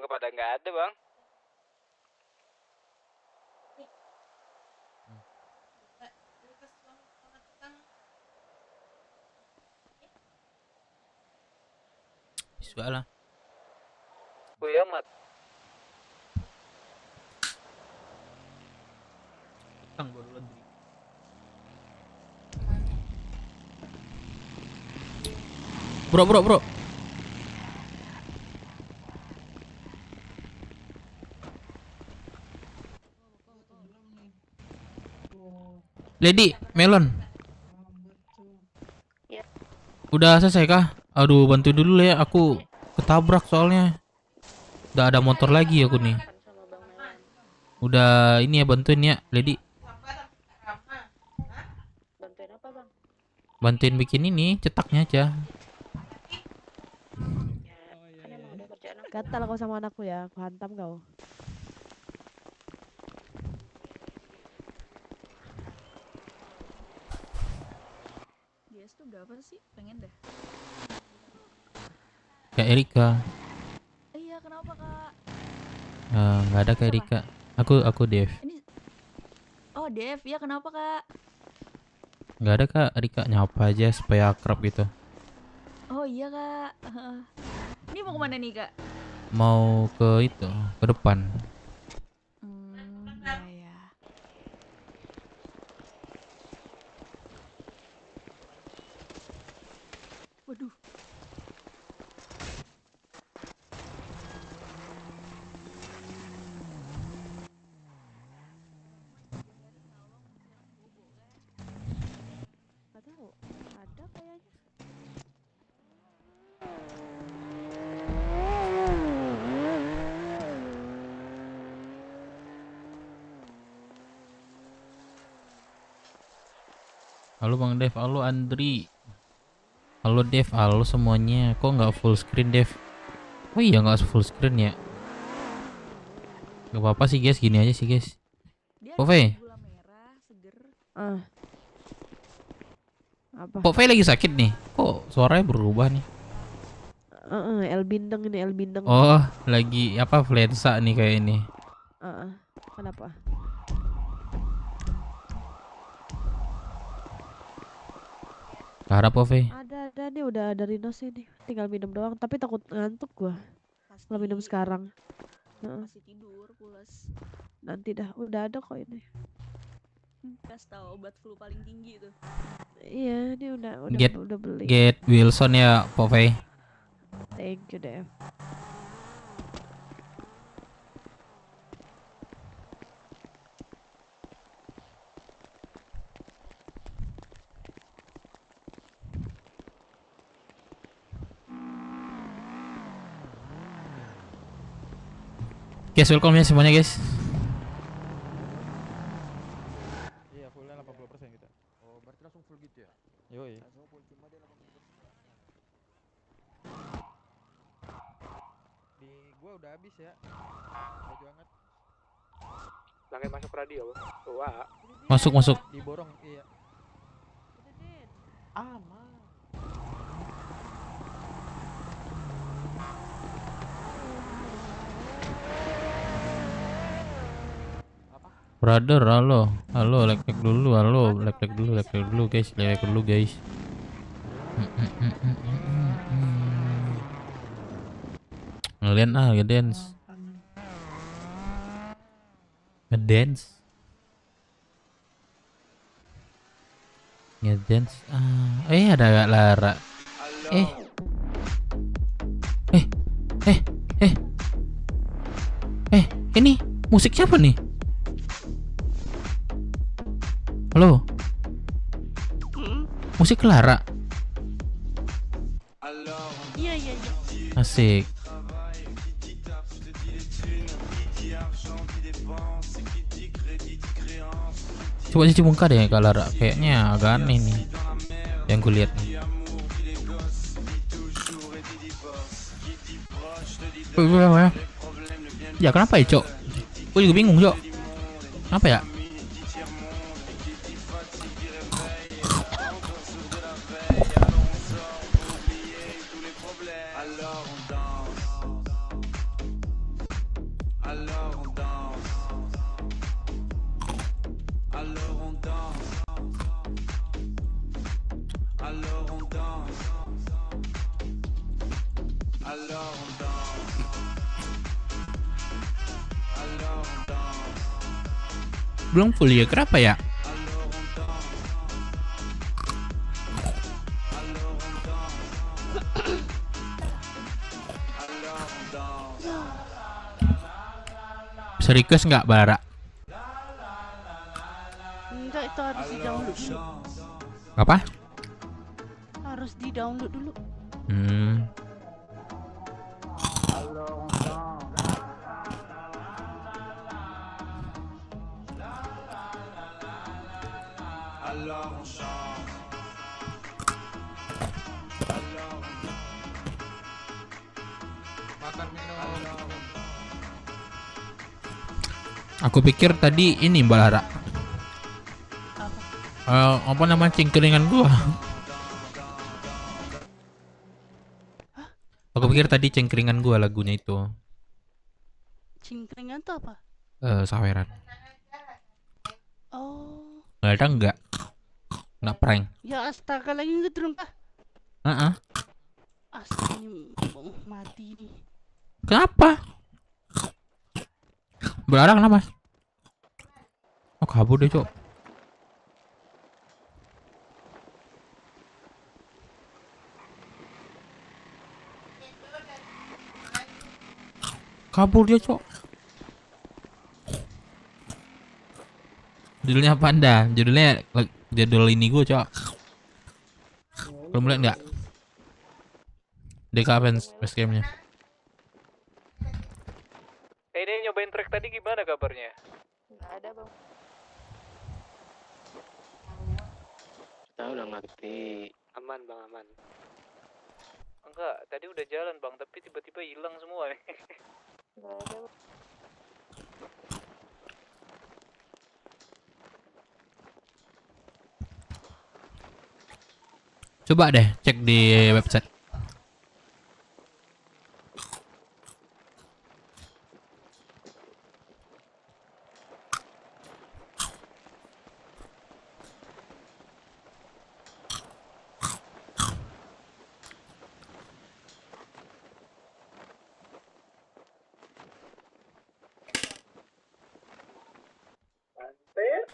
pada nggak ada bang. Sudah lah. Wih amat. Tang baru laundry. Bro. Lady, melon. Ya. Udah selesai kah? Aduh, bantu dulu ya, aku ketabrak soalnya. Udah ada motor lagi aku nih. Sama Bang Melan. Udah ini ya, bantuin ya, Lady. Bantuin apa Bang? Bantuin bikin ini, cetaknya aja. Ya, kan emang udah kerjaan aku. Gatal kau sama anakku ya, aku hantam kau. GS tuh berapa sih? Pengen deh. Kayak Erika. Iya, kenapa Kak? Nggak ada kayak Erika. Aku Dev. Ini Oh, Dev. Ya, kenapa Kak? Nggak ada Kak, Erika nyapa aja supaya akrab gitu. Oh iya Kak. Ini mau kemana nih Kak? Mau ke itu, ke depan. Ya. Waduh. Gak tahu, ada kayaknya. Halo Bang Dev, halo Andri. Halo Dev, halo semuanya. Kok nggak full screen Dev? Oh iya nggak full screen ya? Gak apa-apa sih guys, gini aja sih guys. Dia Pove, gula merah, seger. Apa? Pove lagi sakit nih. Kok suaranya berubah nih? El bindeng ini, El bindeng. Oh, lagi apa influenza nih kayak ini. Kenapa? Harap Pove. Ada nih, udah ada Rinos ini. Tinggal minum doang, tapi takut ngantuk gua Pasti, kalau minum sekarang. pasti tidur, pules. Nanti dah, udah ada kok ini. Kasih tahu obat flu paling tinggi tuh. Iya, ini udah beli. Get Wilson ya Pove. Thank you, Dev. Guys, welcome ya semuanya guys. Iya, fullnya 80% kita. Oh, berarti langsung full gitu ya? Yoi. Langsung full, cuma dia 80%. Di gua udah habis ya. Baju hangat. Langit masuk radio. Wah. Masuk. Diborong, iya. Aman. Brother, halo, lek dulu, lek dulu guys, lek dulu guys. Ngelian ngedance. Ada gak Lara? Ini musik siapa nih? Halo? Musik Clara? Iya. Asik. Coba cuci muka deh Kak Lara. Kayaknya agak aneh nih yang gue lihat nih. Ya kenapa ya Cok? Gue juga bingung Cok. Apa ya? Belum full ya, kenapa ya? Bisa request nggak, Bara? Enggak, itu harus di download dulu. Apa? Harus di download dulu. Hmm. Makan minum. Aku pikir tadi ini Mbak Lara. Apa namanya cengkeringan gua? Aku pikir tadi cengkeringan gua lagunya itu. Cingkringan tuh apa? Saweran. Oh, Nggak ada nggak? Nggak prank. ya astaga lagi gitu dong kah? Heeh. Astaga ini mau mati nih. Kenapa? Mbak Lara kenapa? Oh kabur deh, Cok. Kabur dia, Cok. Judulnya apa Anda? Judul ini gue, Cok. Belum lihat nggak? DK Basecamp-nya. Ini nyobain track tadi gimana kabarnya? Nggak ada bang. Kita udah ngerti. Aman bang, aman. Enggak, tadi udah jalan bang, tapi tiba-tiba hilang semua. Nggak ada bang. Coba deh cek di website.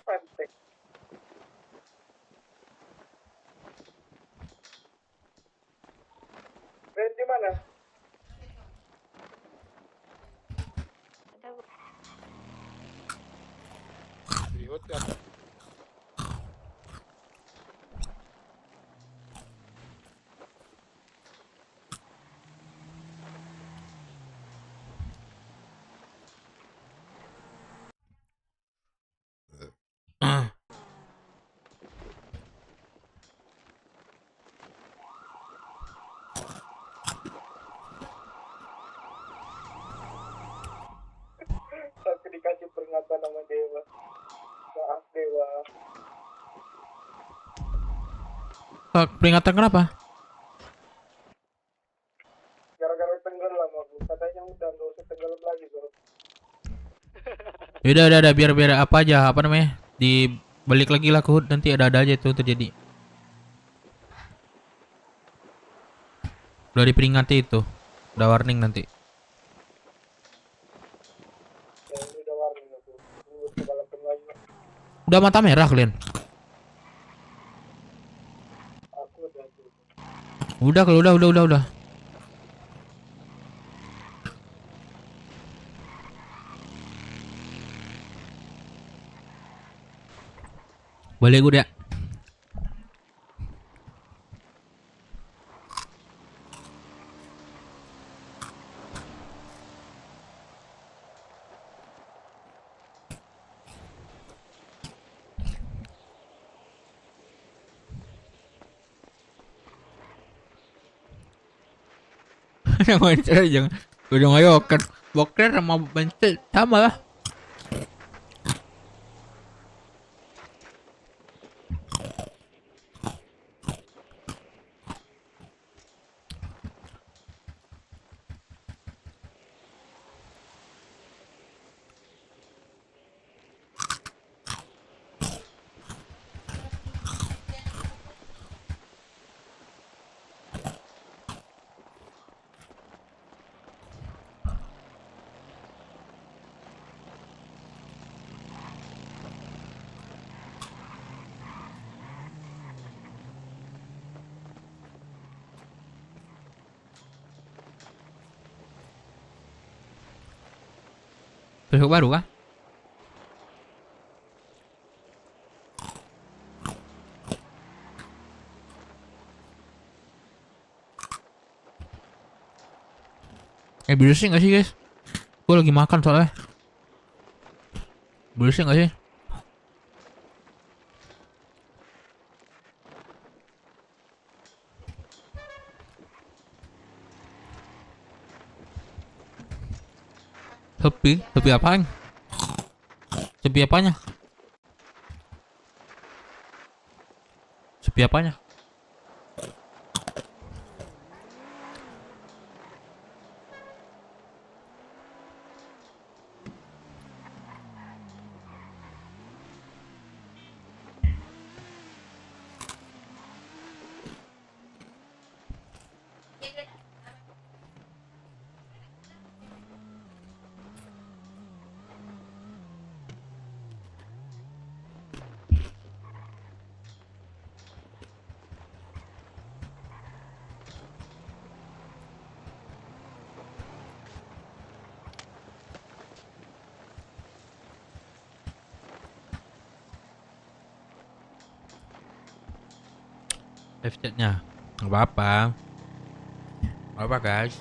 Pantek. Di mana? Ada bang. Di hotel. Tapi dikasih peringatan sama dewa. Maaf dewa. Peringatan kenapa? Gara-gara tenggelam aku. Katanya udah nggak usah tenggelam lagi bro. Udah, biar apa aja, apa namanya? Dibalik lagi lah ke HUD, nanti ada aja itu terjadi. Udah diperingati itu. Udah warning nanti. Ya ini udah warning aku. Ini tenggelam lagi. Udah mata merah kalian. Aku udah tuh. Udah kalau udah. Boleh gue ya. Jangan udah ayo kan boker sama bensin sama lah. Besok baru kah? Berisik gak sih guys? Gue lagi makan soalnya. Berisik gak sih? Sepi apaan? Sepi apanya? Sepi apanya? Live chatnya nggak apa-apa. Nggak apa guys.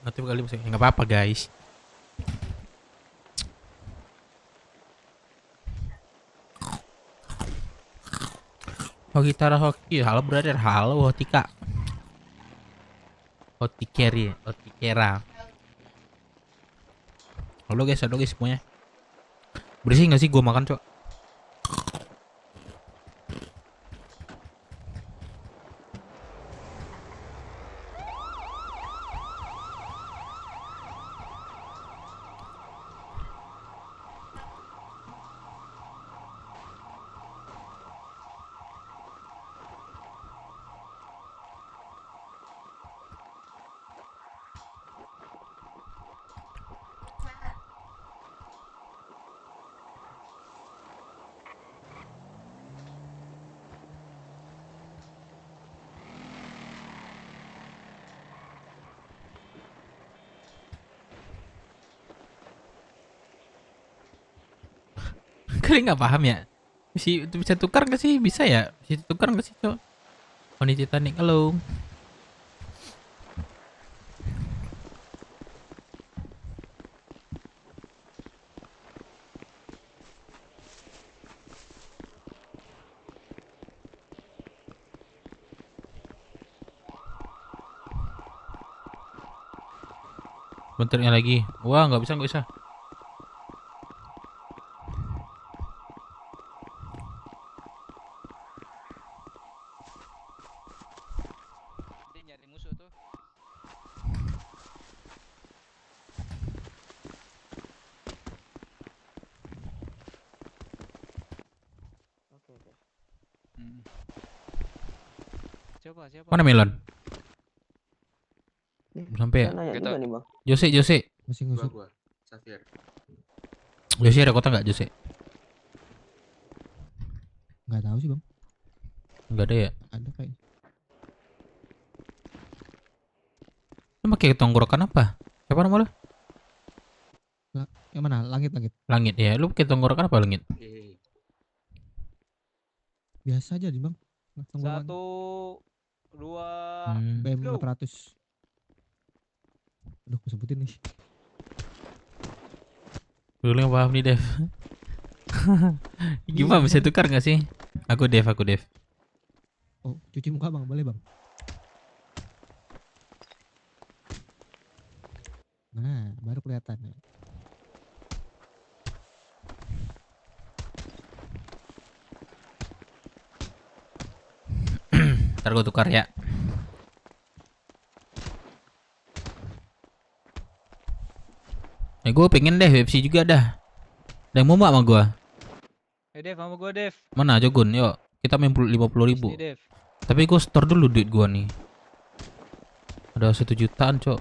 Nanti kali masih nggak apa-apa guys. Hoki Tara Hoki, halo brother, halo Hotika. Hotikeri, Hotikera. Halo guys semuanya. Bersih nggak sih gua makan cok? Kalian nggak paham ya? Bisa tukar nggak sih? Bisa ya? Bisa tukar nggak sih cok? Oni Titanic, halo. Bentarnya lagi. Wah nggak bisa. Dia nyari musuh tuh. Oke. Siapa? Mana Melon? Belum sampai ya? Nanya juga nih bang. Jose. Masih Gua Safir. Jose ada kota nggak Jose? nggak tahu sih bang. Nggak ada ya? Ada kayaknya. Lu pakai tenggorokan apa? Siapa nama lu? Yang mana? Langit. Langit ya. Lu pakai tenggorokan apa langit? Biasa aja nih bang. Tenggorokan. 1, 2, BM go. 400. Aduh, gue sebutin nih. Dulu nggak paham nih Dev. Gimana bisa tukar nggak sih? Aku Dev. Oh, cuci muka bang, boleh bang? Nah, baru kelihatan. Ntar gue tukar ya. Gue pengen deh UFC juga dah. Dan mau sama gue. Dev, sama gua Dev. Mana Jogun? Yuk kita main 50.000. Sini, Dev. Tapi gue store dulu duit gue nih. Ada 1 jutaan cok.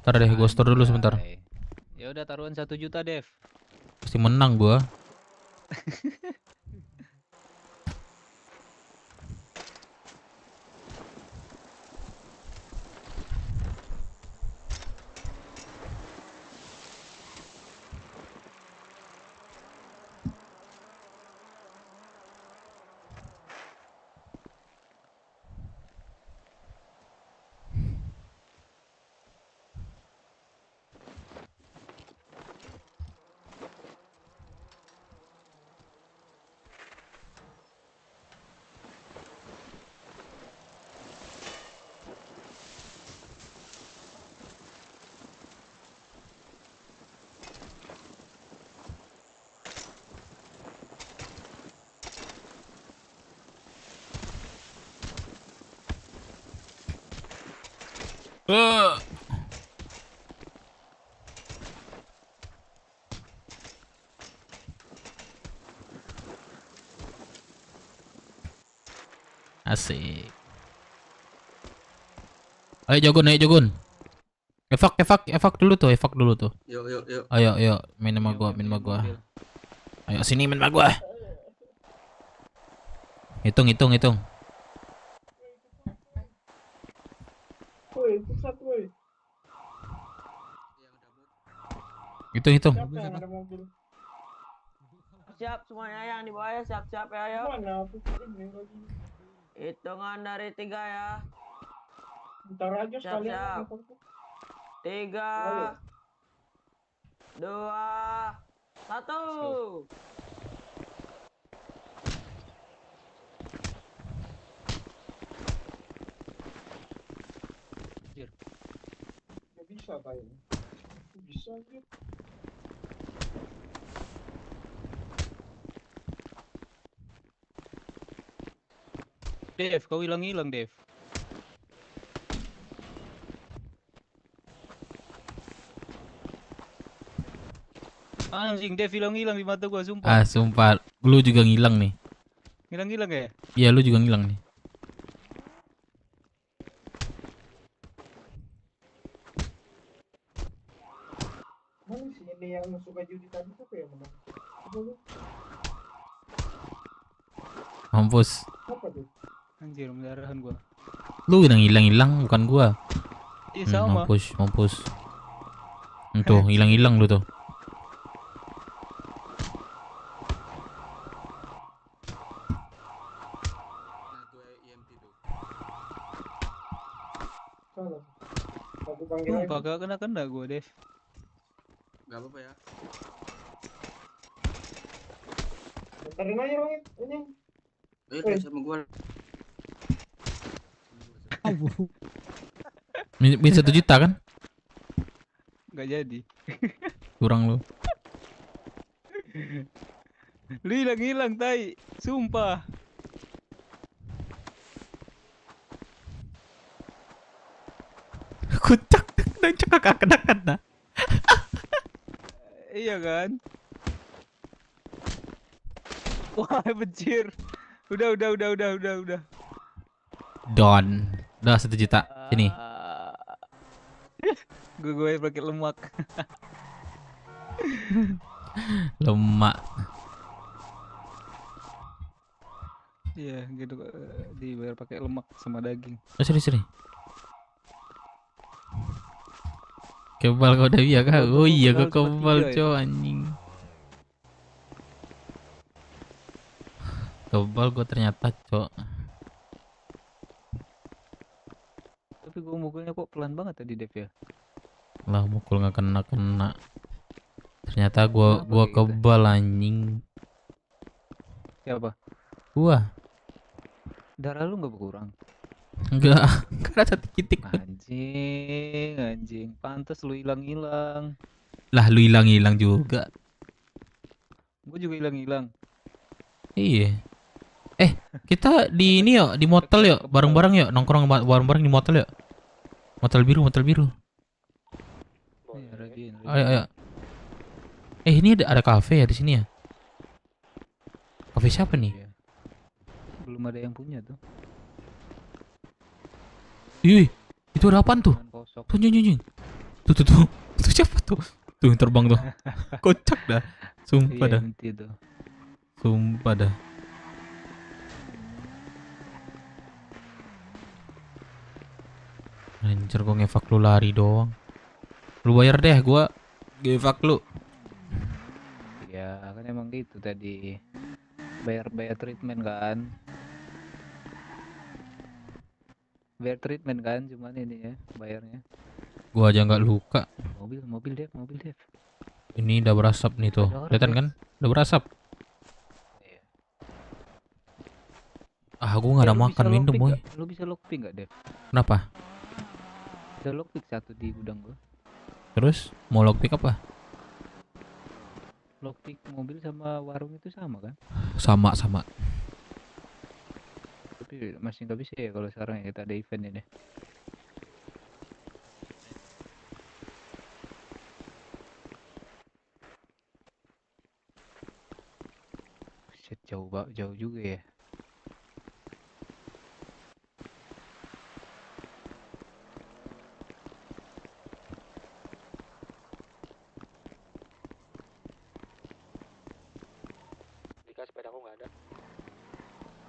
Ntar deh, gua store dulu sebentar. Anjay. Ya udah taruhan 1 juta, Dev. Pasti menang gua. Asik. Ayo Jogun, ayo Jogun. Evak dulu tuh, evak dulu tuh. Yuk. Ayo, main sama gua, main sama gua. Ayo sini main sama gua. Hitung. Hitung. Siap semuanya yang di bawah ya, siap-siap ya, ayo. Hitungan dari 3 ya. Siap. 3, 2, 1. Dev, kau hilang-hilang, Dev. Anjing, Dev hilang-hilang di mata gua, sumpah. Ah, sumpah. Lu juga ngilang nih. Hilang-hilang ya? Iya, lu juga ngilang nih. Mampus. Anjir, pendarahan gua. Lu yang hilang, bukan gua. Iya sama. Mampus. Tuh, hilang lu tuh. Sumpah gak kena gua, Dev. Gak apa-apa ya. Ayo sama gua. Min 1 juta kan? Gak jadi. Kurang lu. Lu hilang-hilang, tai. Sumpah. Kucak kena. Iya kan? Wah, benjir. Udah. Don. Udah 1 juta. Sini. Gue pakai lemak. Lemak. Iya, gitu, dibayar pakai lemak sama daging. Oh, sini. Kebal kau udah iya kah? Oh iya kau kebal cow anjing. Kebal gua ternyata cow. Tapi gue mukulnya kok pelan banget tadi, Dev ya? Lah mukul nggak kena. Ternyata gua Kenapa kayak kebal anjing. Siapa? Gua. Darah lu nggak berkurang? Enggak ada 1 titik. Anjing. Pantes lu hilang-hilang. Lah lu hilang juga. Gue juga hilang-hilang. Iya. Kita di ini yuk, di motel yuk, bareng-bareng yuk, nongkrong bareng-bareng di motel yuk. Motel biru. Iya, Radin. Ayo. Ini ada kafe ya di sini ya? Kafe siapa nih? Iya. Belum ada yang punya tuh. Ih, itu ada apaan tuh? Cuman kosong. Tuh, nying. Tuh siapa tuh? Tuh terbang tuh. Kocak dah. Sumpah dah. Nanti tuh. Sumpah dah. Anjir gua ngevak lu lari doang. Lu bayar deh gua ngevak lu. Ya kan emang gitu tadi. Bayar treatment kan. Bayar treatment kan, cuman ini ya bayarnya. Gua aja nggak luka. Mobil Dev. Ini udah berasap nih tuh. Ada orang, Kelihatan Dev. kan? Udah berasap. Iya. Ah, gua nggak ada lu makan bisa minum, lockpick boy. nggak? Lu bisa lockpick nggak, Dev? Kenapa? Bisa lockpick satu di gudang gua. Terus mau lockpick apa? Lockpick mobil sama warung itu sama kan? Sama. Tapi masih nggak bisa ya kalau sekarang ya kita ada event ini. Shit, jauh juga ya. Dika sepeda aku nggak ada.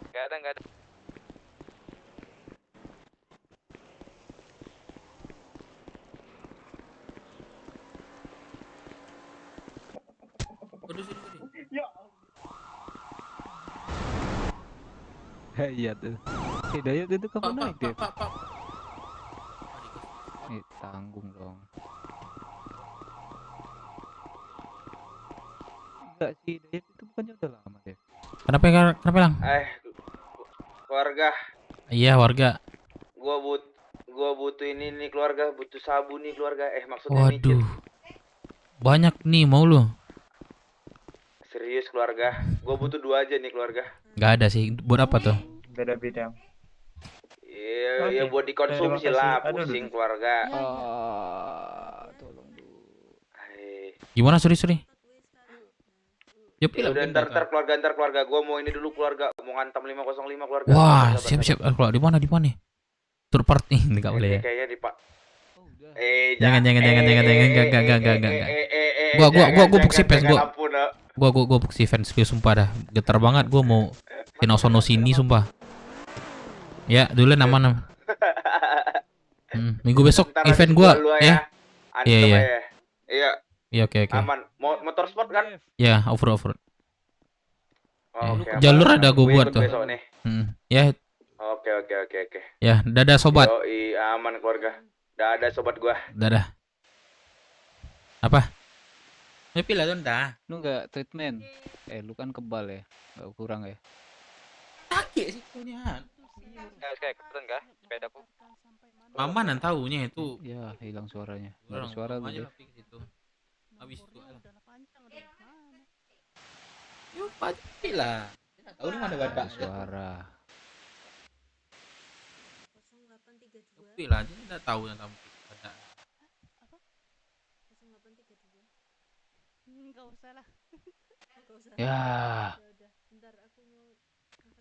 Nggak ada. Iya tuh. Hidayat itu kapan naik dia? Tanggung dong. Enggak sih, Hidayat itu bukannya udah lama deh. Kenapa Lang? Keluarga, Iya, warga. gua butuh ini nih keluarga, butuh sabu nih keluarga. Maksudnya Waduh. Banyak nih mau lu. serius keluarga. Gua butuh 2 aja nih keluarga. Nggak ada sih. Buat apa tuh? Beda-beda. Iya, ya buat dikonsumsi lah, pusing keluarga. Tolong dulu. Gimana sorry? Yuk, Ya udah ntar keluarga gua mau ini dulu keluarga, mau ngantam 505 keluarga. Wah, Sabar, siap. Kalau di mana? Third party nggak boleh ya. Kayaknya di Pak. Jangan. Gua buksi fans gua buksi fans lu sumpah dah. Getar banget gua mau sono sini sumpah. Ya, dulu nama. Minggu besok event gua ya. Iya. Iya, oke. Aman. Motorsport kan? Ya, off-road. Oke. Jalur aman. ada gua buat tuh. Besok nih. Ya, Oke. ya, dadah sobat. Yoi, aman keluarga. Dadah sobat gua. Dadah. Apa? Pilih dong dah. Lu nggak treatment? Lu kan kebal ya, nggak kurang ya? Sakit sih punya. Kayak kebetulan kah sepedaku? Mama nan taunya itu. Ya, hilang suaranya. Nggak ada suara aja tuh. lah situ. Habis itu. Yuk, pasti lah. Tahu nih mana badak Suara. Tapi lah, dia tidak tahu yang kamu badak. Enggak usah lah. Ya,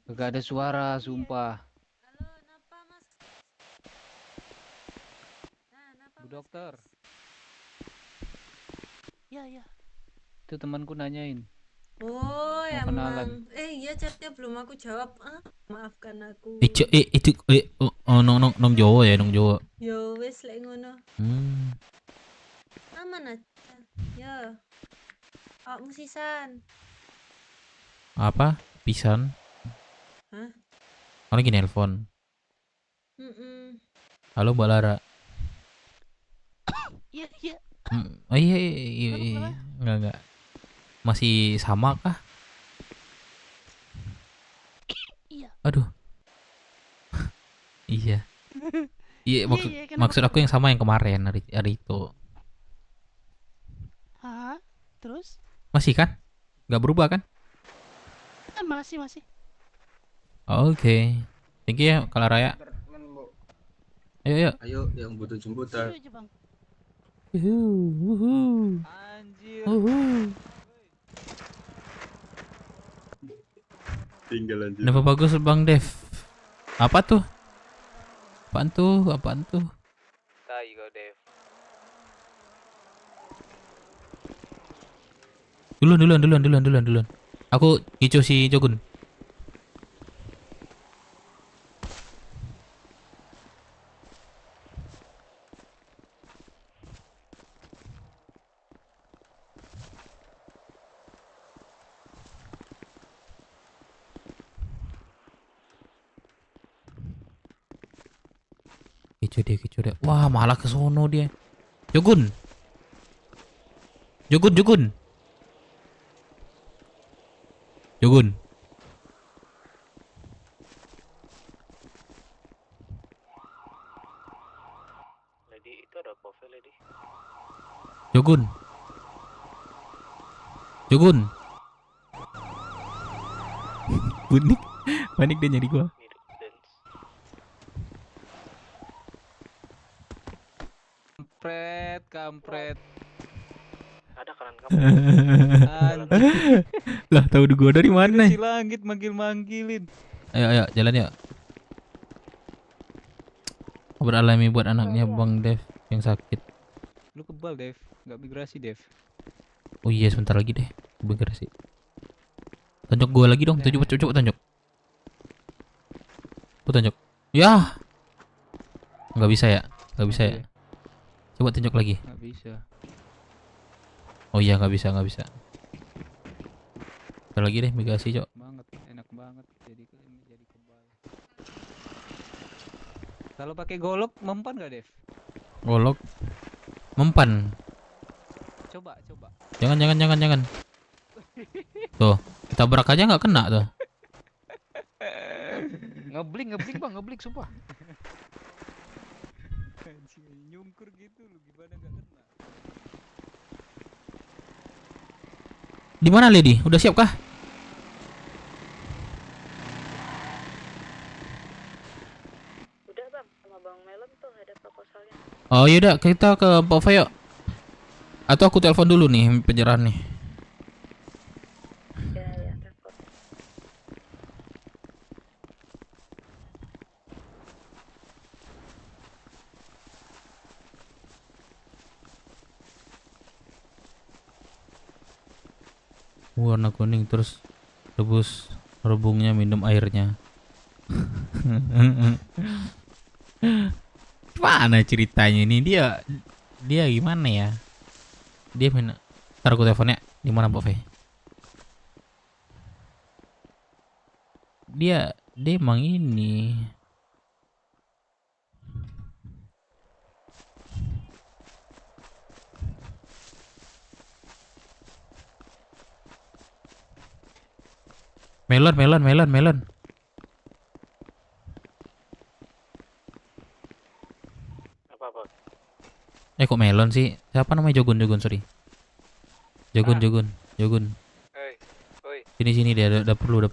nggak ada suara, sumpah. Bu dokter, Ya. itu temanku nanyain. Oh, Mau kenalan. iya chatnya belum aku jawab. Maafkan aku. Itu nong Jawa ya, nong Jawa. Yo wes lek ngono. Aman aja. Ya. Awakmu sisan. Apa? Pisan? Hah? Aku lagi nelpon. Halo Mbak Lara. Iya. Oh iya. Enggak. Masih sama kah? Iya. Aduh. Iya. Iya, kenapa? maksud aku yang sama yang kemarin hari itu. Hah? Terus? Masih kan? Nggak berubah kan? Masih. Oke. Thank you ya Kala Raya. Ayo. Ayo yang butuh jemputan. Ayo, Bang. Anjir. Tinggal lanjut. Kenapa bagus Bang Dev? Apa tuh? Apaan tuh? Tai kau Dev. Duluan. Aku ngicu si Jogun. Kicu dia. Wah, malah ke sono dia. Jogun. Jogun. Lady itu ada coffee lady. Jogun. Panik dia nyari gua. Mirip dance. Kampret. Ada kanan kamu. Lah, tahu gua dari mana? Si langit manggil-manggilin. Ayo, jalan yuk. Beralami buat anaknya Bang Dev yang sakit. Lu kebal, Dev. Nggak migrasi, Dev. Oh iya, sebentar lagi deh. Migrasi. Tonjok gua lagi dong. Coba tonjok. Tonjok. Ya. Nggak bisa ya. Coba tonjok lagi. Nggak bisa. Oh iya, nggak bisa. Bentar lagi deh migrasi, Cok. Enak banget jadi kebal. Kalau pakai golok mempan nggak, Dev? Golok mempan. Coba. Jangan. Tuh, kita berak aja nggak kena tuh. Ngebling Bang, sumpah. Nyungkur gitu lu gimana nggak kena? Di mana Lady? Udah siap kah? Udah bang, sama Bang Melon tuh ada proposalnya. Oh yaudah, kita ke Pak Fayo. Atau aku telepon dulu nih penyerahan nih. Ya, telepon. Warna kuning terus rebus rebungnya, minum airnya. Mana ceritanya ini? Dia gimana ya? Dia ntar aku teleponnya. Di mana Pak Fe? Dia emang ini. Melon. Apa? Kok melon sih? Siapa namanya? Jogun, sorry. Jogun. Oi. Sini dia udah perlu.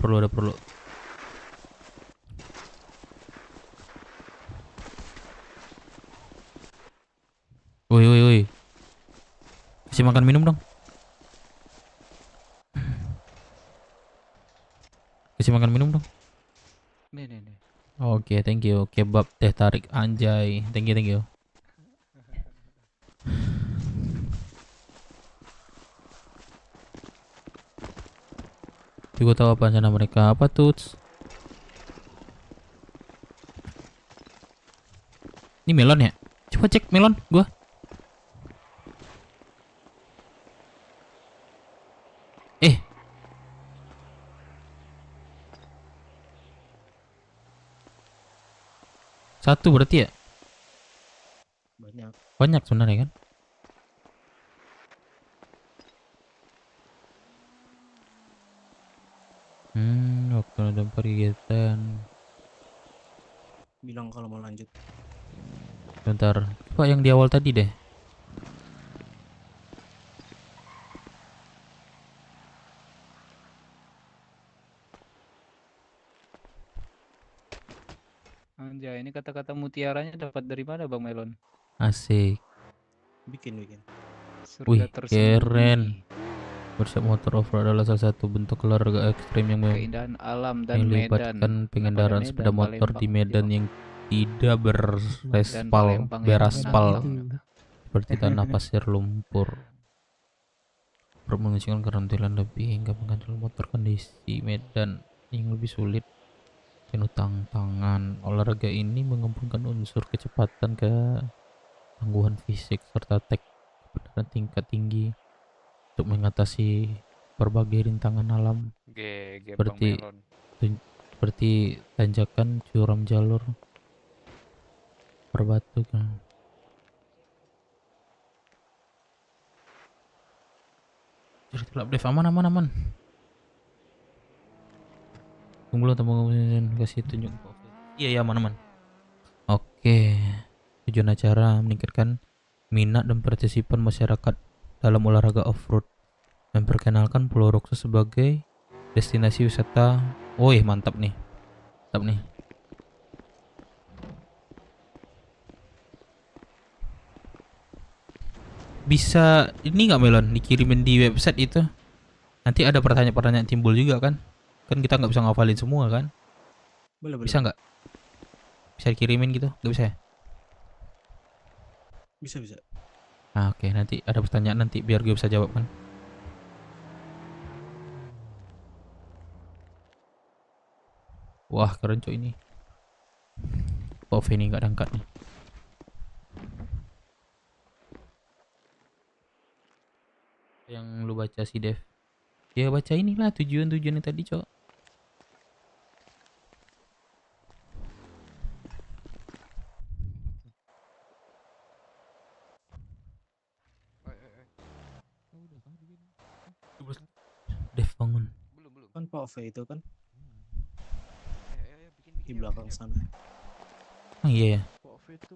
Woi. Kasih makan minum dong. Nih. Oke, thank you. Kebab teh tarik anjay. Thank you. Gue tahu apa rencana mereka. Apa tuh? Ini melon ya? Coba cek melon gua. Satu berarti ya? Banyak sebenarnya kan? Waktu ada kegiatan. Bilang kalau mau lanjut. Bentar, coba yang di awal tadi deh. Anjay, ini kata-kata mutiaranya dapat dari mana Bang Melon? Asik. Bikin. Wih, Surga keren. Workshop motor off-road adalah salah satu bentuk olahraga ekstrim yang keindahan alam dan melibatkan medan. pengendaraan Medan, sepeda motor di medan yang tidak Palembang yang beraspal menantang. seperti tanah pasir lumpur. Menunjukkan keterampilan lebih hingga mengontrol motor kondisi medan yang lebih sulit penuh tantangan. Olahraga ini menggabungkan unsur kecepatan, ketangguhan fisik, serta teknik tingkat tinggi untuk mengatasi berbagai rintangan alam seperti tanjakan, curam jalur, berbatu. Jadi telap Dev, aman. Tunggu kasih tunjuk. Iya aman. Oke. Tujuan acara meningkatkan minat dan partisipan masyarakat dalam olahraga off-road, memperkenalkan Pulau Roxo sebagai destinasi wisata. Woi, mantap nih. Bisa ini nggak Melon dikirimin di website itu? Nanti ada pertanyaan-pertanyaan timbul juga kan? Kan kita nggak bisa ngafalin semua kan? Boleh. Bisa nggak? Bisa dikirimin gitu? Nggak bisa ya? Bisa. Ah, oke, nanti ada pertanyaan nanti biar gue bisa jawab kan. Wah, keren coy ini. Pop ini nggak diangkat nih. Yang lu baca sih Dev. Ya baca inilah tujuan-tujuan yang tadi cok. Dev bangun. Belum. Kan Pak V itu kan Ayo, bikin. di belakang sana. Oh iya ya. Kok V itu?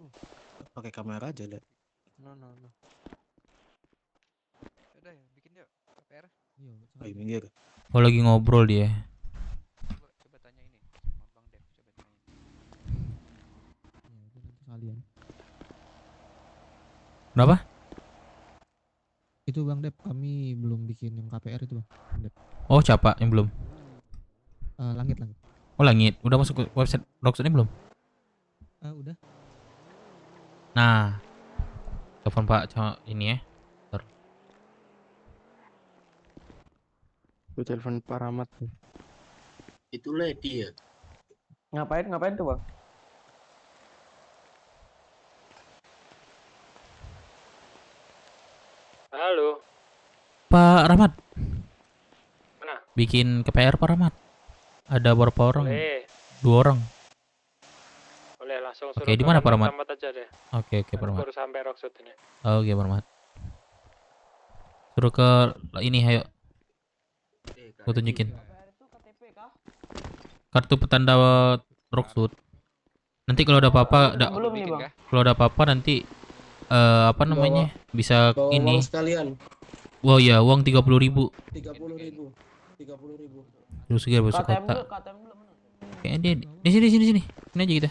Pakai kamera aja lihat. No. Udah ya, bikin yuk. KPR. Ayo minggir. Oh lagi ngobrol dia. Coba tanya ini sama Bang Dev, coba tanya. Ya, itu nanti kalian. Kenapa? Itu Bang Dep, kami belum bikin yang KPR itu Bang. Dep. Oh siapa yang belum? Langit. Oh Langit. Udah masuk ke website Roxo ini belum? Udah. Nah, telepon Pak ini ya. Gue telepon Pak Rahmat. Itu Lady ya. Ngapain tuh bang? Halo. Pak Rahmat. Mana? Bikin KPR Pak Rahmat. Ada berapa orang? Boleh. 2 orang. Boleh langsung suruh. Oke, di mana Pak Rahmat? Tamat aja deh. Oke Pak Aku Rahmat. baru sampai Roxot ini. Oke Pak Rahmat. Suruh ke ini ayo. Gue tunjukin. Itu KTP kah? Kartu petanda Roxwood. Nanti kalau ada apa-apa, Belum nih bang. kalau ada apa-apa nanti apa namanya? Bisa ini. Sekalian Wow ya, uang 30.000. 30.000. Terus segera besok KTM kota. dulu, KTM dulu. Kayaknya dia di sini. Sini aja kita.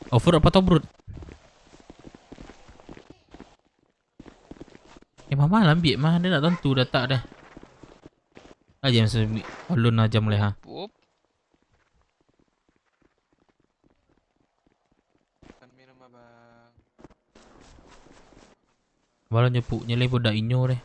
Over apa tobrut? Mama lambi mah dia nak tentu dah tak dah. Aja masa ulun aja mulai ha. Kan minum abang. Baru nyepuknya le budak inyo deh.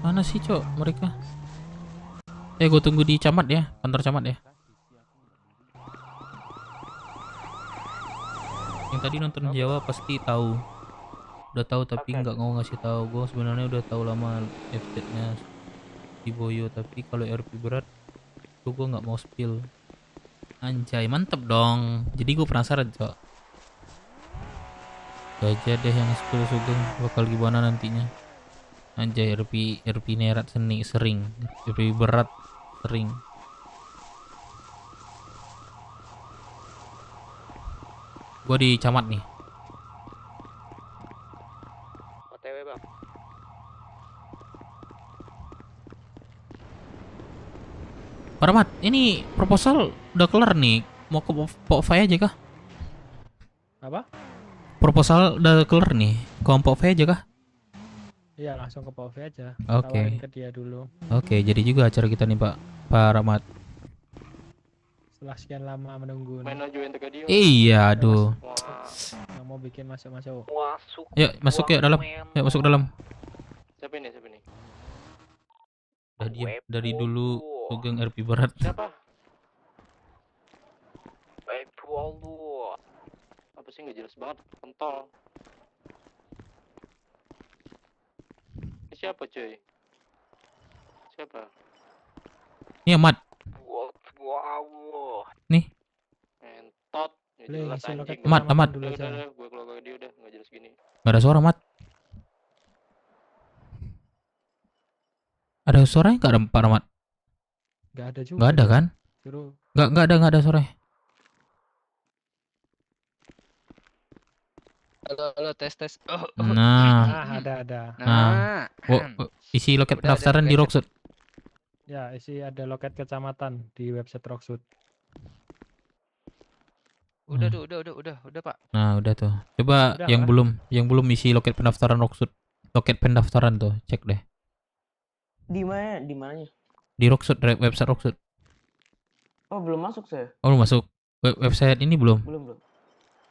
Mana sih cok mereka? Gue tunggu di camat ya, kantor camat ya. Yang tadi nonton Jawa pasti tahu, udah tahu tapi nggak mau ngasih tahu. Gue sebenarnya udah tahu lama FZ-nya di Boyo, tapi kalau RP berat tuh gue nggak mau spill. Anjay mantep dong. Jadi gue penasaran cok. Aja deh yang spill Sugeng bakal gimana nantinya. Anjay RP nerat sering RP berat sering. Gua di camat nih. OTW bang. Pak Rahmat, ini proposal udah kelar nih. Mau ke Pok Fai aja kah? proposal udah kelar nih. Kelompok V aja kah? Iya, langsung ke POV aja. Oke. Tawarin ke dia dulu. Oke, jadi juga acara kita nih Pak Rahmat. Setelah sekian lama menunggu Main nih. aja yang teka dia. Iya, aduh. Yang mau bikin masuk-masuk. Masuk. Yuk, masuk yuk dalam. Yuk masuk dalam. Siapa ini? Siapa ini? Udah diam. Dari dulu Sugeng RP Barat. Siapa? Aldo. Apa sih nggak jelas banget? Kontol. Ini siapa cuy? Siapa? Ini Ahmad. Wow. Nih. Entot. Ya Boleh jelas ngisi loket anjing. Mat, kecamatan Ahmad. dulu aja. Udah, gue keluar dia udah nggak jelas gini. Gak ada suara, Mat. Ada suaranya gak ada Pak Rahmat? Gak ada juga. Gak ada kan? Suruh. Gak ada suaranya. Halo, tes. Oh, Nah, Ada. Nah. Isi loket Udah, pendaftaran di Rocksud. Ya, isi ada loket kecamatan di website Rocksud. Udah tuh, udah Pak. Nah, udah tuh. Coba Udah, yang kan? belum isi loket pendaftaran Rocksud. Loket pendaftaran tuh, cek deh. Di mana? Di mananya? Di Rocksud, website Rocksud. Oh, belum masuk saya. Oh, lu masuk. Website ini belum. Belum.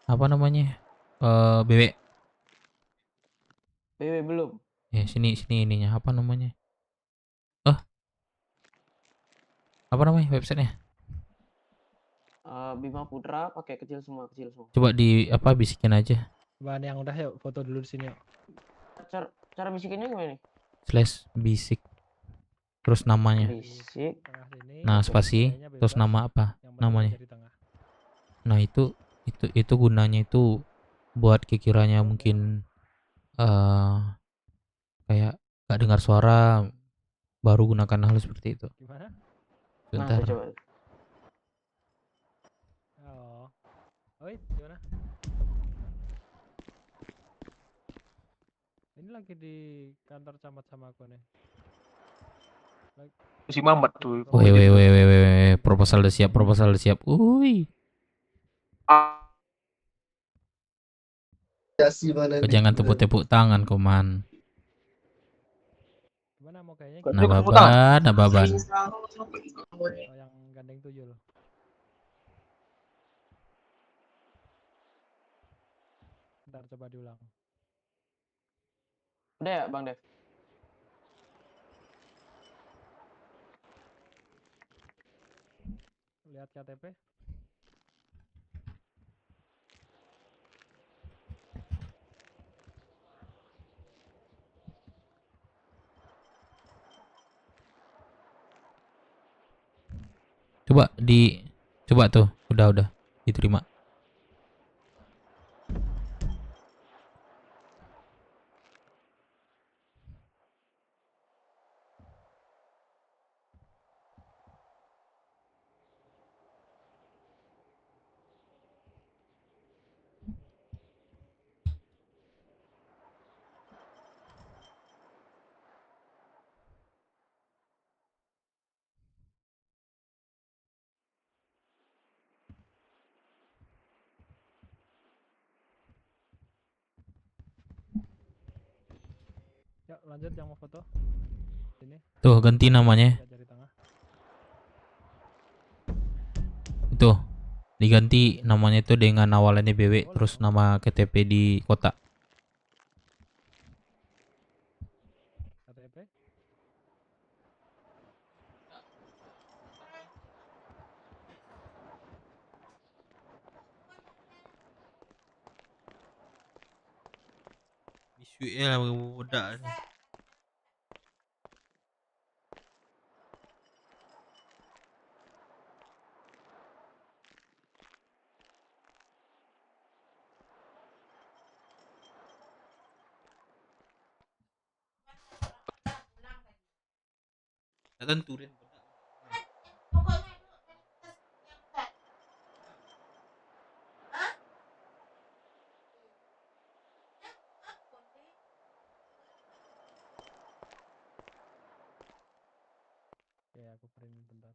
Apa namanya? BW. BW belum. Ya, sini ininya. Apa namanya? Apa namanya websitenya? Bima Putra pakai kecil semua. Coba bisikin aja. Bahan yang udah yuk, foto dulu di sini yuk. Cara bisikinnya gimana nih? /bisik. Terus namanya. Bisik. Tengah sini. Nah, spasi, Kayaknya terus bebas. nama apa? Yang penting Namanya. dari tengah. Nah, itu gunanya itu buat kekiranya mungkin kayak gak dengar suara, baru gunakan hal seperti itu. Gimana? Nah, Bentar. saya coba. Oh. Oi, gimana? Ini lagi di kantor camat sama aku nih. Si Mamat tuh. Weh, proposal udah siap. Uy. Kau jangan tepuk-tepuk tangan, Koman. Gimana mau kayaknya? Nababan. Oh, yang gandeng tuyul. Ntar coba diulang. Udah ya, Bang Dev? Lihat KTP. Coba tuh, udah diterima. Yuk, lanjut yang mau foto. Sini. Tuh, ganti namanya. Lihat dari tengah. Itu diganti namanya itu dengan awalannya BW, terus nama KTP di kota. KTP. Visual budak. Tentu deh. Oke, aku print bentar.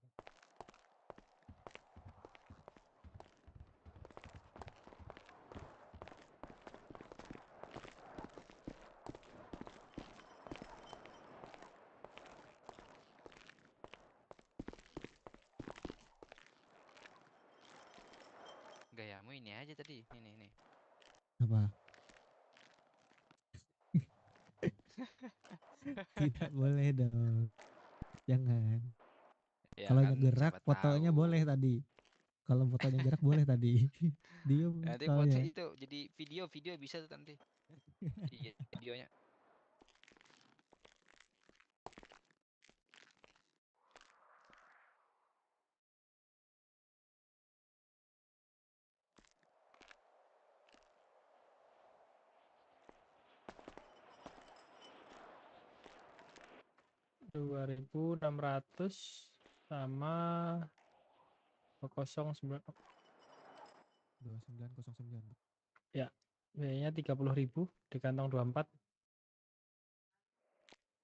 gayamu ini aja tadi. Ini. Apa? Tidak boleh dong. Jangan. Ya Kalau kan gerak siapa fotonya tahu. boleh tadi. Kalau fotonya gerak boleh tadi. Diem Nanti foto soalnya. itu jadi video bisa tuh nanti. Iya, videonya. Rp2.600 sama 009. 2909. Ya, biayanya 30.000 di kantong 24.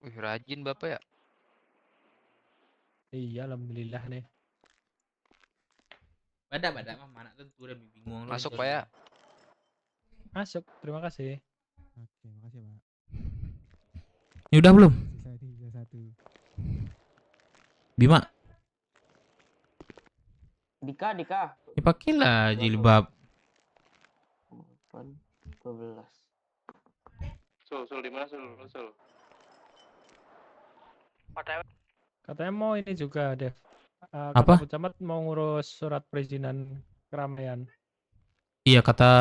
Wih, rajin Bapak ya. Iya, alhamdulillah nih. Pada mah mana tuh udah bingung lu. Masuk Pak ya. Masuk, terima kasih. Oke, makasih Pak. Ini udah belum? Sisa 1. Bima, Dika. dipakailah jilbab. 8, 12. Sul di mana Sul? Katanya mau ini juga, Dev. Apa? Kata Bu Camat mau ngurus surat perizinan keramaian. Iya, kata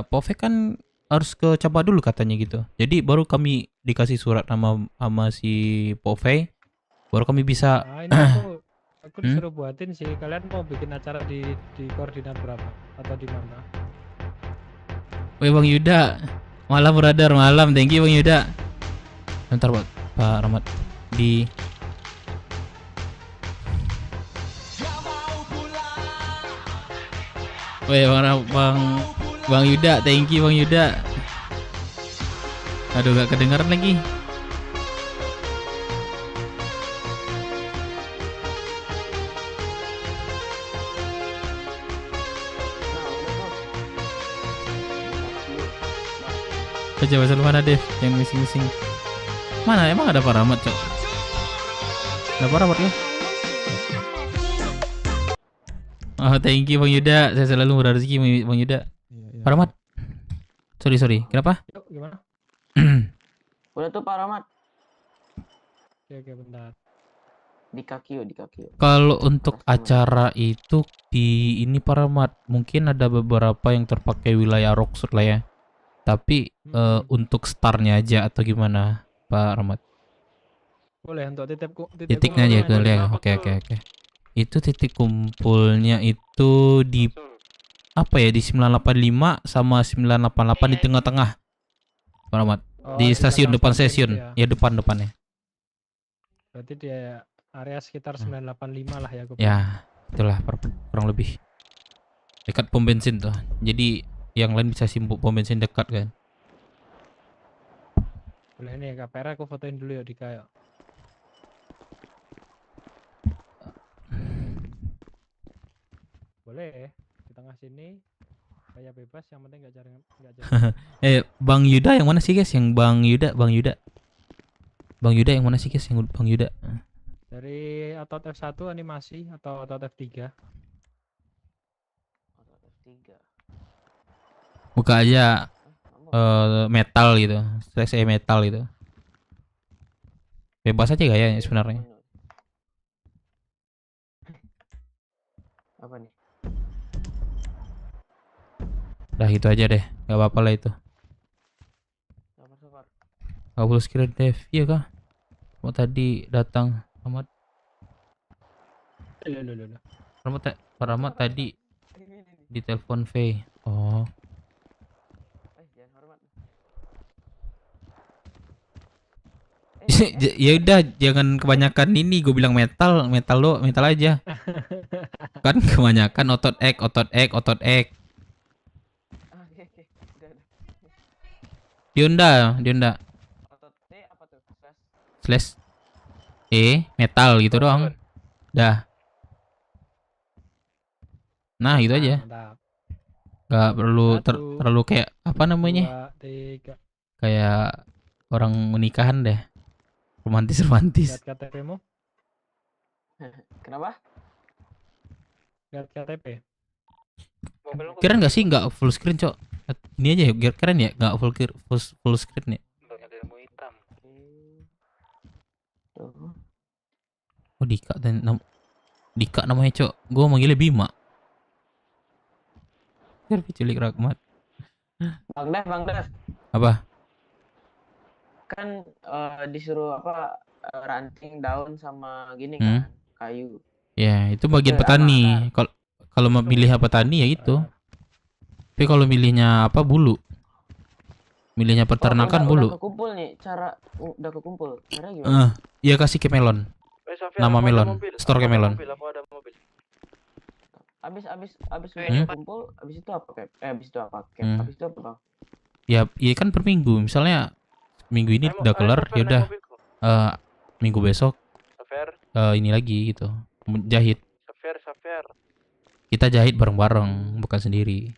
Pove kan harus ke Capa dulu katanya gitu. Jadi baru kami dikasih surat sama si Pove, baru kami bisa. Nah, ini aku disuruh buatin sih. Kalian mau bikin acara di koordinat berapa atau di mana? Woi Bang Yuda, malam brother, malam. Thank you Bang Yuda. Bentar Pak Rahmat di Woi Bang Yuda, thank you Bang Yuda. Aduh gak kedengaran lagi. Coba asal mana Dev yang missing. Mana emang ada Pak Rahmat, Cok? Ada Pak Rahmat ya? Oh, thank you Bang Yuda. Saya selalu murah rezeki Bang Yuda. Iya. Pak Rahmat. Sorry. Kenapa? Yuk, gimana? Udah tuh Pak Rahmat. Oke, bentar. Di kaki yuk. Kalau untuk acara itu di ini Pak Rahmat, mungkin ada beberapa yang terpakai wilayah Rockshot lah ya. Tapi untuk startnya aja atau gimana Pak Rahmat? Boleh untuk Titiknya aja boleh. Oke. Itu titik kumpulnya itu di apa ya, di 985 sama 988 di tengah-tengah Pak Rahmat. Di stasiun depan stasiun. Ya depannya. Berarti di area sekitar 985 lah ya. Ya, itulah kurang lebih. Dekat pom bensin tuh. Jadi yang lain bisa simpuk pom bensin dekat kan. Boleh nih, KPR aku fotoin dulu ya Dika ya. Boleh, di tengah sini kayak bebas, yang penting nggak jaring. Bang Yuda yang mana sih guys? Yang Bang Yuda yang mana sih guys? Yang Bang Yuda. Dari otot F1 animasi atau otot F3? F3. Buka aja metal gitu. Selesai metal gitu. Bebas aja gayanya sebenarnya. Apa nih? Udah itu aja deh, nggak apa-apa lah itu. Sabar. Nggak full screen Dev, iya kah? Mau tadi datang Rahmat. Rahmat tadi di telepon V. Oh. Jangan hormat. Ya udah, jangan kebanyakan ini. Gue bilang metal aja. Kan kebanyakan otot ek. Oke. Udah. Otot T apa tuh? Slash metal gitu doang. Dah. Nah, itu aja. Gak perlu terlalu kayak apa namanya? 2, 3. Kayak orang menikahan deh. Romantis. Lihat KTP-mu. Kenapa? Lihat KTP. Mobil lu Keren gak sih nggak full screen cok? Ini aja ya biar keren ya, nggak full screen ya. banyak ilmu hitam. Tuh. Oh Dika namanya cok. Gua manggilnya Bima. Biar culik Rahmat. Bang Dev, Apa? kan disuruh apa ranting daun sama gini Hmm? kan, kayu. Ya itu bagian Itu petani. sama Kalau kalau mau milih petani ya itu. Tapi kalau milihnya apa bulu? Milihnya peternakan udah bulu. kekumpul nih, udah kekumpul. Caranya gimana? Ya kasih ke melon. Sofian, Nama aku ada melon. mobil. Store Aku ke ada melon. mobil, aku ada mobil. Abis udah Hmm? kekumpul, abis itu apa Cap? Abis itu apa Cap? Hmm. Abis itu apa Bang? Ya kan per minggu. Misalnya minggu ini udah kelar, ya udah minggu besok Sofian, ini lagi gitu. Jahit. Sofian. Kita jahit bareng-bareng, bukan sendiri.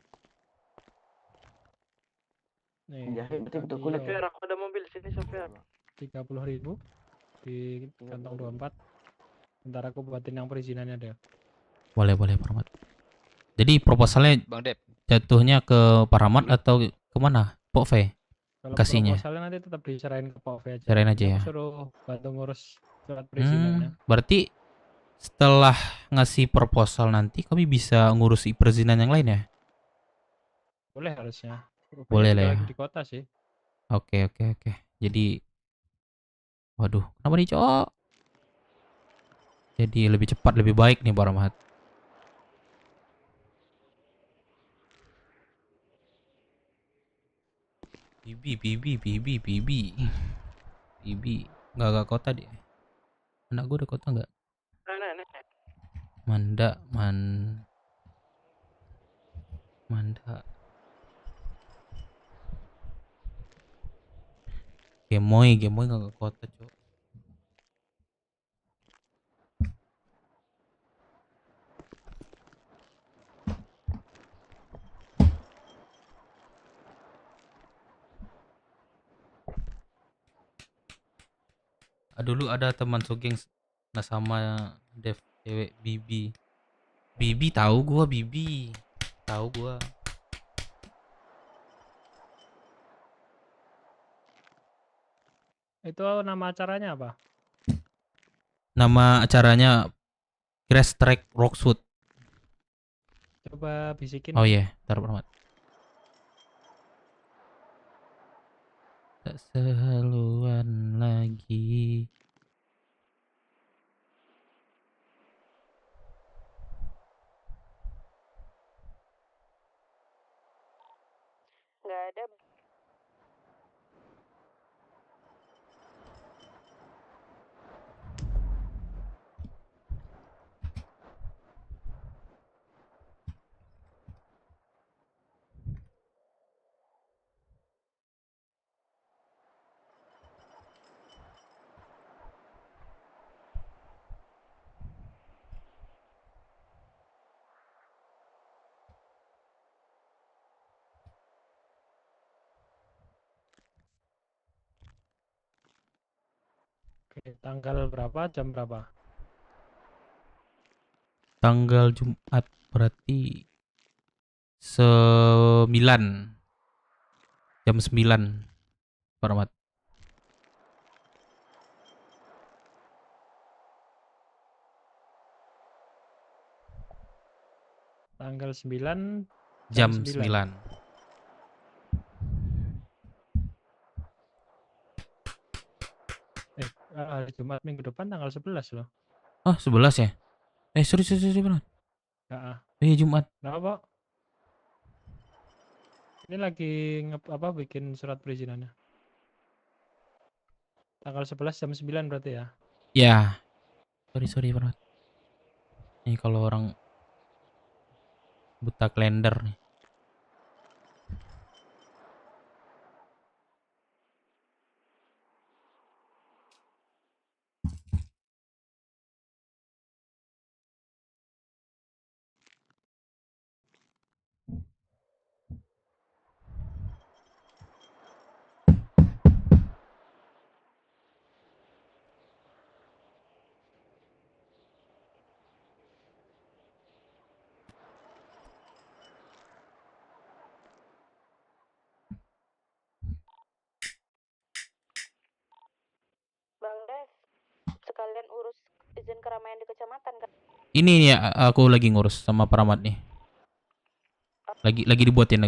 Nih, Jahit berarti betul kaki kulit. yo, Sofian, aku ada mobil sini Sofian. 30.000 di kantong 24. Ntar aku buatin yang perizinannya deh. Boleh Rahmat. Jadi proposalnya Bang Dep. jatuhnya ke Pak Rahmat atau kemana? Pok V? Kalau Kasihnya. proposalnya nanti tetap diserahin ke Pak V aja. Serahin aja Ini ya. aku suruh bantu ngurus surat perizinannya. Berarti setelah ngasih proposal nanti kami bisa ngurus perizinan yang lain ya? Boleh harusnya. Rupanya Boleh juga lah ya. lagi di kota sih. Oke. Jadi, waduh, kenapa nih cowok? Jadi lebih cepat, lebih baik nih Pak Rahmat. Bibi. Nggak kota dia. Anak gue udah kota nggak? Nah. Manda. Gemoy nggak ke kota cok. Dulu ada teman sogeng sama Dev cewek Bibi tahu gua Itu nama acaranya apa? Nama acaranya Crash Track Rockswood. Coba bisikin. Oh iya, taruh Rahmat. Tak sehaluan lagi. Nggak ada. Oke, tanggal berapa? Jam berapa? Tanggal Jumat berarti 9 jam 9 Pak Rahmat. Tanggal 9 Jam 9. 9. Hari Jumat minggu depan tanggal 11 loh. Oh 11 ya? Sorry Pak. Heeh. Jumat. Kenapa? Ini lagi bikin surat perizinannya. Tanggal 11 jam 9 berarti ya. Ya. Sorry Pak. Nih kalau orang buta kalender nih. kalian urus izin keramaian di kecamatan kan? Ini nih aku lagi ngurus sama Pramat nih. Lagi dibuatin.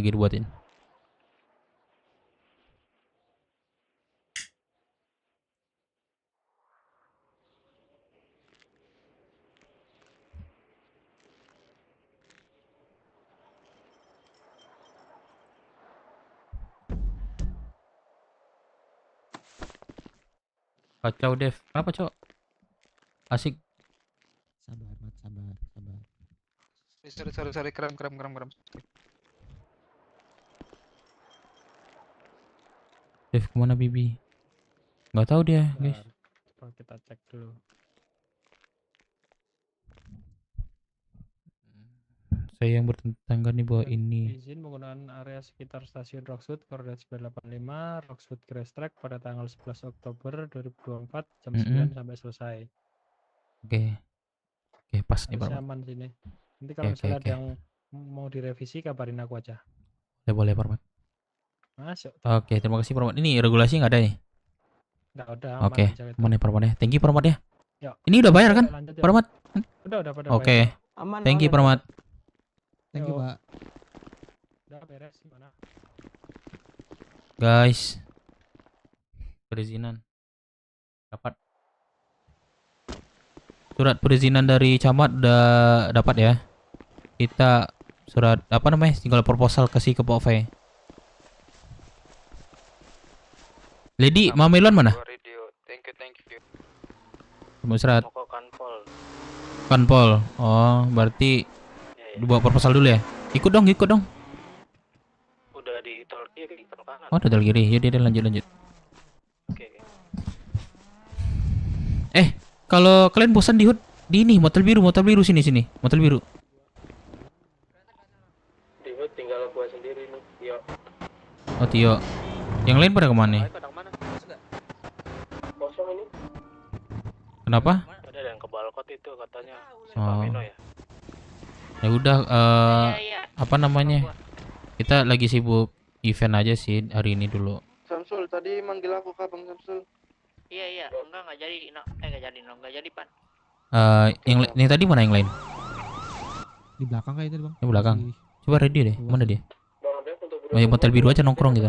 Kacau Dev. Kenapa, Cok? Asik. Sabar, Mat, sabar. Sorry, kram. Dev kemana Bibi? Nggak tahu dia, guys. Bentar, coba kita cek dulu. Saya yang bertetangga nih bawa ini. Izin penggunaan area sekitar stasiun Roxwood koordinat 985 Roxwood Grass Track pada tanggal 11 Oktober 2024 jam 9 sampai selesai. Oke, pas nih Harusnya Pramat. aman sini. Nanti kalau Oke, misalnya oke. ada yang mau direvisi kabarin aku aja. Boleh Pramat. Masuk. Oke, terima kasih Pramat. Ini regulasi nggak ada nih? Nggak ada, aman Oke, aja itu. aman ya Pramat ya. Thank you Pramat ya. Yuk. Ini udah bayar kan, Lanjut, yuk. Pramat? Udah pada Oke, bayar. Aman. thank you Pramat. Thank you, Yuk. Pak. Udah beres gimana? Guys, perizinan dapat. Surat perizinan dari camat udah dapat ya. Kita surat apa namanya? Tinggal proposal kasih ke Pak Fei. Lady, Mamelon mana? Thank you. Mau surat Mau ke kanpol. Kanpol. Oh, berarti dibawa proposal dulu ya. Ikut dong. Udah di tol kiri, tol kanan. Oh, total kiri. Yaudah lanjut. Oke. Kalau kalian bosan di ini motel biru sini. Motel biru. Dimut tinggal gua sendiri nih. Yo. Oh, Tio. Yang lain pada kemana? Kadang mana? Kosong ini. Kenapa? Ada yang ke balkot itu katanya. Si Oh. Pamino ya. Ya udah apa namanya? Kita lagi sibuk event aja sih hari ini dulu. Samsul tadi manggil aku kah Bang Samsul? Iya. Enggak jadi Pan. Yang tadi mana yang lain? Di belakang kayaknya Bang. Di belakang. Masih- Coba ready deh. Luas. Mana dia? Bang Dev untuk Oh, yang motel biru aja nongkrong gitu.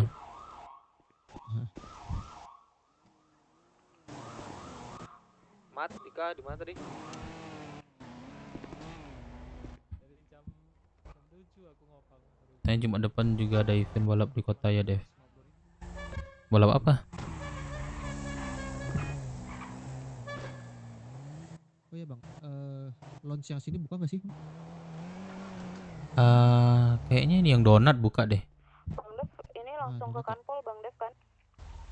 Mat, Dika di mana tadi? Dari jam 7 aku ngopang. Tanya Jumat depan juga ada event balap di kota ya, Dev. Balap apa? Oh iya Bang, launch yang sini buka nggak sih? Kayaknya ini yang donat buka deh. Bang Dev, ini langsung ke kanpol Bang Dev kan?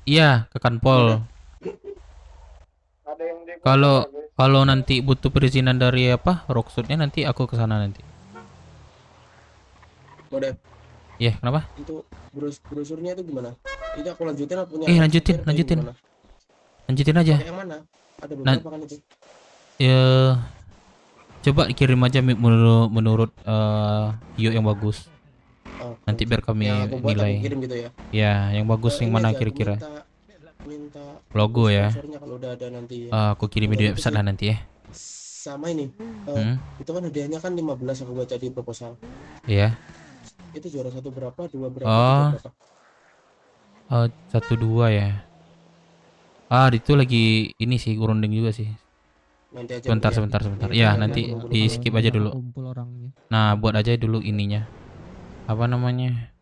Iya, ke Kanpol. Ada yang di Kalau nanti butuh perizinan dari apa? Rocksuitnya nanti aku ke sana nanti. Udah. Iya, kenapa? Itu brosurnya itu gimana? Itu aku lanjutin apa punya? Lanjutin. Lanjutin aja. Yang mana? Ada Nah, beberapa kan itu. Ya, coba kirim aja menurut Tio yang bagus. Oh, Nanti biar kami yang aku buat nilai. aku kirim gitu ya. Ya, yang bagus yang Ini mana aja, aku kira-kira? minta Logo ya. sponsornya kalau udah ada nanti ya. Aku kirimin di website lah nanti ya. Sama ini. Itu kan hadiahnya kan 15 aku baca di proposal. Iya. Itu juara 1 berapa, 2 berapa, Oh. 3 berapa? 1-2 ya. Itu lagi ini sih runding juga sih. Nanti aja. Sebentar. Ya, nanti di skip aja dulu. Kumpul orangnya. Nah, buat aja dulu ininya. Apa namanya?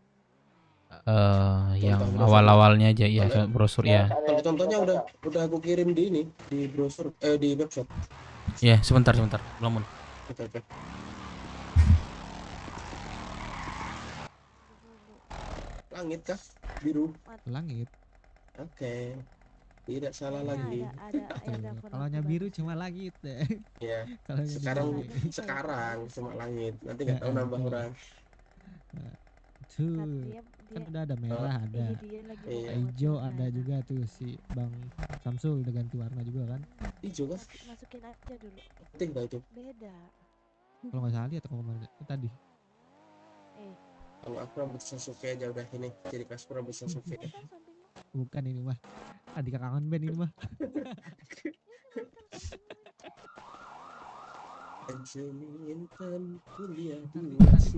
Yang Contoh awal-awalnya aja ya, brosur ya. Kalau contohnya udah aku kirim di ini di brosur di website. Ya, sebentar. Belum. Oke. Langit kah? Biru. Langit. Oke. Tidak salah Ada lagi. Kalau yang biru cuma langit deh. Ya. Kalau yang Sekarang cuma langit. Nanti nggak tahu nambah orang. Tuh, kan udah ada merah, ada Iya. hijau, ada juga tuh si Bang Samsul udah ganti warna juga kan? Hijau kah? Masukin aja dulu. Penting nggak itu? Beda. Kalau nggak salah lihat atau kemarin tadi. Kalau aku rambut Sasuke aja udah ini. Jadi khas rambut Sasuke. Bukan ini mah. Adik kangen band ini mah. Kuliah di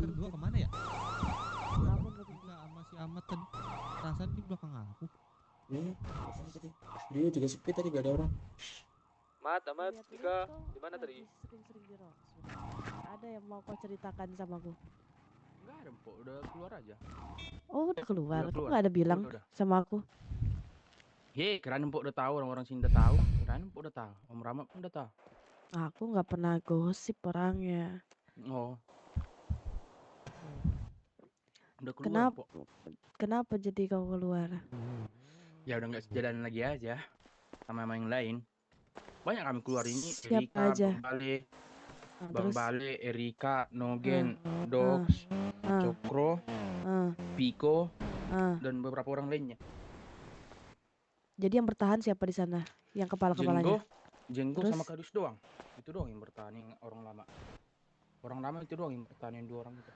berdua kemana ya? Kamu nggak Buka sama si Ahmad tadi. Perasaan di belakang aku. Dia juga sepi tadi gak ada orang. Amat, lihat-lihat Tika, kau di mana tadi? lagi sering-sering di Roxwood. Ada yang mau kau ceritakan sama aku? Enggak ada, Mpok. Udah keluar aja. Oh, udah keluar. Udah Kok keluar. nggak ada bilang Udah. sama aku? Kirain Mpok udah tahu, orang-orang sini udah tahu. Kirain Mpok udah tahu. Om Rama pun udah tahu. Aku nggak pernah gosip orangnya. Oh. Udah keluar, Kenapa? Mpok. Kenapa jadi kau keluar? Ya udah nggak sejalan lagi aja sama yang lain. Banyak kami keluar ini. Siapa Erika, aja? Bang Terus? Bale, Erika, Nogen, Ah, Dox, ah, Cokro, ah, Piko, ah. dan beberapa orang lainnya. Jadi yang bertahan siapa di sana? Yang kepala-kepalanya? Jenggo Terus? sama Kadus doang. Itu doang yang bertahan, yang orang lama. Orang lama itu doang yang bertahan, yang 2 orang itu.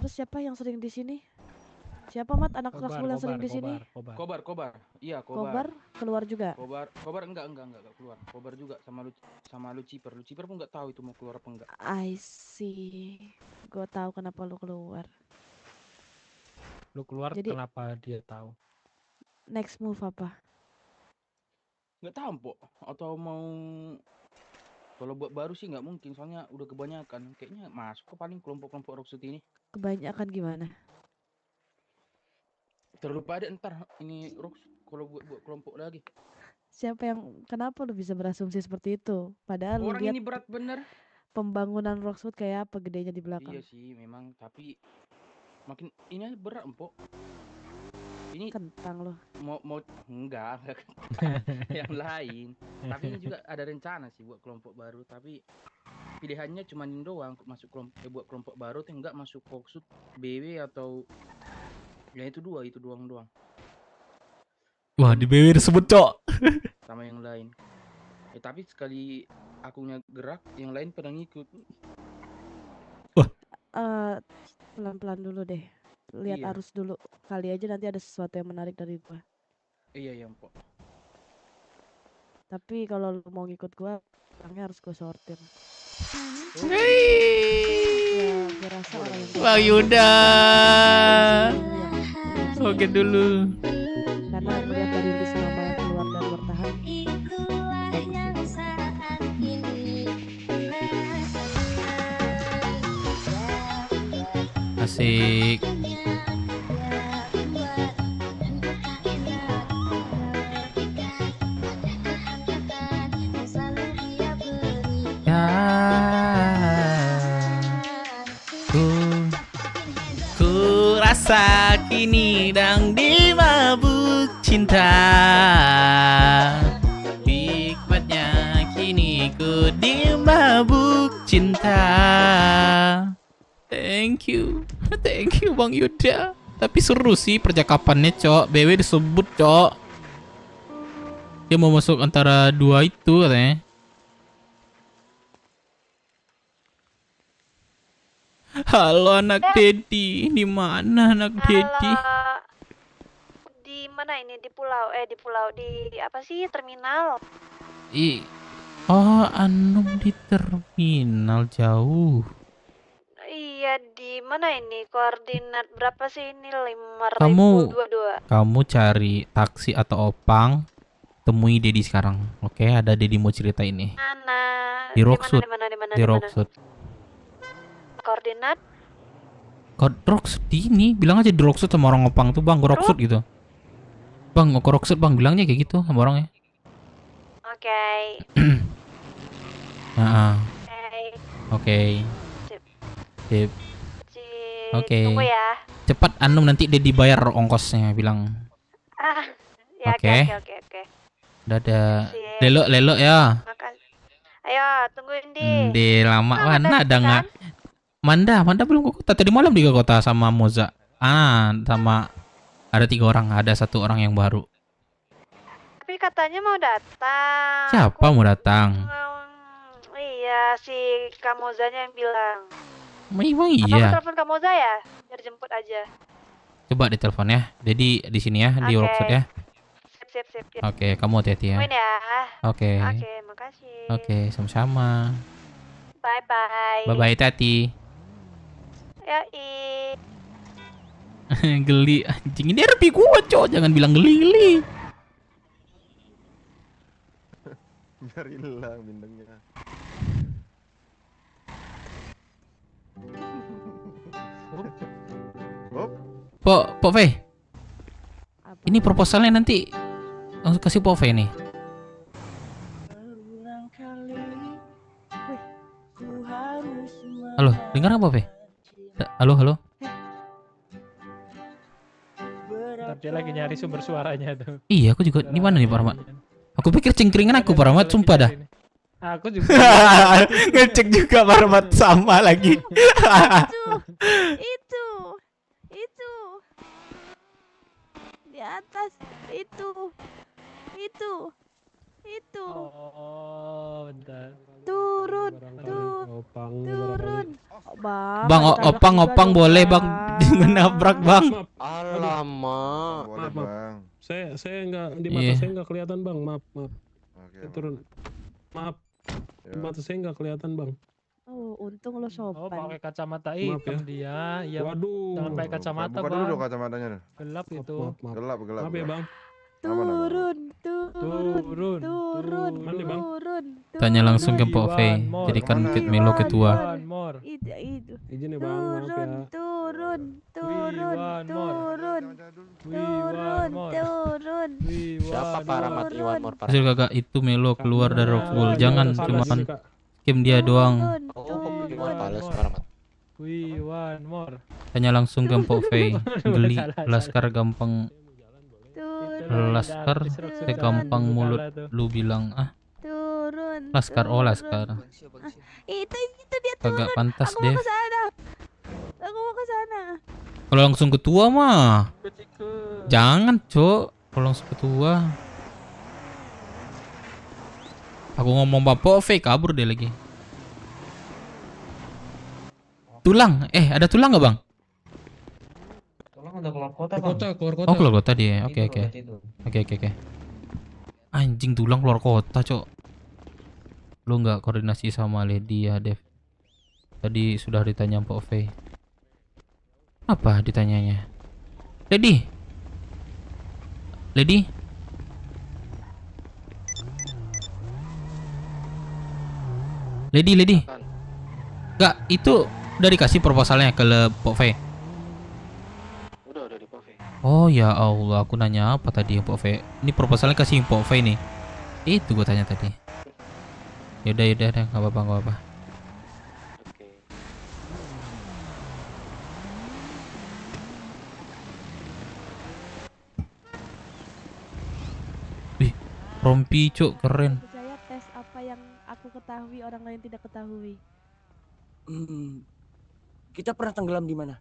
Terus siapa yang sering di sini? Siapa Mat anak Roxwood yang sering di sini? Kobar. Iya, Kobar keluar juga. Kobar enggak keluar. Kobar juga sama Lucifer. Lucifer pun enggak tahu itu mau keluar apa enggak. I see. Gue tahu kenapa lu keluar. Lu keluar Jadi- kenapa dia tahu? Next move apa? Enggak tahu, Mpok. Atau mau kalau buat baru sih nggak mungkin, soalnya udah kebanyakan. Kayaknya masuk ke paling kelompok-kelompok Roxwood ini. Kebanyakan gimana? Terlalu padat ntar ini Rox kalau buat kelompok lagi. Kenapa lu bisa berasumsi seperti itu? Padahal lu Orang lihat ini berat bener. pembangunan Roxwood kayak apa gedenya di belakang. Iya sih memang, tapi makin ini aja berat, Mpok. Ini Kentang lu. mau enggak yang lain. Tapi ini juga ada rencana sih buat kelompok baru, tapi pilihannya cuma ini doang masuk buat kelompok baru tuh enggak masuk Roxwood, BW atau ya itu doang. Wah, di BW disebut, Cok. Sama yang lain. Tapi sekali akunya gerak, yang lain pada ngikut. Pelan-pelan dulu deh. Lihat Iya. arus dulu. Kali aja nanti ada sesuatu yang menarik dari gua. Iya, Mpok. Tapi kalau lu mau ngikut gua, orangnya harus gua sortir. Ya, gua rasa orang yang gua Bang tahu Yuda. yang Oke dulu. karena melihat dari list nama yang keluar dan bertahan bagus juga. Asik. Ya. Ku rasa kini dang dimabuk cinta. Hikmatnya kini ku dimabuk cinta. Thank you Bang Yuda. Tapi seru sih percakapannya, Cok. BW disebut, Cok. Dia mau masuk antara dua itu katanya. Halo anak Dedi, di mana anak Dedi? Di mana ini? Di pulau di apa sih? Terminal. Oh, Anum di terminal jauh. Iya, di mana ini? Koordinat berapa sih ini? 5.022. Kamu cari taksi atau opang, temui Dedi sekarang. Oke, ada Dedi mau cerita ini. Mana? Di Roxwood. Di Roxwood. Koordinat? Roxwood ini, bilang aja di Roxwood sama orang opang tuh, Bang, ke Roxwood gitu. Bang, mau ke Roxwood, Bang, bilangnya kayak gitu sama orangnya. Oke. Oke. Sip. Oke. Tunggu ya. Cepat Anum, nanti dia dibayar ongkosnya, bilang. Ya, Oke. oke. Dadah. Sip. Lelo ya. Makasih. Ayo, tungguin di. Di lama mana ada nggak? Manda belum ke kota. Tadi malam dia ke kota sama Moza. Sama ada 3 orang. Ada 1 orang yang baru. Tapi katanya mau datang. Siapa mau datang? Iya, si Kamozanya yang bilang. Memang Apa aku iya. telepon Kamoza ya? Biar jemput aja. Coba ditelepon ya. Jadi di sini ya, di Oke. Roxwood ya. sip. Oke, kamu hati-hati ya. Main ya. Oke. Oke, makasih. Oke, sama-sama. Bye-bye. Bye-bye, Tati. Yoi. Geli anjing, ini RP gua, Cok. Jangan bilang geli. Biar hilang bindengnya. Pok Ve. Ini proposalnya nanti langsung kasih Pok Ve nih. Halo, dengar nggak Pok Ve? Halo. Ntar dia lagi nyari sumber suaranya tuh. Iya, aku juga. Di mana nih Pak Rahmat? Aku pikir cengkringan aku Pak Rahmat, sumpah dah. Aku juga ngecek juga Pak Rahmat sama lagi. Itu. Di atas itu. Oh, bentar. Turun. Bang, opang boleh Bang menabrak Bang. Alamak. Boleh Bang. Saya enggak di mata saya enggak kelihatan Bang. Maaf. Oke. Turun. Maaf. Di mata saya enggak kelihatan Bang. Oh, untung lo sopan. Oh, pakai kacamata hitam dia. Ya, waduh. Jangan pakai kacamata, Buka Bang. dulu kacamatanya. Gelap itu. Gelap. Maaf ya, Bang. Turun. Mana, Bang? Tanya langsung ke Pok Ve. Jadikan Melo ketua. Itu. Izin ya, Bang. Maaf ya. Turun. Siapa Paramat Iwan Mor? Hasil kagak itu Melo keluar dari Rockwool. Jangan cuman game dia doang. Oh, Iwan Pales Paramat. One more. Tanya langsung ke Pok Ve. Geli Laskar gampang. Laskar segampang mulut lu bilang Turun. Laskar. Itu dia turun. Kagak pantas Aku deh. mau ke sana. Kalau langsung ketua mah jangan Cok. Kalau langsung ketua aku ngomong Pok Ve kabur deh lagi. Tulang ada tulang nggak Bang? Tolong udah keluar kota, Bang. Keluar kota. Oh keluar kota dia. Oke. Itu. Oke. Anjing tulang keluar kota Cok. Lu nggak koordinasi sama Lady ya Dev? Tadi sudah ditanya Pok Ve. Apa ditanyanya? Lady. Enggak, itu udah dikasih proposalnya ke Pok Ve. Udah di Pok Ve. Oh ya Allah, aku nanya apa tadi ya Pok Ve? Ini proposalnya kasih Pok Ve nih. Itu gue tanya tadi. Yaudah, nggak apa-apa. Oke. Wih, rompi Cuk, keren. Percaya tes apa yang aku ketahui orang lain tidak ketahui. Kita pernah tenggelam di mana?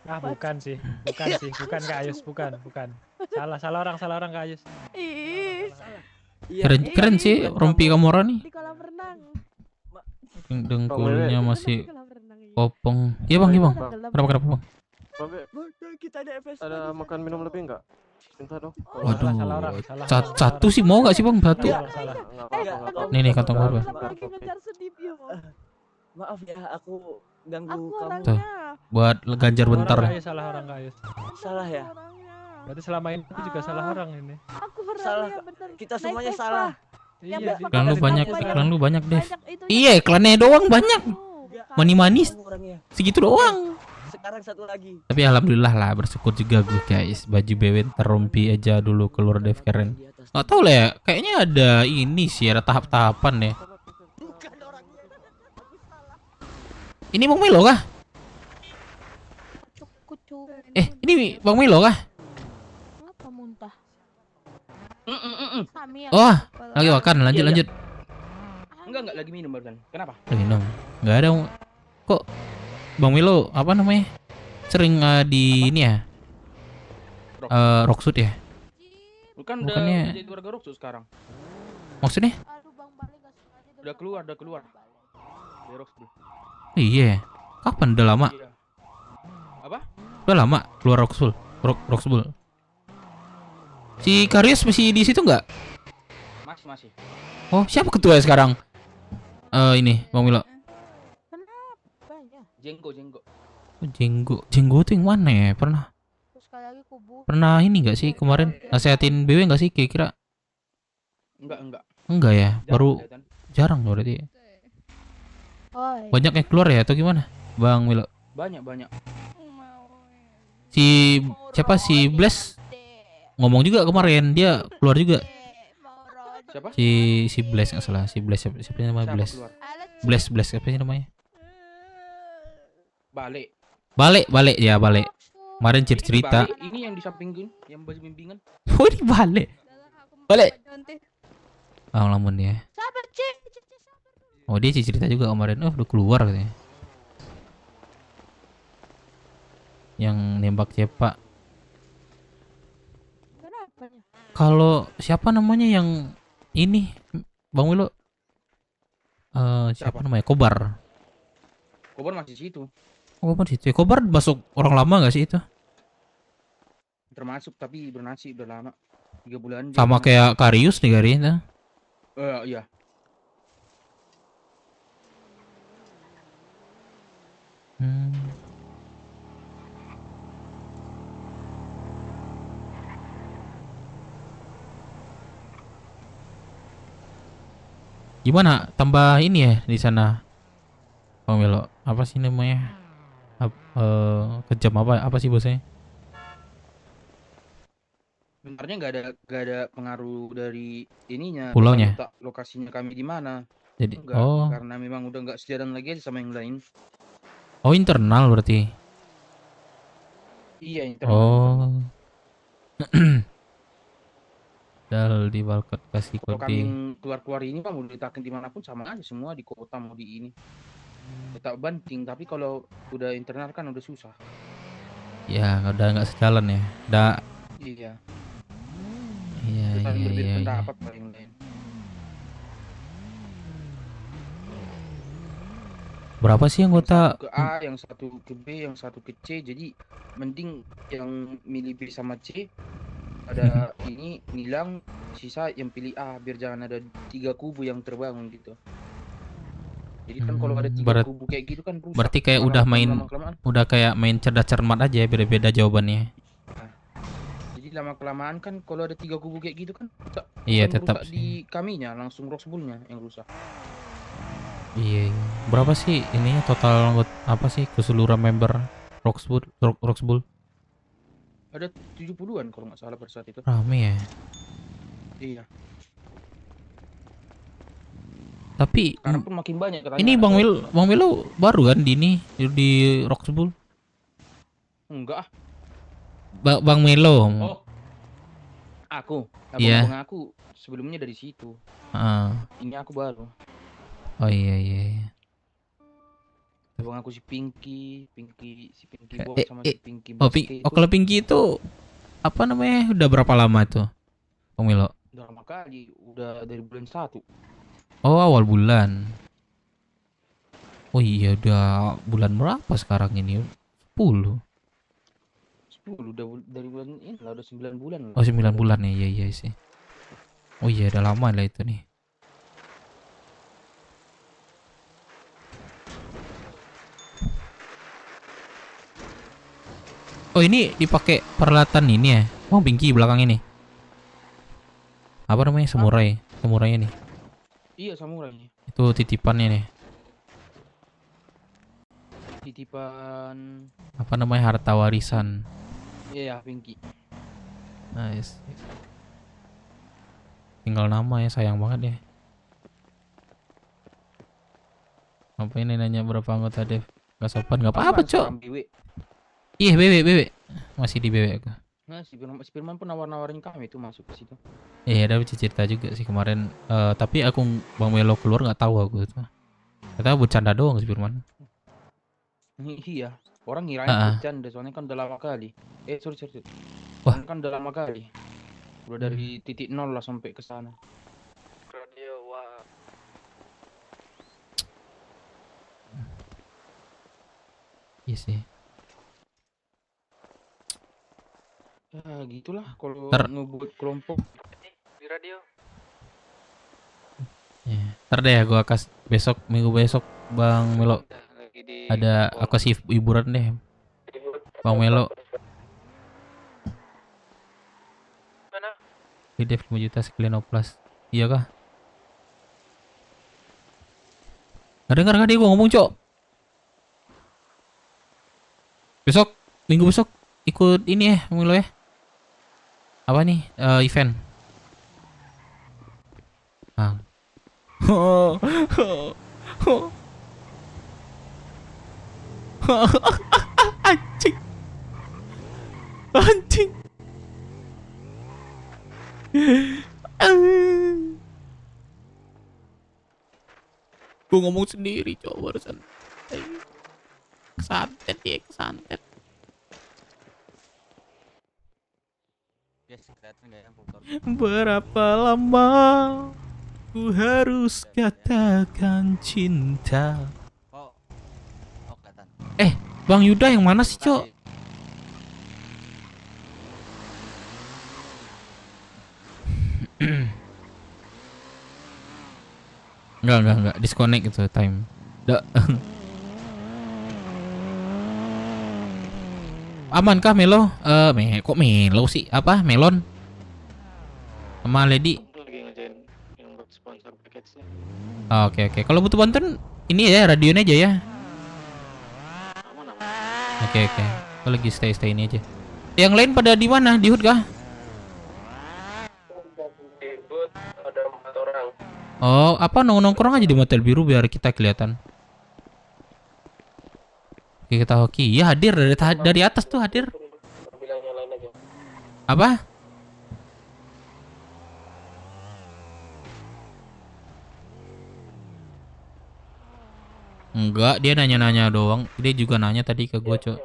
Bukan sih Kak Ayus, bukan. Salah orang Kak Ayus. Keren sih rompi Kamora nih. Di kolam renang. Dengkulnya masih Di kolam renang, iya. kopong. Iya Bang. Kenapa Bang? Kita ada FS. Ada makan minum lebih enggak? Minta dong. Waduh. Salah orang. Satu sih mau nggak sih Bang? Satu. Salah. Nih kantong baru. Lagi ngejar sedip ya. Maaf ya, aku ganggu Aku kamu. orangnya. Buat ganjar bentar. Salah orang Kak Ayus. Salah ya? Berarti selama ini aku juga salah orang ini. Aku orangnya Salah. bener. Kita Naik semuanya Vespa. salah. Iya. Iklan lu banyak Dev. Itu Iya, iklannya doang banyak. Manis Kamu orangnya. segitu doang. Sekarang satu lagi. Tapi alhamdulillah lah, bersyukur juga gue guys. Baju BW terompi aja dulu keluar Dev keren. Gak tau lah ya, kayaknya ada ini sih, ada tahap-tahapan ya. Ini Bang Melo kah? Ini Bang Melo kah? Apa muntah? Oh, lagi makan, lanjut. Enggak lagi minum barusan. Kenapa? Lagi minum. Gak ada. Kok Bang Melo apa namanya? Sering di ini ya? Rocksud ya? Bukannya Bukannya- udah jadi warga Rocksu sekarang. Maksudnya? Udah keluar. Dari Rocksu. Iya. Kapan? Udah lama. Iya. Apa? Udah lama keluar Roxbull. Si Karius masih di situ nggak? Masih. Oh, siapa ketua sekarang? Ini Bang Milo. Kenapa ya? Jenggo. Oh, Jenggo tuh yang mana ya? Terus sekali lagi kubu. Pernah ini nggak sih kemarin nasehatin BW nggak sih kira-kira? Enggak. Enggak ya, baru kelihatan. jarang berarti. Oh, iya. Banyak yang keluar ya atau gimana, Bang Milo? Banyak. Si siapa si Bless ngomong juga kemarin dia keluar juga. Siapa? Si Bless nggak salah, si Bless siapa namanya Siapa Bless? keluar? Bless apa sih namanya? Balik. Ya balik. Kemarin cerita. Ini yang di samping gue, yang baju bimbingan. Oh ini balik. Lamun ya. Sabar, Cik. Oh dia cerita juga kemarin. Oh udah keluar katanya. Yang nembak Cepa. Kenapa? Kalau siapa namanya yang ini Bang Milo? Siapa namanya? Kobar masih situ. Oh Kobar situ. Kobar masuk orang lama nggak sih itu? Termasuk tapi bernasib udah lama. 3 bulan. Sama kayak Karius nih Gari. Iya. Gimana tambah ini ya di sana Bang Milo? Apa sih namanya? Kejam apa sih bosnya? Sebenarnya nggak ada pengaruh dari ininya. Pulaunya? Letak lokasinya kami di mana. Jadi Enggak, karena memang udah nggak sejalan lagi aja sama yang lain. Oh internal berarti. Iya internal. Oh. Dal di balkon kasih Kalau kami kode. yang keluar ini mau diletakkan dimanapun sama aja semua, di kota mau di ini. Letak banting, tapi kalau udah internal kan udah susah. Ya udah nggak sejalan ya. Iya. Iya. Saling berbeda pendapat paling lain. Berapa sih anggota? Ke A, yang satu ke B, yang satu ke C. Jadi mending yang milih B sama C ada ini nilang, sisa yang pilih A biar jangan ada 3 kubu yang terbangun gitu. Jadi kan kalau ada 3 kubu kayak gitu kan rusak. Berarti kayak udah kayak main cerdas cermat aja ya, beda-beda jawabannya. Jadi lama kelamaan kan kalau ada 3 kubu kayak gitu kan rusak. Iya Kan tetap rusak sih. di kaminya langsung Roxbullnya yang rusak. Iya. Berapa sih ininya total anggota apa sih keseluruhan member Roxbull? Ada 70-an kalau nggak salah pada saat itu. Rame ya. Iya. Tapi sekarang pun makin banyak katanya. ini Bang Milo baru kan di Roxbull? Enggak. Bang Milo. Oh. Aku. Iya. Abang aku sebelumnya dari situ. Ini aku baru. Oh iya. Abang aku si Pinky Box sama si Pinky Box. Kalau Pinky itu apa namanya? Udah berapa lama tuh, Bang Milo? Udah lama kali, udah dari bulan 1. Oh awal bulan. Oh iya udah bulan berapa sekarang ini? 10 udah dari bulan ini lah, udah 9 bulan lah. Oh 9 bulan ya, iya sih. Oh iya udah lama lah itu nih. Oh ini dipakai peralatan ini ya? Oh Pinky belakang ini. Apa namanya? Samurainya nih. Iya samurainya. Itu titipannya nih. Titipan. Apa namanya? Harta warisan. Iya Pinky. Nice. Tinggal nama ya, sayang banget ya. Apa ini nanya berapa anggota Dev? Gak sopan, gak apa-apa cok. Iya BW masih di BW aku. Nah si Firman pun nawar-nawarin kami itu masuk ke situ. Iya ada cerita juga sih kemarin. Tapi aku Bang Melo keluar nggak tahu aku itu. Kata bercanda doang si Firman. Iya. Orang ngirain bercanda soalnya kan udah lama kali. Sorry. Wah. Kan udah lama kali. Udah dari titik 0 lah sampai ke sana. Radio wah. Iya sih. Ya gitulah kalau Ter- ngebuat kelompok. Di radio. Ya, ntar deh ya gua besok minggu besok Bang Melo. Lagi di Ada aku kasih hiburan deh. Bang Melo. mana? Di Dev 5 juta sekalian oplas. Iya kah? Nggak dengar kan dia gua ngomong, Cok? Besok, minggu besok ikut ini ya, Bang Melo ya. Apa nih? Event. Ah. Anjing. Anjing. Gue ngomong sendiri coba barusan. Kesantet ya, kesantet. Berapa lama ku harus katakan cinta? Bang Yuda yang mana sih, Cok? Enggak, disconnect itu time. Amankah Melo? Kok Melo sih? Apa? Melon? Sama Lady? Lagi ngerjain yang buat sponsor package-nya. Oke. Kalau butuh bantuan ini ya radionya aja ya. Oke. Aku lagi stay ini aja. Yang lain pada di mana? Di HUD kah? Di booth ada 4 orang. Oh, apa nongkrong aja di motel biru biar kita kelihatan. Oke, kita hoki. Ya hadir dari atas tuh hadir. Bilang nyalain aja. Apa? Enggak, dia nanya-nanya doang. Dia juga nanya tadi ke gue, Cok.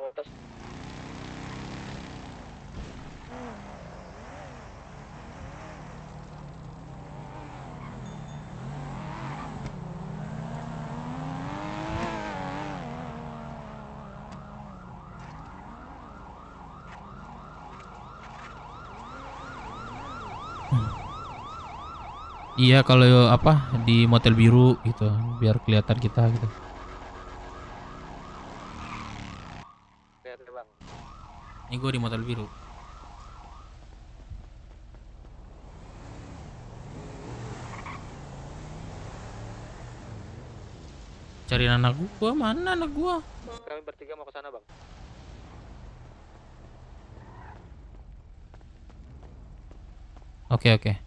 Iya, kalau apa di motel biru gitu, biar kelihatan kita gitu. Ini gue di motel biru. Cari anak gua, mana anak gua? Kami bertiga mau ke sana, Bang. Oke.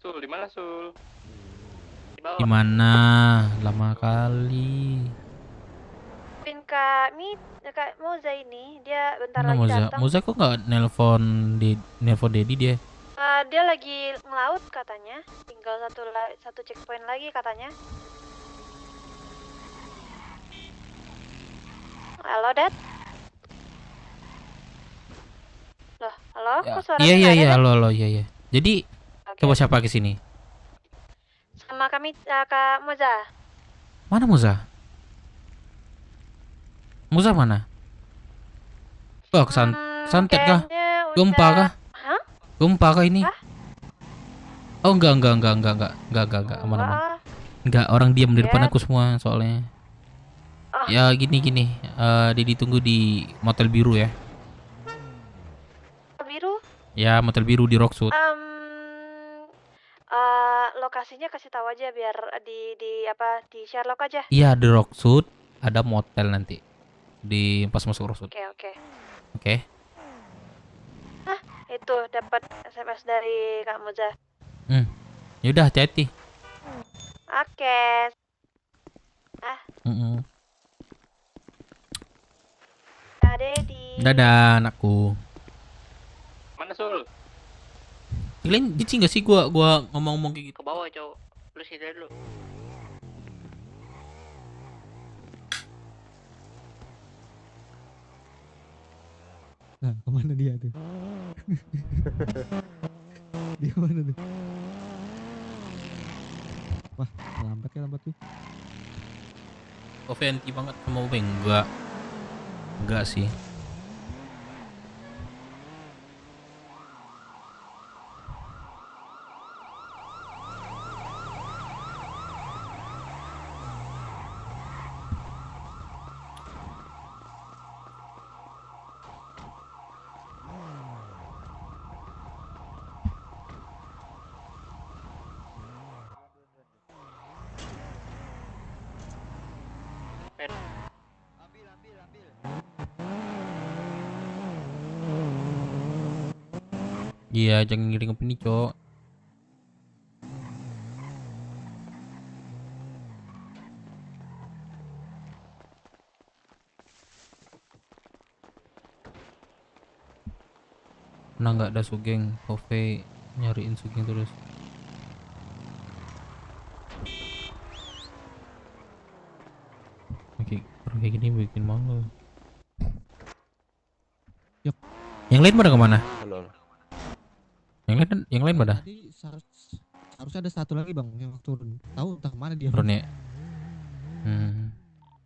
Sul, di mana, Sul? Di bawah. Gimana? Lama kali. Pin Kak Kak Moza ini, dia bentar Mana lagi Moza? datang. Moza kok nggak nelpon Dedi dia? Dia lagi ngelaut katanya. Tinggal satu checkpoint lagi katanya. Halo, Dad? Loh, halo? Kok suaranya Iya, nggak ada, Dad? halo, iya. Jadi coba siapa ke sini? Sama kami, Kak Moza. Mana Moza? Moza mana? Oh, santet kah? Kayaknya Gempa udah- kah? Hah? Gempa kah ini? Hah? Oh, enggak, aman. Wah, Enggak, orang diam di depan Ya. aku semua soalnya. Oh. Ya gini. Ditunggu di motel biru ya. biru. Ya, motel biru di Rockwood. Lokasinya kasih tahu aja biar di Sherlock aja. Iya, di Rockwood ada motel nanti. Di pas masuk Rockwood. Oke. Oke. Itu dapat SMS dari Kak Moza. Yaudah, hati-hati. Oke. Dedi. Dadah anakku. Mana, Sul? Kalian jijik gak sih gua ngomong-ngomong kayak gitu? Ke bawah, cowok. Lu sini dulu. Nah, kemana dia tuh? Dia mana tuh? Wah, lambat tuh. Kok fancy banget sama Ubeng? Enggak sih. Pen. Iya, jangan ngiring opini, Cok. Nah, nggak ada Sugeng, Hove nyariin Sugeng terus. Oke, kalau kayak gini bikin malu. Yuk. Yang lain pada kemana? Halo. Yang lain pada? Tadi harusnya ada satu lagi bang yang turun. Tahu entah mana dia. Turun ya.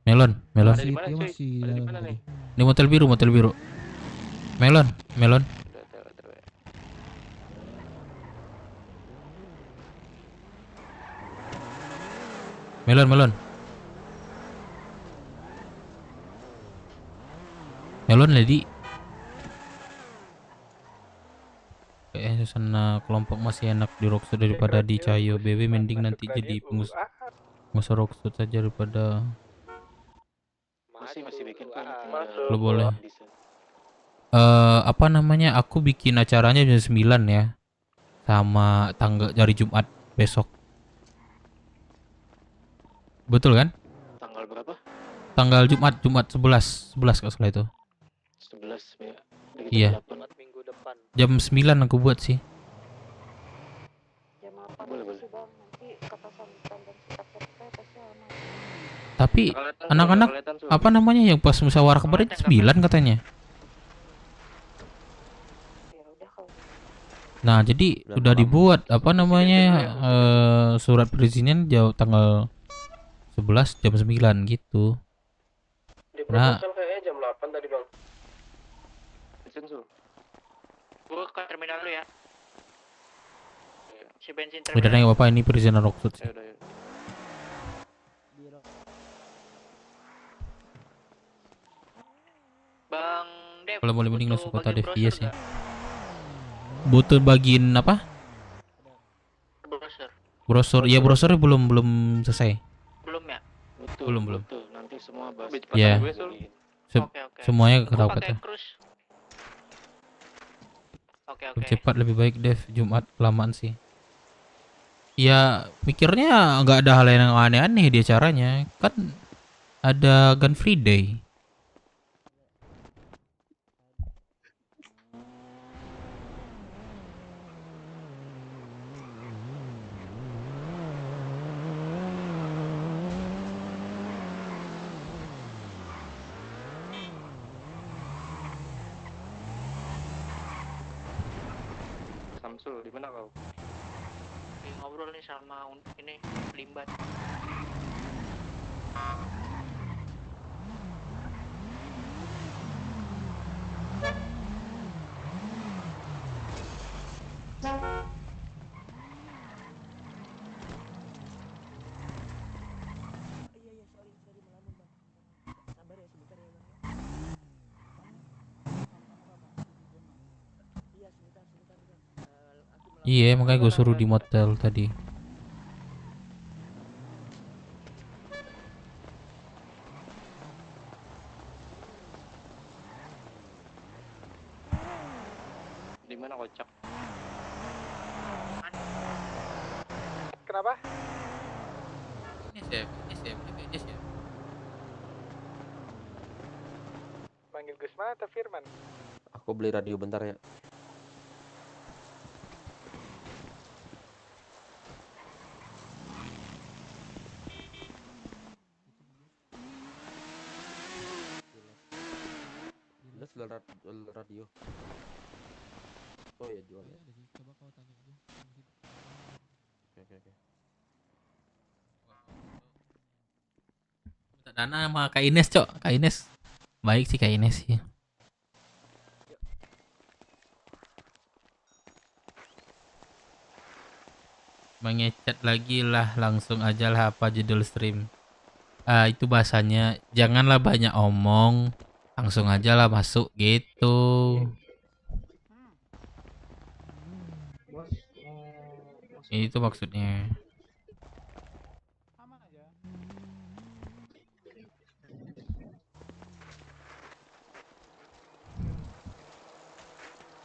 Melon. Masih, dia masih di dalam tadi. Di motel biru. Melon. Melon lady. Kayaknya suasana kelompok masih enak di Rockstone daripada di Cayo. BB mending nanti jadi pengusaha Rockstone saja daripada. Masih bikin Lo boleh. Apa namanya? Aku bikin acaranya jam 9 ya. Sama tanggal dari Jumat besok. Betul kan? Tanggal berapa? Tanggal Jumat 11 kalau salah itu. 11 ya. Iya. Minggu depan. Jam 9 aku buat sih. Jam apa Boleh. sih bang? Nanti kata sambutan dan sikap RT pasti lama. Tapi anak-anak apa namanya yang pas musyawarah kemarin 9 katanya. Nah, jadi udah dibuat apa namanya surat perizinan jauh tanggal 11 jam 9 gitu. Di Nah, proposal kayaknya jam 8 tadi bang. Bensin Sul. Gua ke terminal dulu ya. Si bensin terminal. bedanya nggak apa-apa, ini perizinan Rockstone sih. Yaudah. Bang Dev. Kalau boleh mending langsung kota Dev yes ya. Butuh bagiin apa? Brosur. Iya, brosurnya belum selesai. Belum ya? Belum. Nanti semua bahas. Ya. Oke. Semuanya ketahu Pakai kata. cruise. Oke. Cepat lebih baik Dev, Jumat kelamaan sih. Ya mikirnya nggak ada hal yang aneh-aneh di acaranya. Kan ada Gun Free Day. Samsul, di mana kau? Lagi ngobrol nih sama ini Limbat. Iya, makanya gue suruh di motel tadi. Di mana kocak? Kenapa? Ini sih. Manggil Gusman atau Firman? Aku beli radio bentar ya. Jual radio. Oh ya jual. Coba kau tanya aja. Oke. Minta dana sama Kak Ines, Cok. Kak Ines. Baik sih Kak Ines sih. Mengechat lagi lah, langsung aja lah apa judul stream. Itu bahasanya janganlah banyak omong, langsung aja lah masuk gitu. Itu maksudnya.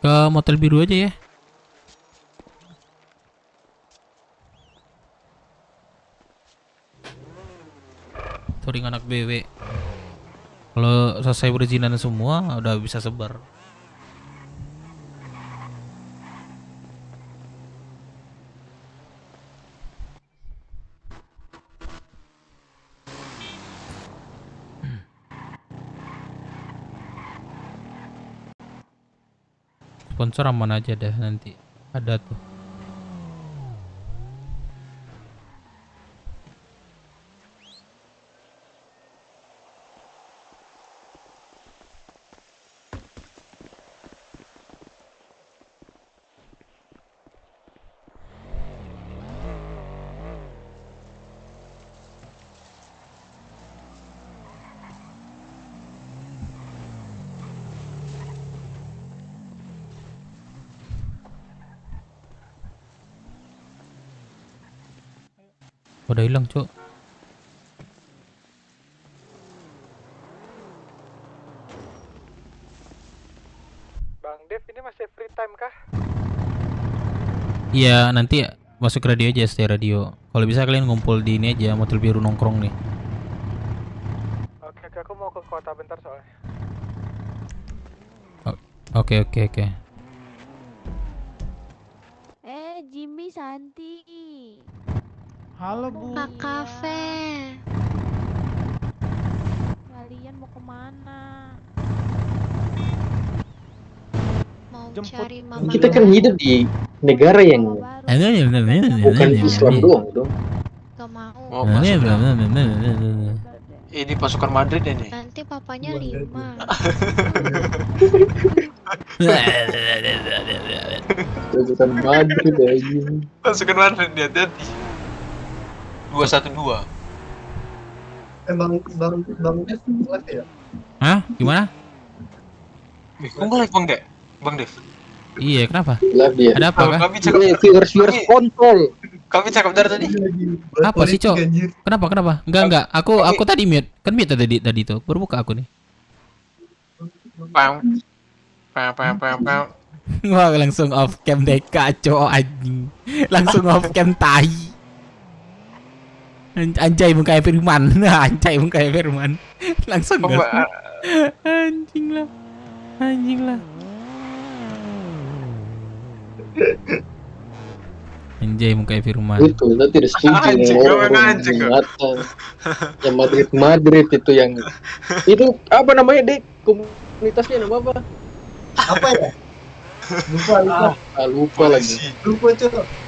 Ke motel biru aja ya. Touring anak BW. Kalau selesai perizinan semua udah bisa sebar. Sponsor aman aja dah nanti. Ada tuh. Udah hilang, Cuk. Bang Dev ini masih free time kah? Iya, nanti masuk radio aja, stay radio. Kalau bisa kalian ngumpul di ini aja, motel biru nongkrong nih. Oke, aku mau ke kota bentar soalnya. Oke. Jimmy Santi. Halo Bu. Pak Cafe. Kalian mau kemana? Mau cari mama. Kita kan hidup di negara yang bukan Islam doang dong. Gak mau. Oh, ini pasukan Madrid ini. Nanti papanya 5. Pasukan Madrid aja. Pasukan Madrid, hati-hati. 212. Bang Dev live ya? Hah? Gimana? Kok nge-live Bang Dev? Iya, kenapa? Live dia. Ada apa kah? Kami cakap Viewers kontrol. Kami cakap dari tadi. Apa sih, Cok? Kenapa? Enggak. Aku tadi mute. Kan mute tadi tuh. Baru buka aku nih. Pam. Wah, langsung off cam Deka, Cok, anjing. Langsung off cam tai. Anjay muka Firman. Anjay muka Firman. Langsung anjing lah. Anjay muka Firman. Itu nanti ada setuju anjing. Yang Madrid itu yang itu apa namanya dek, komunitasnya nama apa? Apa ya? Lupa lagi. Lupa Cok.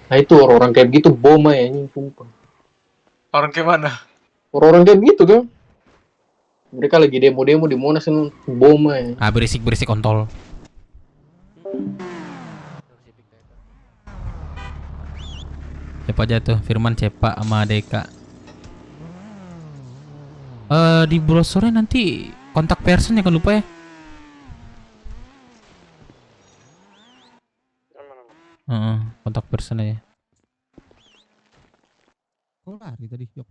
Nah itu orang-orang kayak gitu boma ya ini sumpah. Orang kayak mana? Orang-orang kayak gitu kan. Mereka lagi demo-demo di Monas kan boma ya. Berisik kontol. Siapa aja tuh? Firman, Cepa, sama Deka. Di brosurnya nanti kontak person ya, kan lupa ya. Kontak person aja. Kok lari tadi? Yok.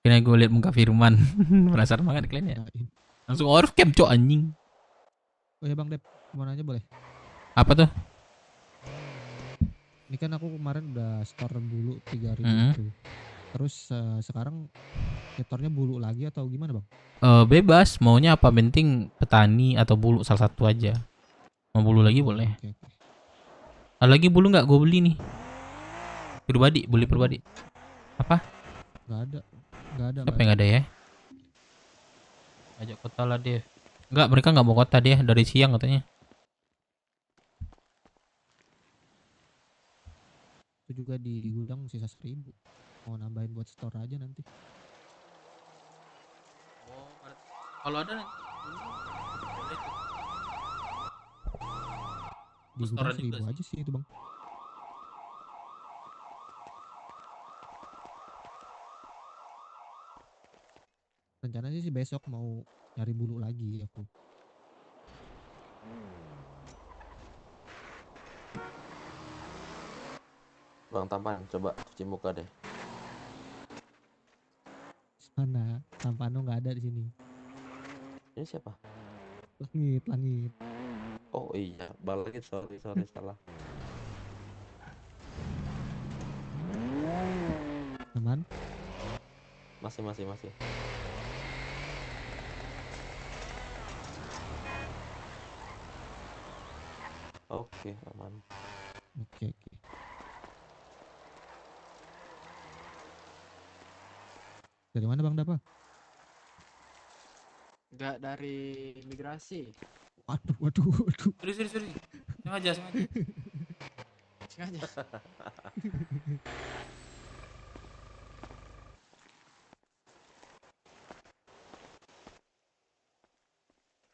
Kira gue liat muka Firman. Penasaran banget kalian ya. Langsung off cam, Cok, anjing. Oh ya Bang Dep, kemana aja boleh? Apa tuh? Ini kan aku kemarin udah store bulu 3.000 gitu. Terus sekarang nyetornya bulu lagi atau gimana Bang? Bebas, maunya apa, penting petani atau bulu salah satu aja. Mau bulu lagi boleh. Oke. Ada lagi bulu nggak? Gue beli nih. Beli pribadi. Apa? Gak ada. Siapa yang ada ya? Ajak kota lah dia. Enggak, mereka nggak mau kota dia dari siang katanya. Itu juga di gudang sisa 1.000. Mau nambahin buat store aja nanti. Kalau ada nanti. Di gudang 1.000 aja sih itu Bang. Rencananya sih besok mau nyari bulu lagi aku. Bang Tampan, coba cuci muka deh. Mana? Tampano nggak ada di sini. Ini siapa? Langit. Oh iya, balik sorry salah. Aman? Masih. Oke, aman. Oke. Dari mana Bang Dapa? Enggak dari imigrasi. Waduh. Sorry. Sengaja. Sengaja.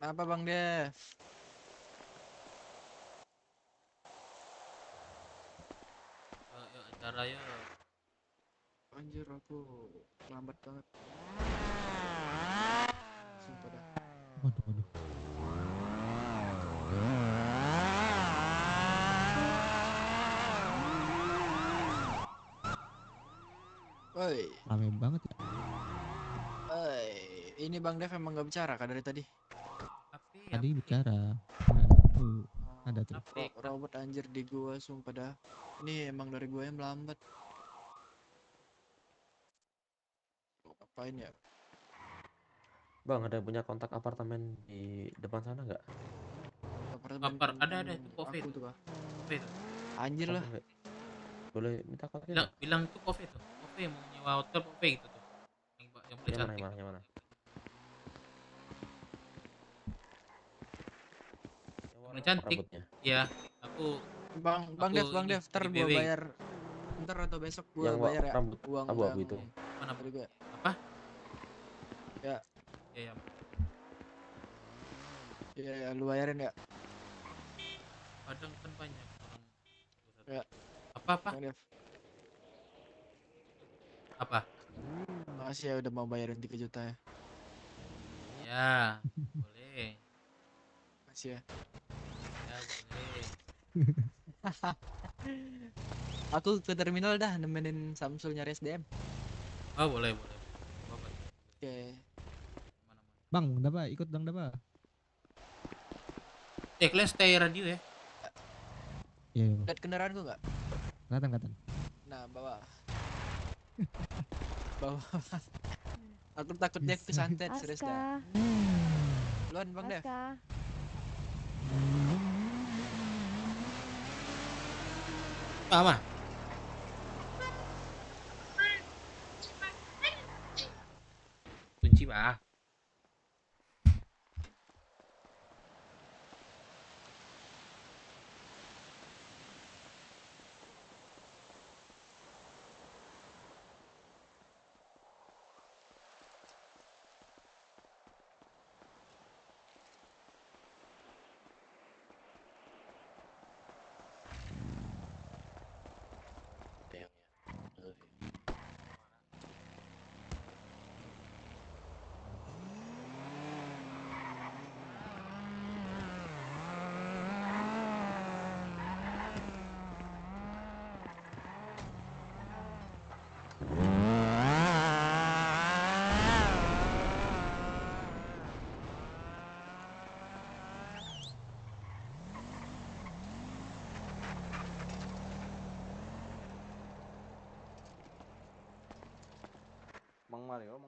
Apa Bang Dev? Yuk acara yuk. Anjir aku lambat banget. Sumpah dah. Waduh. Woi. Rame banget ya. Ini Bang Dev emang gak bicara kan dari tadi? Tadi bicara. Ada tuh. Robot anjir di gua sumpah dah. Ini emang dari gua yang melambat. Ngapain ya? Bang, ada yang punya kontak apartemen di depan sana nggak? Ada itu coffee tuh kah? Coffee tuh. Anjir lah. Boleh minta kontaknya? Bilang tuh coffee tuh. Coffee mau nyewa hotel coffee gitu tuh. Yang paling cantik. Yang mana? Paling cantik. Ya, aku Bang Dev, ntar gua bayar. Ntar atau besok gua yang bayar ya. Rambut uang abu-abu itu. Mana juga? Apa? Ya. Ya, lu bayarin ya. Kadang kan banyak orang. Ya. Apa? Bang Dev. Apa? Makasih ya udah mau bayarin 3 juta ya. Ya, boleh. Makasih ya. Ya, boleh. Aku ke terminal dah nemenin Samsul nyari SDM. Oh, boleh. Oke. Bang Dapa, ikut Bang Dapa. Kalian stay radio ya. Iya. Lihat kendaraan gua enggak? Kelihatan. Nah, bawa. Aku takut dia kesantet serius dah. Luan Bang Dev. Mama. Kunci bah. Mang Mario.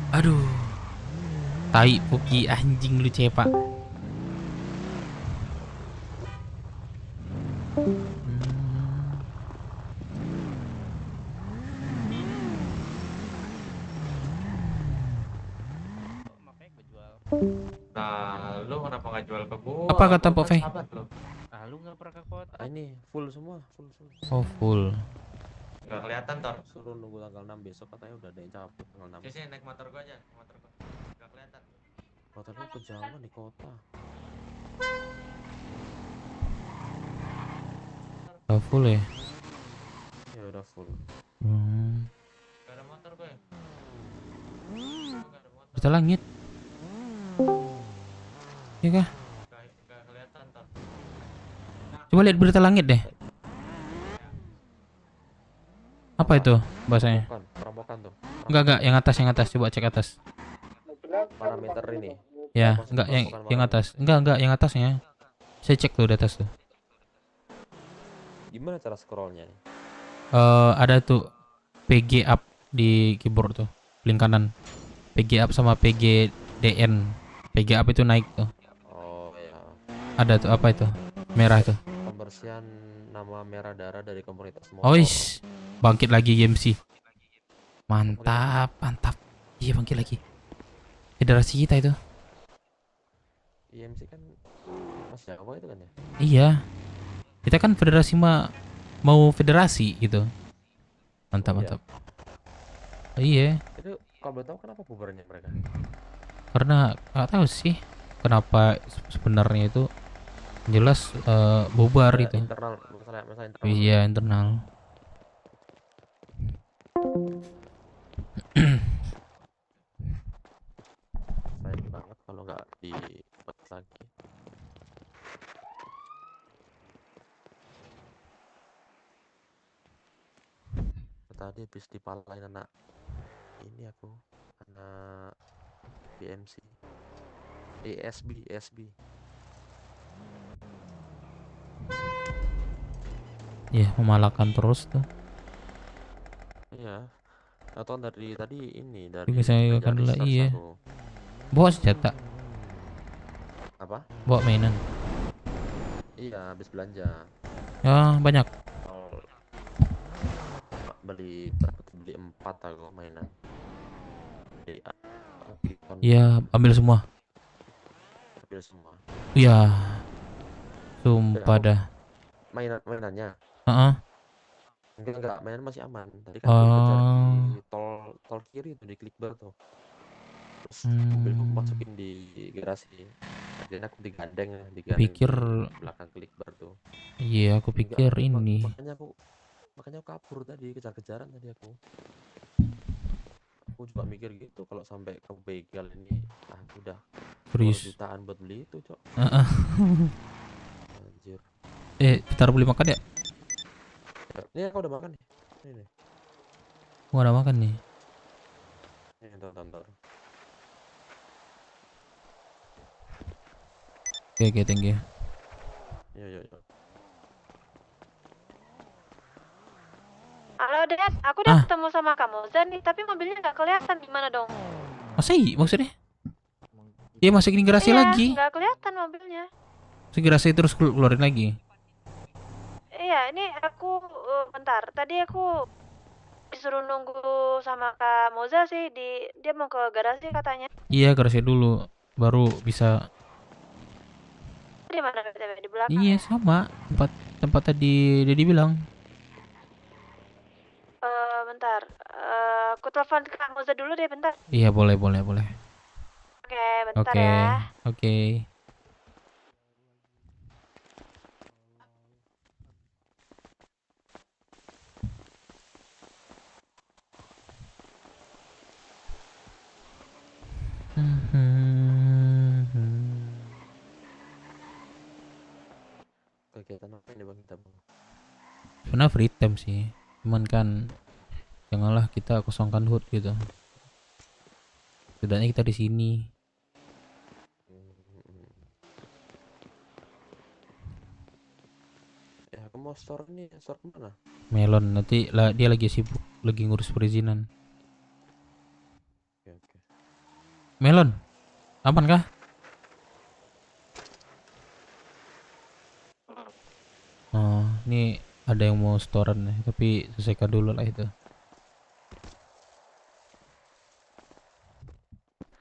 Aduh, Tai Puki anjing lu cepak. Nah, lu kenapa nggak jual ke gua? Apa kata Gua Pak kan Fei? sahabat lu. Ah, lu nggak pernah ke kota. Ini full semua, full. Oh full. Nggak kelihatan Tor. Suruh nunggu tanggal 6 besok katanya udah ada yang cabut tanggal 6. Sini naik motor gua aja, motor gua. Nggak kelihatan. Motor gua kejauhan di kota. Udah full ya? Ya udah full. Gak ada motor gue. Berita langit. Iya kah? Gak kelihatan Tor. Coba lihat berita langit deh. Apa itu bahasanya? Perampokan tuh. Enggak, yang atas, coba cek atas. Parameter ini. Ya, enggak yang atas. Enggak, yang atasnya. Saya cek tuh di atas tuh. Gimana cara scrollnya nih? Ada tuh PG up di keyboard tuh, link kanan. PG up sama PGDN. PG up itu naik tuh. Oh ya. Ada tuh apa itu? Merah tuh. Pembersihan nama merah darah dari komunitas motor. Oish, bangkit lagi GMC. Mantap. Iya bangkit lagi. Federasi kita itu. IMC kan Mas Jawa itu kan ya? Iya. Kita kan federasi mau federasi gitu. Mantap. Iya. Itu kalau boleh tahu kenapa bubarnya mereka? Karena nggak tahu sih kenapa sebenarnya itu. Jelas bubar itu. Internal, masalah internal. Iya internal. Sayang banget kalau nggak dibuat lagi. Tadi habis dipalain anak ini anak BMC ESB. Ya memalakan terus tuh. Iya. Atau dari tadi ini dari Juga saya akan lah iya. Bawa senjata. Apa? Bawa mainan. Iya, habis belanja. Ya banyak. Beli 4 aku mainan. Iya, ambil semua. Iya. Sumpah dah. Mainannya. Enggak, mainan masih aman. Tadi kan aku kejar di tol kiri tuh di Clickbar tuh. Terus mobilku masukin di garasi. Akhirnya aku digandeng Pikir belakang Clickbar tuh. Iya, aku pikir ini. Makanya aku kabur tadi, kejar-kejaran tadi aku. Aku juga mikir gitu kalau sampai ke begal ini, udah 2 jutaan buat beli itu, Cok. Anjir. Kita beli makan ya? Ini aku udah makan nih. Ini. Gua udah makan nih. Ini tonton. Oke, thank you. Yo. Halo Dad, aku udah ketemu sama kamu Zan nih, tapi mobilnya nggak kelihatan gimana dong? Masa iya maksudnya? Dia masukin garasi lagi. Nggak kelihatan mobilnya. Terus garasi terus keluarin lagi. Iya, ini aku bentar. Tadi aku disuruh nunggu sama Kak Moza sih dia mau ke garasi katanya. Iya, garasi dulu baru bisa. Di mana di belakang? Iya, sama. Tempat tadi dia bilang. Bentar. Aku telepon Kak Moza dulu deh bentar. Iya, boleh. Oke, bentar ya. Oke. Kegiatan apa ini Bang kita, Bang? Sebenarnya free time sih. Cuman kan janganlah kita kosongkan HUD gitu. Setidaknya kita di sini. Ya, aku mau store kemana? Melon nanti dia lagi sibuk, lagi ngurus perizinan. Oke. Melon, Aman kah? Oh, ini ada yang mau storan nih, tapi selesaikan dulu lah itu.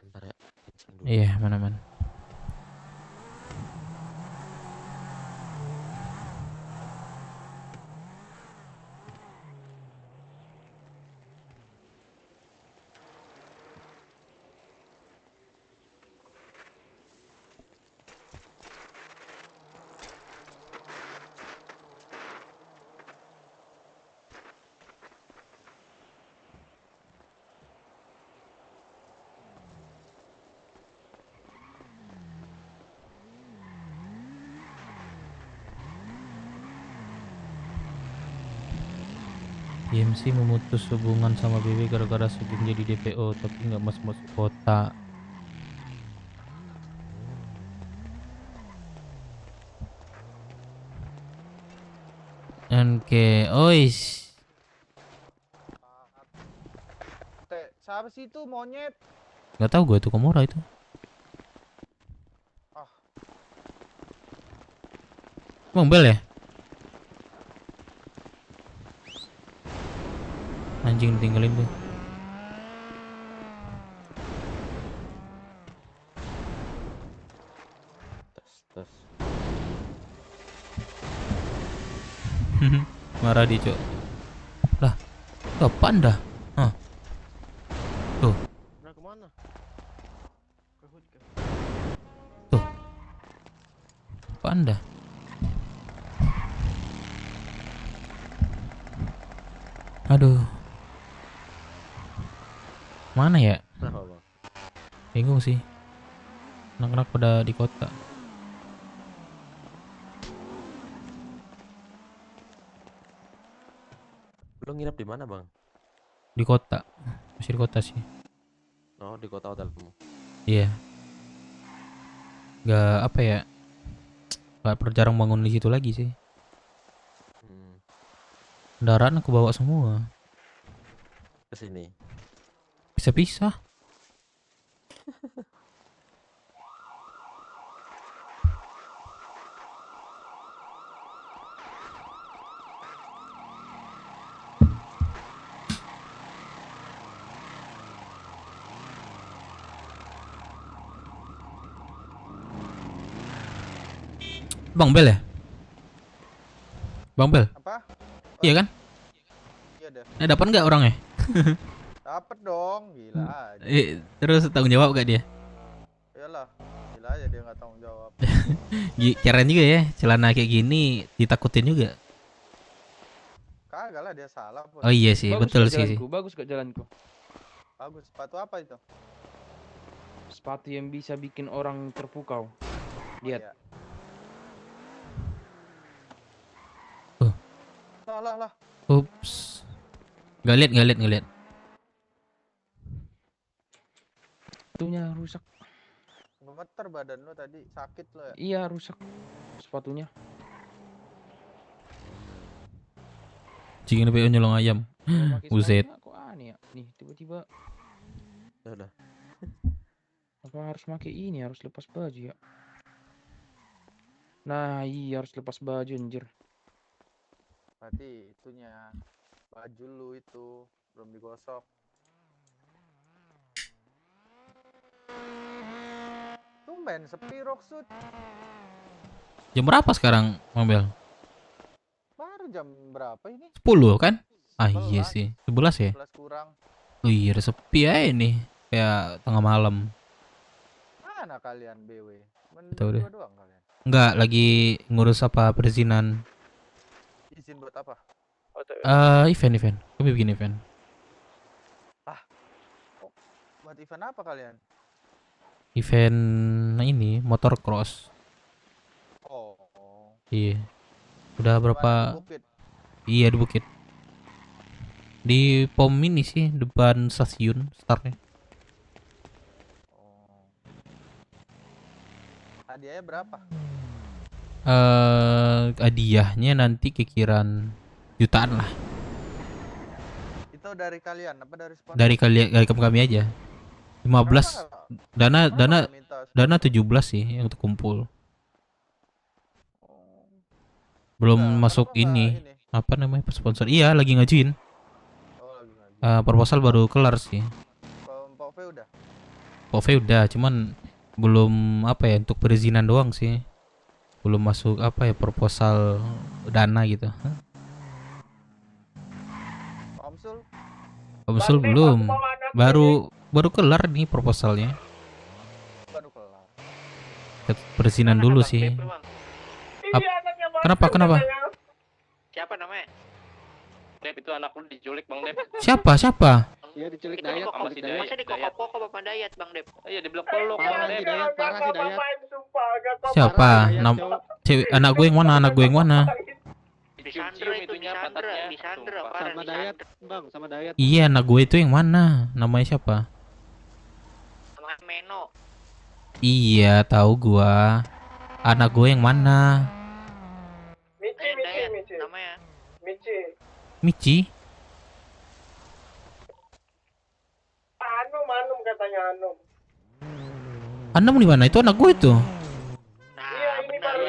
Bentar ya. Iya, mana-mana. IMC memutus hubungan sama BB gara-gara Sugeng jadi DPO tapi nggak masuk kota. Oke, ois. Siapa sih itu monyet? Gak tahu gue itu Komura itu. Bang Bel ya? Anjing tinggalin gue. Tes. Marah dia, Cok. Lah, kapan dah? Hah. Tuh. Nah, kemana? Ke Hood kah? Tuh. Kapan dah? Aduh. Mana ya? Kenapa, Bang? Bingung sih. Anak-anak pada di kota. Lu nginep di mana, Bang? Di kota. Masih di kota sih. Oh, di kota hotelmu. Iya. Gak apa ya? Gak jarang bangun di situ lagi sih. Kendaraan aku bawa semua. Ke sini. Bisa pisah. Bang Bel ya? Bang Bel? Apa? Iya kan? Iya deh. Dapat nggak orangnya? Dapet dong, gila aja. Terus tanggung jawab gak dia? Iyalah, gila aja dia nggak tanggung jawab. Keren juga ya, celana kayak gini ditakutin juga. Kagak lah, dia salah pun. Oh iya sih, Bagus betul kok sih. jalanku, bagus kok jalanku. Bagus, sepatu apa itu? Sepatu yang bisa bikin orang terpukau. Lihat. Iya. Lah. Ups. Gak lihat. Sepatunya rusak. Gemeter badan lu tadi, sakit lo ya? Iya, rusak sepatunya. Cingin PO nyolong ayam. Buset. Kok aneh ya? Nih, tiba-tiba. Udah. Apa harus pakai ini? Harus lepas baju ya? Nah, iya harus lepas baju anjir. Berarti itunya baju lu itu belum digosok. Tumben sepi Rocksuit. Jam berapa sekarang, Mabel? Baru jam berapa ini? 10 kan? Ah iya sih, 11 ya? 11 kurang. Oh iya, udah sepi aja nih. Kayak tengah malam. Mana kalian BW? Tahu deh. Doang kalian. Enggak, lagi ngurus apa perizinan. Izin buat apa? Event. Kami bikin event. Oh, buat event apa kalian? Event ini motor cross. Oh. Iya. Udah berapa? Di Bukit. Iya di Bukit. Di pom ini sih depan stasiun startnya. Hadiahnya berapa? Hadiahnya nanti kikiran jutaan lah. Itu dari kalian apa dari sponsor? Dari kami aja. 15 dana 17 sih yang terkumpul. Belum masuk ini apa namanya sponsor. Iya, lagi ngajuin. Proposal baru kelar sih. POV udah, cuman belum apa ya untuk perizinan doang sih. Belum masuk apa ya proposal dana gitu. Komsul belum. Baru kelar nih proposalnya. Perizinan dulu sih. Kenapa? Siapa namanya? Dep, itu anak lu diculik Bang Dep. Siapa? Iya diculik Dayat sama si Dayat. Masa dikokop-kokop Bapak Dayat Bang Dep? Iya diblok-blok Bang Dep. Parah sih Dayat. Siapa? Anak gue yang mana? Disandra itu, disandra, parah Sama Dayat, Bang, sama Dayat. Iya, anak gue itu yang mana? Namanya siapa? Sama Meno. Iya, tahu gua. Anak gue yang mana? Michi namanya. Michi? Anum katanya Anum. Anem di mana? Itu anak gue itu. Iya ini baru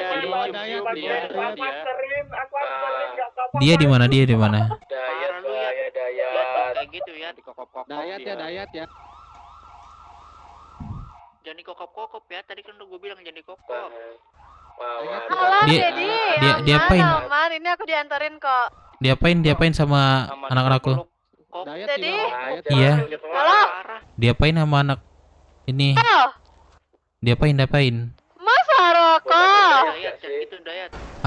Dia di mana? Dayat Kayak gitu ya. Dayat ya. Jangan dikokop-kokop ya. Tadi kan udah gue bilang jangan dikokop. Halo, dia apain? Aman, ini aku diantarin kok. Diapain sama anak-anakku? Jadi, Iya. halo. Diapain sama anak ini? Diapain? Masa rokok?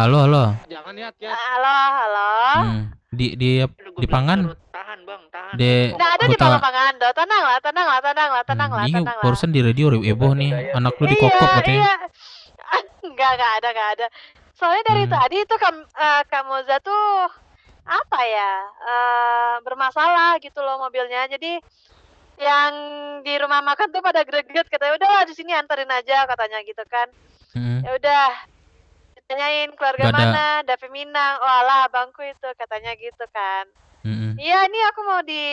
Halo. Jangan lihat ya. Halo. Dipangan. Tahan bang, tahan. Nggak ada di pangan do. Tenang lah. Ini barusan di radio heboh nih. Anak lu dikokop katanya. Iya. Enggak ada. Soalnya dari tadi itu Kak Moza tuh apa ya? Bermasalah gitu loh mobilnya. Jadi yang di rumah makan tuh pada greget, katanya udahlah di sini anterin aja katanya gitu kan. Ya udah ditanyain keluarga mana, Davi Minang. Oh alah abangku itu katanya gitu kan. Iya ini aku mau di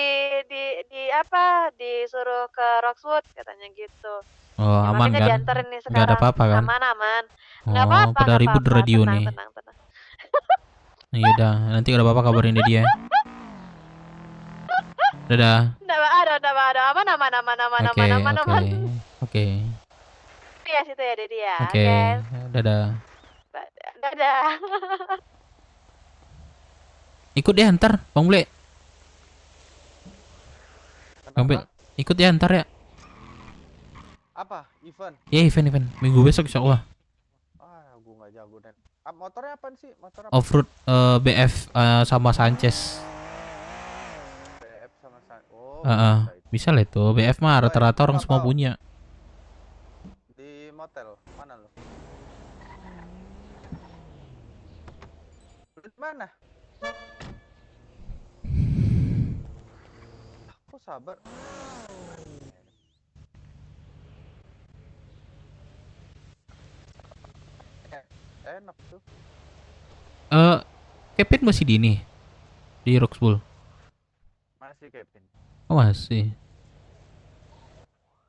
disuruh ke Roxwood katanya gitu. Oh ya, aman kan? Dianterin nih sekarang. Gak ada apa-apa kan? Aman. Nggak apa-apa. Pada ribut di radio nih. Tenang. Ya udah, nanti kalau apa-apa kabarin dia. Dadah. Udah aman. Oke. Iya situ ya Dedi ya. Oke. Dadah. Ikut dia antar, Bang Ble. Ikut dia antar ya. Apa? Event? Ya event. Minggu besok insyaallah. Gua nggak jago dan. Motornya apaan sih? Off-road BF sama Sanchez. BF sama Bisa lah itu. BF mah rata-rata orang semua punya. Di motel mana lo? Di mana? Kok sabar? Enak tuh. Kevin masih di ini di Roxbull. Masih Kevin. Oh masih.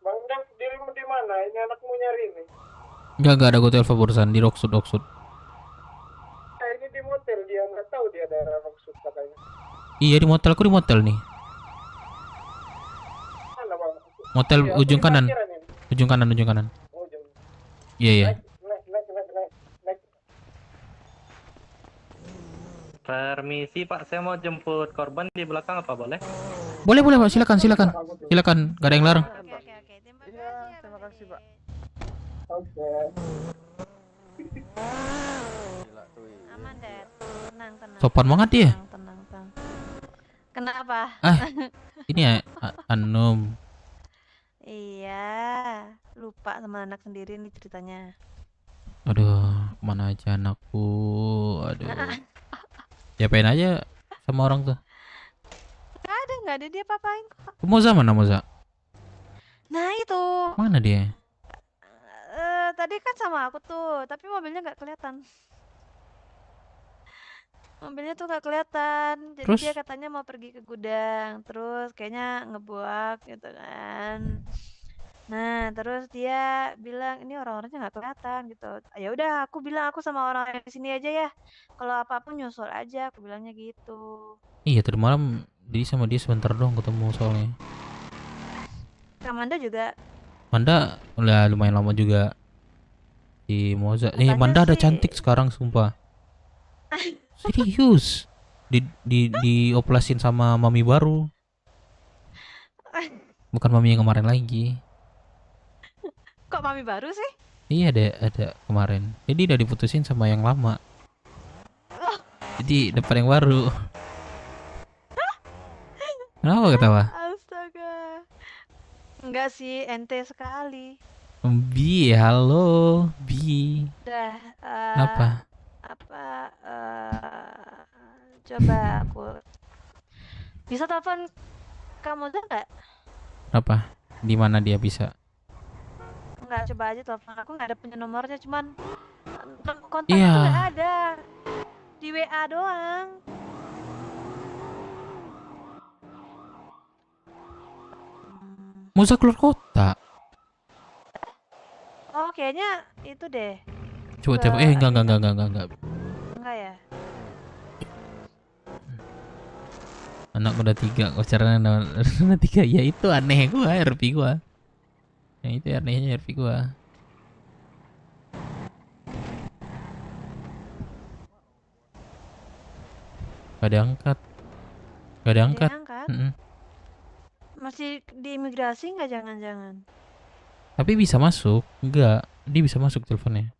Bang Dev, dirimu di mana? Ini anakmu nyari nih. Enggak ada gue telepon barusan di Roxwood. Ini di motel dia nggak tahu dia daerah Roxwood katanya. Iya di motel, aku di motel nih. Mana bang? Motel Ya, ujung kanan. Ujung kanan. Oh, ujung. Iya. Naik. Permisi Pak, saya mau jemput korban di belakang apa boleh? Boleh Pak, silakan. Gak ada yang larang. Iya, terima kasih Pak. Oke. Aman deh. Tenang. Sopan banget dia. Tenang. Kenapa? Ini ya Anum. Iya, lupa sama anak sendiri nih ceritanya. Aduh, mana aja anakku. Aduh. Diapain aja sama orang tuh? Nggak ada dia papain kok. Moza mana Moza? Nah itu. Mana dia? Tadi kan sama aku tuh, tapi mobilnya nggak kelihatan. Mobilnya tuh nggak kelihatan. Jadi Terus? dia katanya mau pergi ke gudang, terus kayaknya ngebuak gitu kan. Nah, terus dia bilang ini orang-orangnya nggak kelihatan gitu. Ya udah, aku bilang aku sama orang yang di sini aja ya. Kalau apa-apa nyusul aja, aku bilangnya gitu. Iya tadi malam jadi sama dia sebentar dong ketemu soalnya. Kamanda juga Manda udah lumayan lama juga di Moza. Manda ada cantik sekarang sumpah. Serius. Dioplasin sama mami baru. Bukan mami yang kemarin lagi. Kok mami baru sih? Iya ada kemarin. Jadi udah diputusin sama yang lama. Jadi dapat yang baru. Kenapa ketawa? Astaga. Enggak sih, ente sekali. Bi, halo, Bi. Udah. Apa? Coba aku bisa telepon kamu tuh nggak? Apa? Di mana dia bisa? Nggak, coba aja telepon aku, nggak ada punya nomornya, cuman kontak itu nggak ada di WA doang. Moza keluar kota. Oh, kayaknya itu deh. Coba telepon. Enggak. Enggak ya? Anak udah 3, pacaran udah 3. Ya itu aneh gua, RP gua. Yang itu anehnya RP gua. Gak diangkat. Masih di imigrasi nggak, jangan-jangan? Tapi bisa masuk. Enggak, dia bisa masuk teleponnya.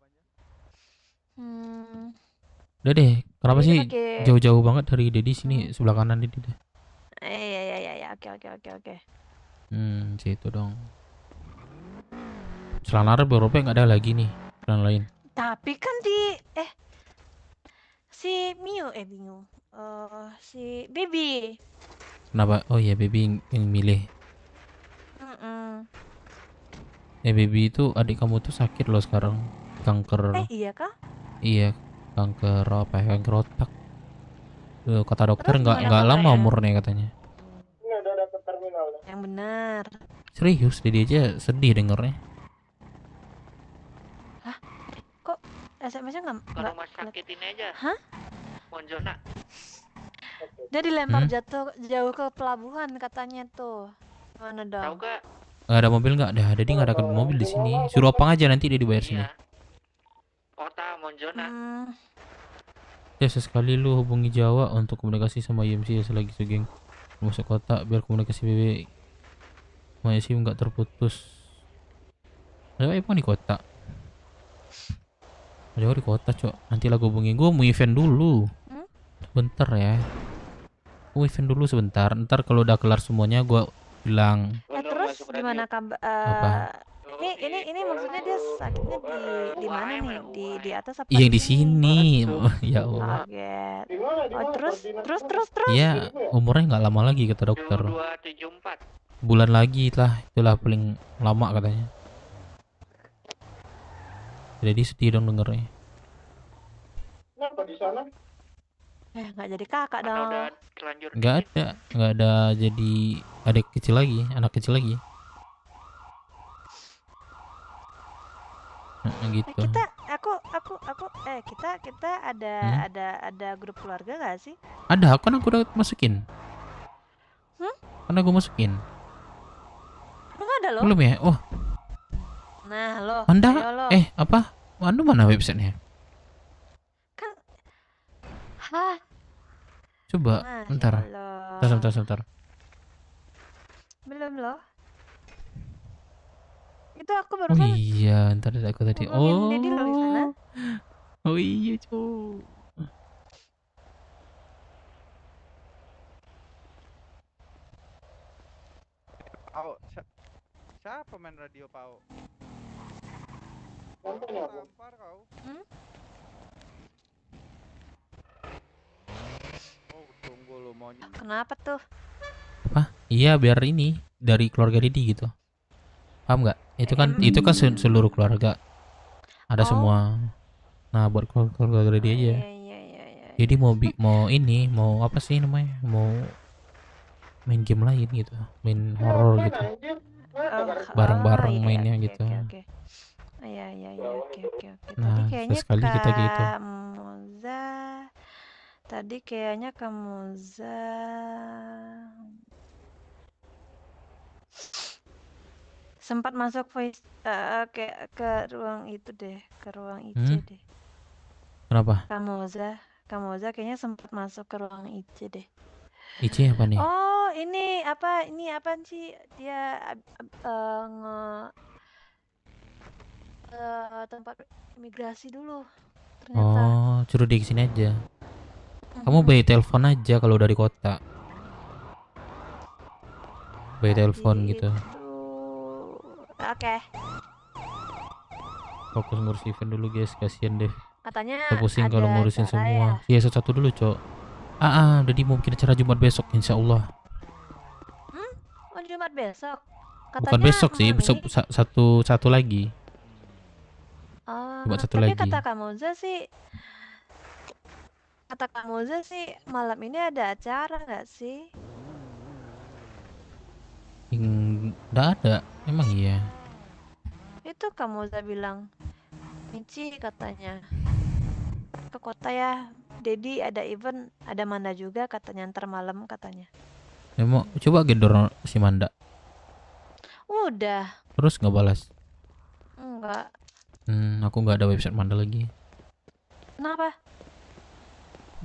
Udah deh, kenapa sih jauh-jauh banget dari Dedi sini, sebelah kanan Dedi deh. Iya, oke. Situ dong. Celana robek nggak ada lagi nih, celana lain. Tapi kan si Baby. Kenapa? Oh iya, Baby yang milih. Baby itu adik kamu tuh sakit loh sekarang, kanker. Iya kah? Iya, kanker apa ya? Kanker otak. Kata dokter nggak lama umurnya katanya. Ini udah dapet terminal. Yang benar. Serius, Dedi aja sedih dengernya. Hah? Kok SMS-nya nggak? Ke rumah sakit ini aja. Hah? Monjona. Dia dilempar jauh ke pelabuhan katanya tuh. Mana dong? Tahu gak? Nggak ada mobil nggak ada. Dedi nggak ada mobil di sini. Suruh opang aja nanti dia dibayar sini. Kota Monjona. Ya sesekali lu hubungi Jawa untuk komunikasi sama IMC selagi segeng masuk kota biar komunikasi BB masih nggak terputus. Ada apa di kota? Ada di kota cok. Nanti lah hubungi gue, mau event dulu. Bentar ya. Mau event dulu sebentar. Ntar kalau udah kelar semuanya gue bilang. Terus gimana kabar? Ini maksudnya dia sakitnya di mana nih? Di atas apa? Yang di sini. Ya Allah. Kaget. Oh, terus. Ya, umurnya nggak lama lagi kata dokter. 2274. Bulan lagi lah, itulah paling lama katanya. Jadi sedih dong dengernya. Kenapa di sana? Nggak jadi kakak dong. Nggak ada jadi adik kecil lagi, anak kecil lagi. Gitu. Kita ada grup keluarga gak sih? Ada, kan aku udah masukin. Kan aku masukin. Enggak ada loh. Belum ya? Oh. Nah, lo. Anda lo. apa? Anu mana websitenya? Kan. Hah. Coba, bentar. Sebentar. Belum loh. Itu aku baru Oh iya, ntar aku tadi. Oh. Dedi loh di sana. Oh iya, cuy. Pao, siapa main radio Pao? Tampar kau. Oh, tunggu lu mau. Kenapa tuh? Apa? Iya, biar ini dari keluarga Didi gitu. Paham nggak? Itu kan seluruh keluarga. Ada semua. Nah, buat keluarga Didi aja. Jadi mau apa sih namanya? Mau main game lain gitu, main horror gitu. bareng-bareng iya, mainnya oke, gitu. oke, oke. Iya, iya, iya, oke, oke, oke. Tadi Nah, kayaknya sesekali kita gitu. Kamuza sempat masuk voice ke ruang itu deh, ke ruang IC deh. Kenapa? Kamuza kayaknya sempat masuk ke ruang IC deh. IC apa nih? Oh, ini apa sih dia tempat imigrasi dulu ternyata. Oh, suruh dia kesini aja. Kamu bayi telepon aja kalau dari kota. Bayi telepon gitu. Oke. Fokus ngurus event dulu guys, kasihan deh. Katanya Saya pusing kalau ada ngurusin acara semua. Iya, satu-satu dulu, Cok. Udah mungkin acara Jumat besok insya Allah. Oh, Jumat besok. Bukan Katanya besok sih, malam besok ini. satu lagi. Jumat satu Tapi lagi. kata Kamuza sih malam ini ada acara nggak sih? Nggak ada, emang iya. Itu Kamuza bilang, Michi katanya ke kota ya. Dedi ada event, ada Manda juga katanya ntar malam katanya. Ya mau coba gendor si Manda. Udah. Terus nggak balas? Enggak. Aku nggak ada website Manda lagi. Kenapa?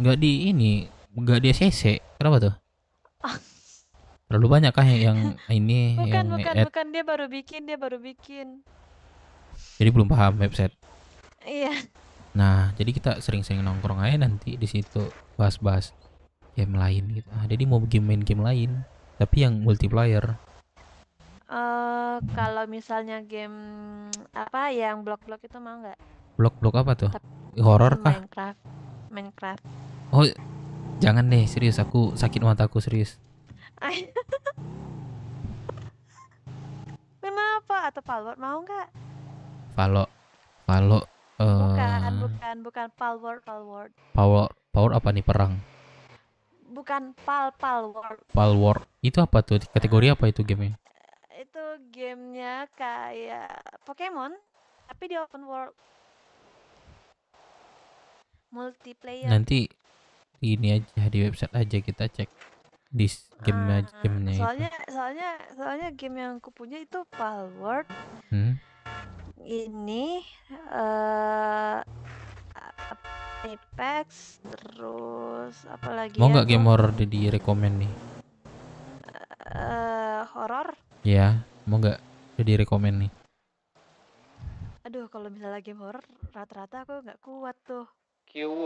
Nggak nggak di ACC. Kenapa tuh? Terlalu banyak kah yang ini yang add? Bukan dia baru bikin. Jadi belum paham website. Iya. Nah, jadi kita sering-sering nongkrong aja nanti di situ bahas-bahas game lain gitu. Jadi mau main game lain, tapi yang multiplayer. Kalau misalnya game apa yang blok-blok itu mau nggak? Blok apa tuh? Horor kah? Minecraft. Oh, jangan deh, serius, aku sakit mataku serius. Kenapa? Atau Palworld mau nggak? Valo. Bukan Palworld. Power apa nih, perang? Bukan Palworld. Palworld. Itu apa tuh? Kategori apa itu gamenya? Itu gamenya kayak Pokemon, tapi di open world. Multiplayer. Nanti ini aja di website aja kita cek di gamenya Soalnya game yang aku punya itu Palworld. Ini Apex, terus apa lagi? Mau nggak game horror di rekomen nih? Horor? Ya, mau nggak di rekomen nih? Aduh, kalau misalnya game horror rata-rata aku nggak kuat tuh.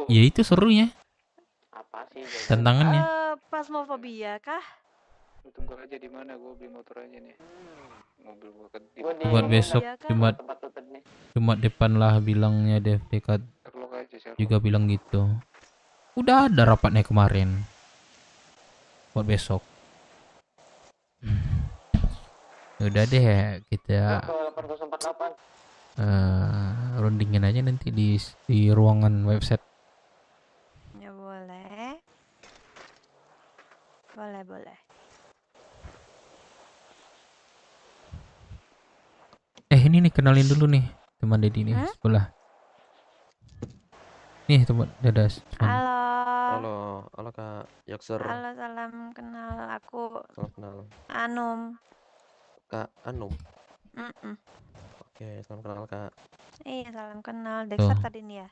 Ya itu serunya. Apa sih? Tantangannya. Phasmophobia kah? Tunggu aja di mana, gue beli motor aja nih. Mobil gue Buat besok Jumat depan lah bilangnya Dev dekat. Juga bilang gitu. Udah ada rapatnya kemarin. Buat besok. Udah deh kita rundingin aja nanti di ruangan website. Ya boleh. Boleh. Ini nih kenalin dulu nih teman Dedi nih sebelah. Nih teman Dadas. Halo Kak Yokser. Halo, salam kenal, aku Salam kenal. Anum. Kak Anum. Oke, salam kenal Kak. Iya, salam kenal. Dexter tadi nih ya.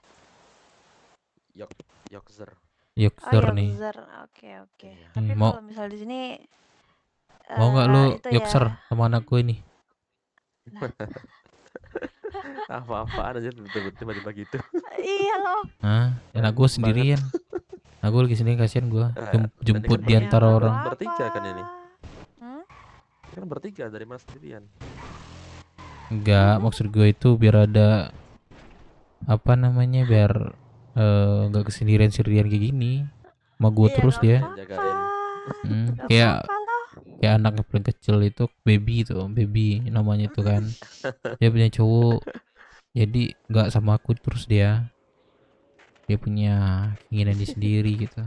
Yokser. Yokser nih. Oke. Tapi kalau misal di sini mau nggak lu ya. Yokser sama anakku ini? Apa-apaan aja tiba-tiba gitu. Iya loh. Enak gue sendirian. Aku lagi sendiri, kasihan gue jemput di antara orang. Bertiga kan ini? Kan bertiga, dari mana sendirian? Enggak, maksud gue itu biar ada apa namanya, biar nggak kesendirian kayak gini. Sama gue terus dia. Kayak anak yang paling kecil itu baby namanya itu kan. Dia punya cowok, jadi nggak sama aku terus dia punya keinginan dia sendiri gitu.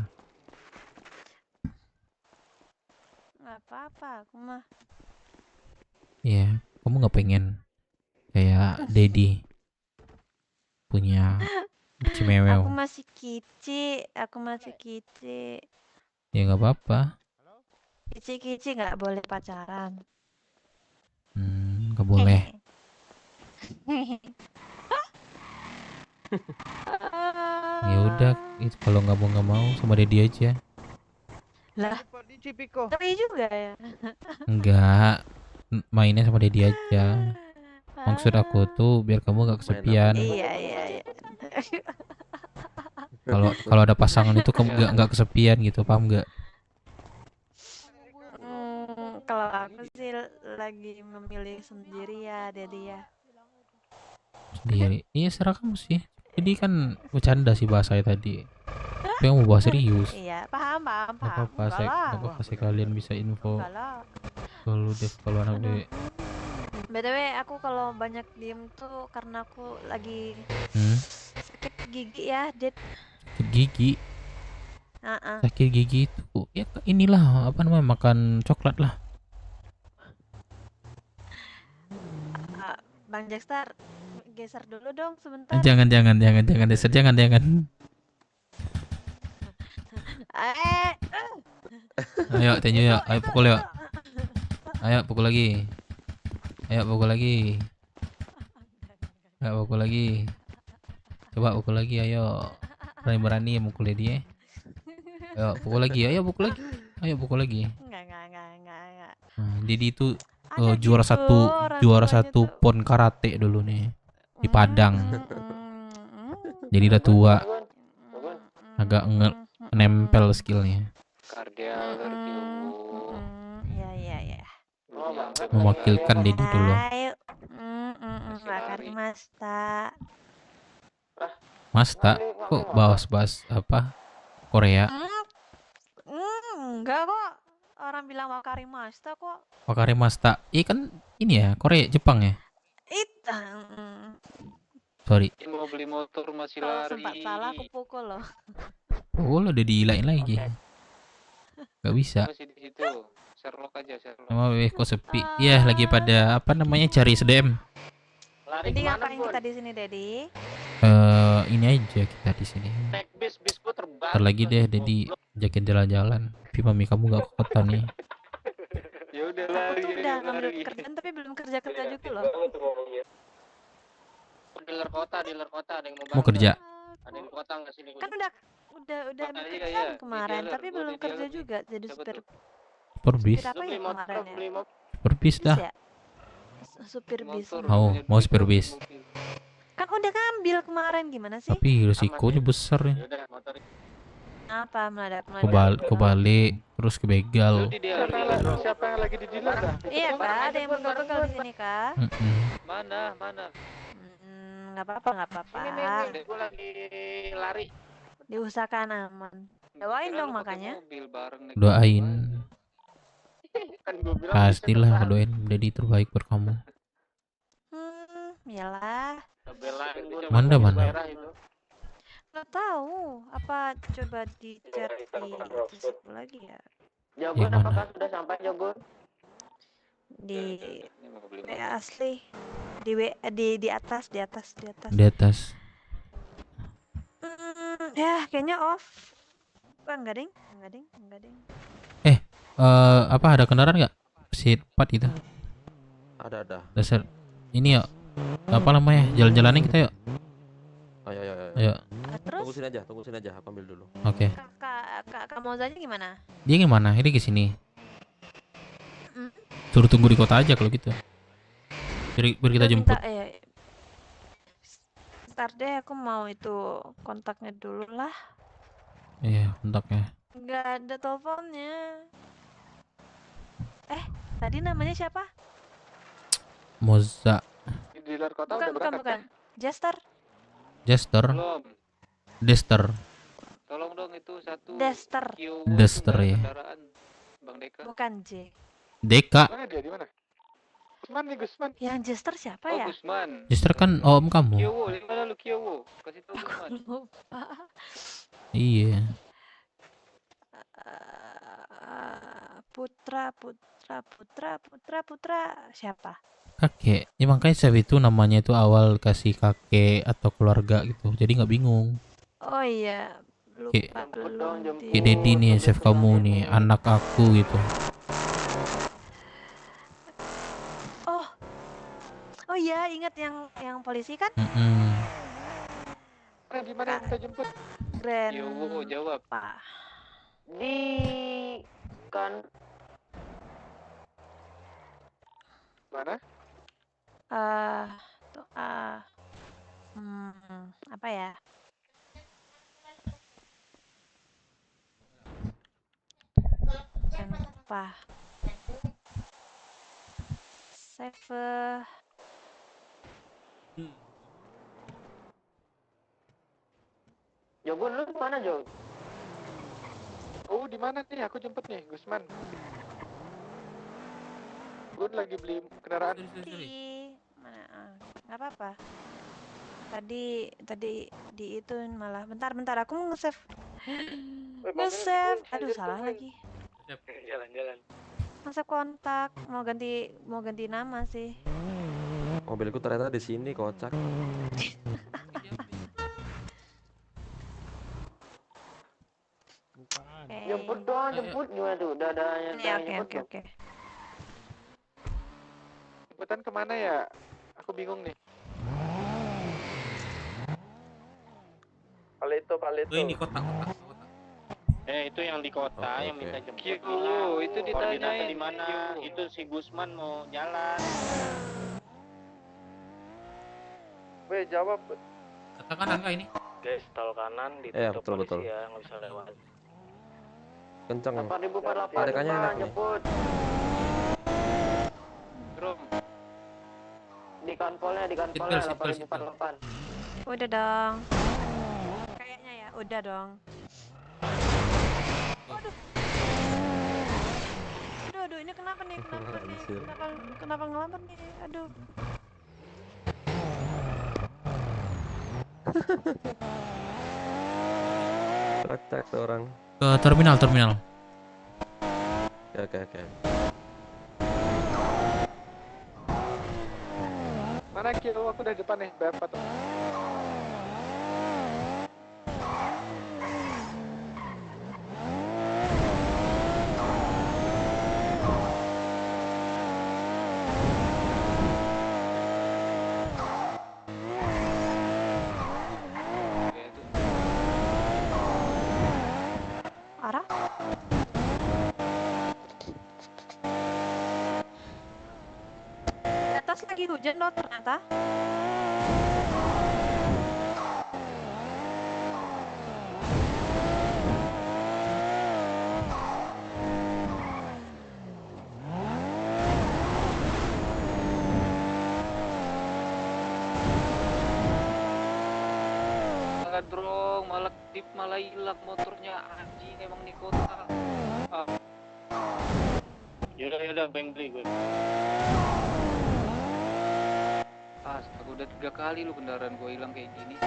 Nggak apa-apa, aku mah Iya, kamu nggak pengen kayak Dedi punya Aku cimewew? masih kici, aku masih kici. Ya nggak apa-apa. Kici-kici nggak boleh pacaran. Nggak boleh. Ya udah, itu kalau nggak mau sama Dedi aja. Lah, tapi juga ya. Enggak, mainnya sama Dedi aja. Maksud aku tuh biar kamu nggak kesepian. Iya. Kalau ada pasangan itu kamu nggak kesepian gitu, paham nggak? Kalau aku sih lagi memilih sendiri ya, Dedi ya. Sendiri. Iya, serah kamu sih. Jadi kan bercanda sih bahasanya tadi. Tapi kamu bahas serius. Iya, paham. Gak apa-apa, gak apa-apa sih kalian bisa info. Enggak lah. Kalau Dev, kalau anak bebek. BTW aku kalau banyak diem tuh karena aku lagi sakit gigi ya, Dit. Sakit gigi. Sakit gigi itu ya inilah apa namanya, makan coklat lah. Bang Jackstar, geser dulu dong sebentar. Jangan Dexter, jangan. Ayo Tenyu ya, ayo pukul ya. Ayo pukul lagi. Coba pukul lagi, ayo. Berani mukul dia. Ayo pukul lagi. Ayo pukul lagi. Enggak. Didi itu juara satu pon karate dulu nih di Padang. Jadi udah tua, agak nempel skillnya. Iya. Mewakilkan Didi dulu. Masta kok bahas apa Korea? Enggak kok. Orang bilang Wakari Masta kok. Wakari Masta. Kan ini ya, Korea, Jepang ya? Sorry. Mau beli motor masih Kalau lari. sempat salah aku pukul loh. Oh, udah dihilain lagi. Gak bisa. Masih di situ. Sherlock aja, Sherlock. Sama kok sepi. Iya, lagi pada apa namanya, cari SDM. Jadi ngapain kita di sini, Dedi? Ini aja kita di sini. Ntar lagi deh, Dedi ajakin jalan-jalan. Tapi mami kamu gak ke kota nih. Ya udah Aku lari. tuh udah ngambil pekerjaan tapi belum kerja juga loh. Dealer kota ada yang Mau kerja? Ada yang kota nggak sini? Kan udah ambil kerjaan kemarin tapi belum kerja juga jadi supir. Supir Apa ya kemarin ya? Supir bis dah. Supir bis. Mau supir bis. Kan udah ngambil kemarin, gimana sih? Tapi risikonya besar ya. Apa meledak? Kebalik terus kebegal. Siapa yang lagi di dealer dah? Iya kak, ada yang begal-begal di sini kak. Mana? Nggak apa-apa. Ini gue lagi lari. Diusahakan aman. Doain dong makanya. Doain. Pastilah doain jadi terbaik buat kamu. Iyalah. Mana? Nggak tahu. Apa coba di chat di situ lagi ya? Yang mana? Sudah sampai Jogun? Di asli di atas. Di atas. Ya kayaknya off. Enggak ding. Apa ada kendaraan nggak? Seat 4 itu. Ada. Dasar ini ya. Apa namanya? Jalan-jalanin kita yuk. Ayo. Tunggu sini aja, aku ambil dulu. Oke. Kak Mozanya gimana? Dia gimana? Ini ke sini. Suruh tunggu di kota aja kalau gitu. Biar kita jemput. Ntar deh aku mau itu kontaknya dulu lah. Iya, kontaknya. Nggak ada teleponnya. Tadi namanya siapa? Moza. Di dealer kota udah berangkat. Bukan. Jester. Belum. Dester. Tolong dong itu satu. Dester ya. Bang Deka. Bukan J. Deka. Mana dia? Di mana? Gusman. Yang Jester siapa ya? Gusman. Jester kan om kamu. Kyowo, di mana lu Kyowo? Kasih tahu Gusman. Lupa. Iya. Putra. Siapa? Kakek. Ya makanya chef itu namanya itu awal kasih kakek atau keluarga gitu. Jadi nggak bingung. Oh iya, lupa belum di. Kayak Dedi nih chef kamu nih, anak aku gitu. Oh iya, ingat yang polisi kan? Di mana yang kita jemput? Grand. Yo, jawab. Di kan Mana? Apa ya? Lupa. Save. Jogun, lu mana Jog? Oh, di mana nih? Aku jemput nih, Gusman. Gun lagi beli kendaraan. Mana? Nggak apa-apa. Tadi di itu malah. Bentar, aku mau nge-save. Nge-save. Aduh, salah lagi. Jalan-jalan. Nge-save kontak. Mau ganti nama sih. Mobilku ternyata di sini, kocak. Jemput dong, jemput gimana tuh? Udah ada yang jemput. Oke. Jemputan kemana ya? Aku bingung nih. Palito. Oh ini kota. Itu yang di kota yang minta jemput. Itu ditanyain di mana? Itu si Gusman mau jalan. Weh, jawab. Katakan enggak ini? Guys, tol kanan ditutup betul. polisi ya, nggak bisa lewat. Kenceng. 8.048 Tarikannya enak nih. jemput. Drum. Di kanpolnya 8.048. Udah dong. Kayaknya ya, udah dong. Aduh, ini kenapa nih? Kenapa ngelambat nih? Aduh. Cek tuh orang. Ke terminal. Oke. Mana kilo? Aku udah depan nih, berapa tuh? Arah? Di atas lagi hujan loh ternyata. Malah drong, malah tip, malah hilang motornya anjing emang di kota. Yaudah, pengen beli gue. Astaga, udah 3 kali lu kendaraan gue hilang kayak gini.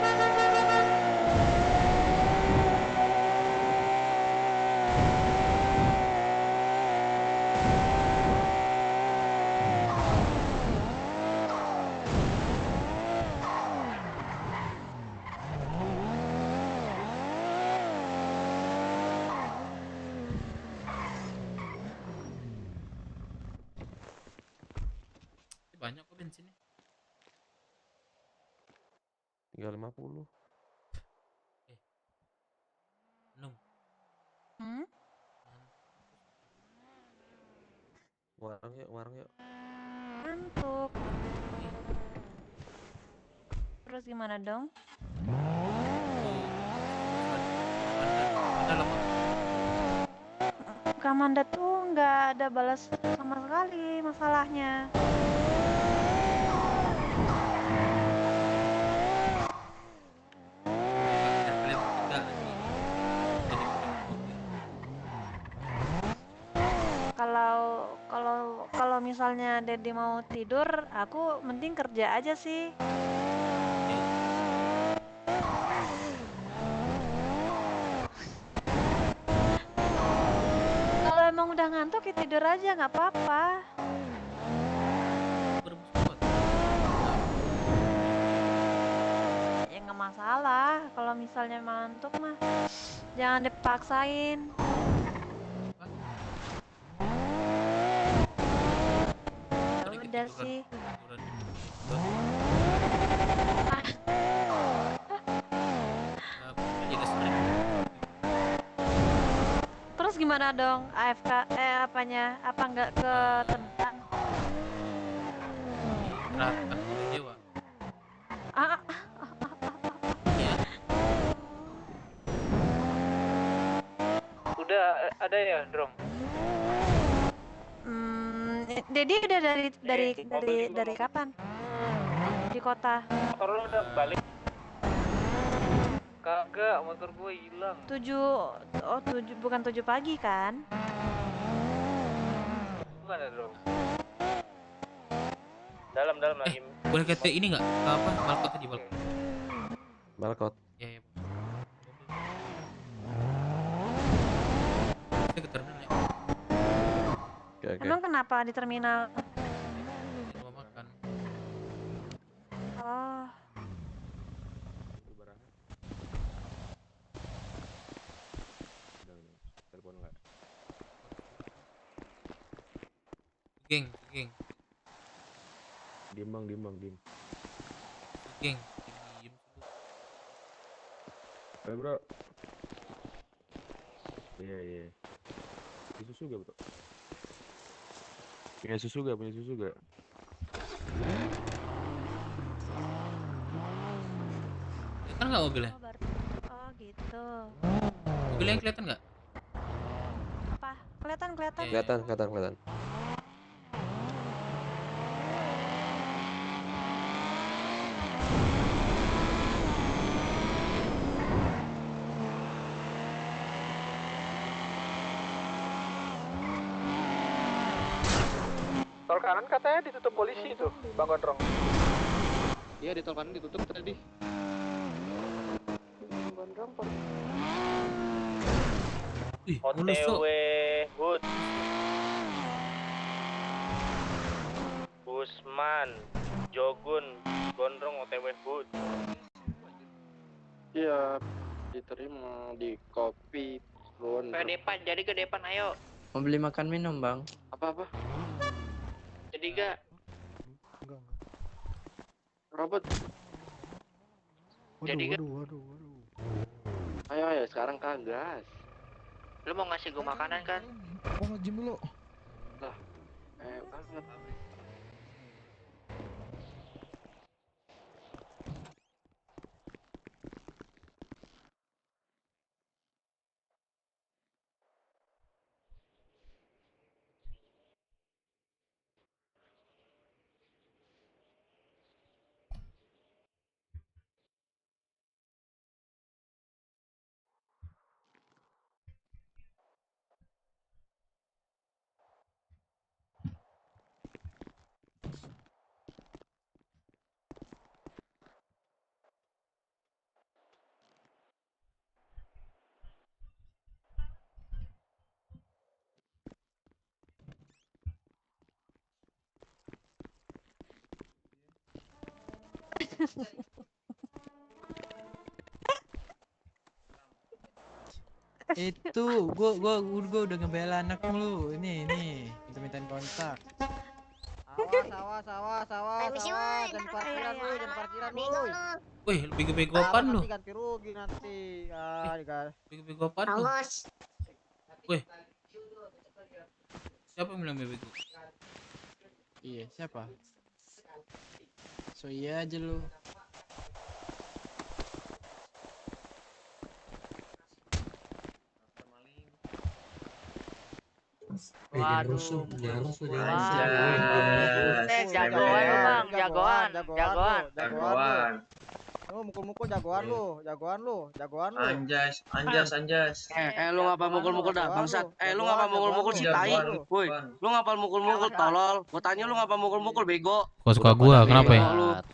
Banyak kok bensinnya. 350. Warung yuk. Ngantuk. Terus gimana dong? Kamanda tuh nggak ada balas sama sekali masalahnya. Kalau misalnya Dedi mau tidur, aku mending kerja aja sih. Kalau emang udah ngantuk oke tidur aja nggak apa-apa. Ya nggak masalah. Kalau misalnya ngantuk mah jangan dipaksain. Ya udah sih. Terus gimana dong AFK apanya? Apa nggak ke tentang? Dewa. Ah, Udah ada ya, Drong? Dedi udah dari kapan? Di kota. Motor lu udah balik? Kagak, motor gue hilang. 7 bukan 7 pagi kan? Bukan ada, Drong. Dalam lagi. Boleh ke ini nggak? Ke apa? Balkot tadi, balkot. Balkot. Ya. Kita ke terminal ya. Oke. Emang kenapa di terminal? Di rumah makan. Oh. Telepon nggak? Geng. Diem bang. Geng. Ayo bro. Iya. Punya susu gak bro? Punya susu gak? Kan nggak mobilnya? Oh gitu. Mobilnya yang kelihatan nggak? Apa? Kelihatan. Kelihatan. Tol kanan katanya ditutup polisi tuh, Bang Gondrong. Iya, di tol kanan ditutup tadi. Gondrong OTW Hood Busman Jogun Gondrong OTW Hood. Iya, diterima di kopi Gondrong. Ke depan, jadi ke depan ayo. Mau beli makan minum bang? Apa? Jadi gak? Robot. Jadi gak? Waduh. Ayo, sekarang kagas. Lu mau ngasih gue makanan kan? Mau nge-gym dulu. Lah, banget. Itu gua udah ngebela anak lu. Ini minta-mintain kontak. Awas, jangan parkiran lu. Wih, bego-bego apaan lu? Ganti rugi nanti. Bego-bego apaan lu? Wih. Siapa yang bilang bego? Iya, siapa? So iya aja lu. Waduh. Jagoan. Lu mukul-mukul jagoan lu. Anjas. Lu ngapa mukul-mukul dah bangsat? Lu ngapa mukul-mukul si tai? Woi, lu ngapa mukul-mukul tolol? Gua tanya lu ngapa mukul-mukul bego? Suka gua, kenapa ya?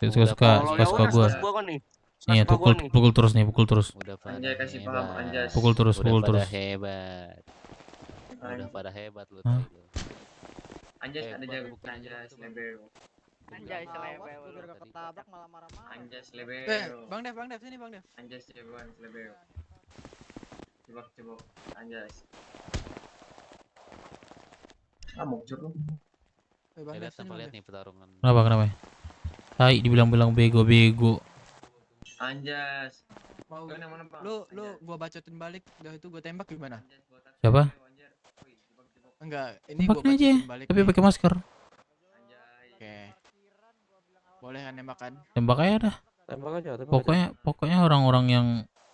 Suka gua. Nih, pukul terus nih. Anjas kasih paham Anjas. Pukul terus. Hebat. Udah pada hebat lu Hah? tadi lu. Anjas ada Hebat, jago. bukan Anjas lebel. Anjay selebel biar gak ketabrak malah marah-marah. Anjas lebel. Bang Dev sini Bang Dev. Anjas jagoan lebel. Coba. Anjas. Mau curug. Bang Dev Lihat sini Bang lihat Dev. nih pertarungan. Kenapa? Tai dibilang-bilang bego. Anjas. Mau Mana, Bang? lu gua bacotin balik, udah itu gua tembak gimana? Siapa? Enggak, ini gua Tembakin aja, bacotin balik. tapi nih. pakai masker. Oke. Boleh kan nembakan? Tembak aja dah. Tembak aja. Pokoknya orang-orang yang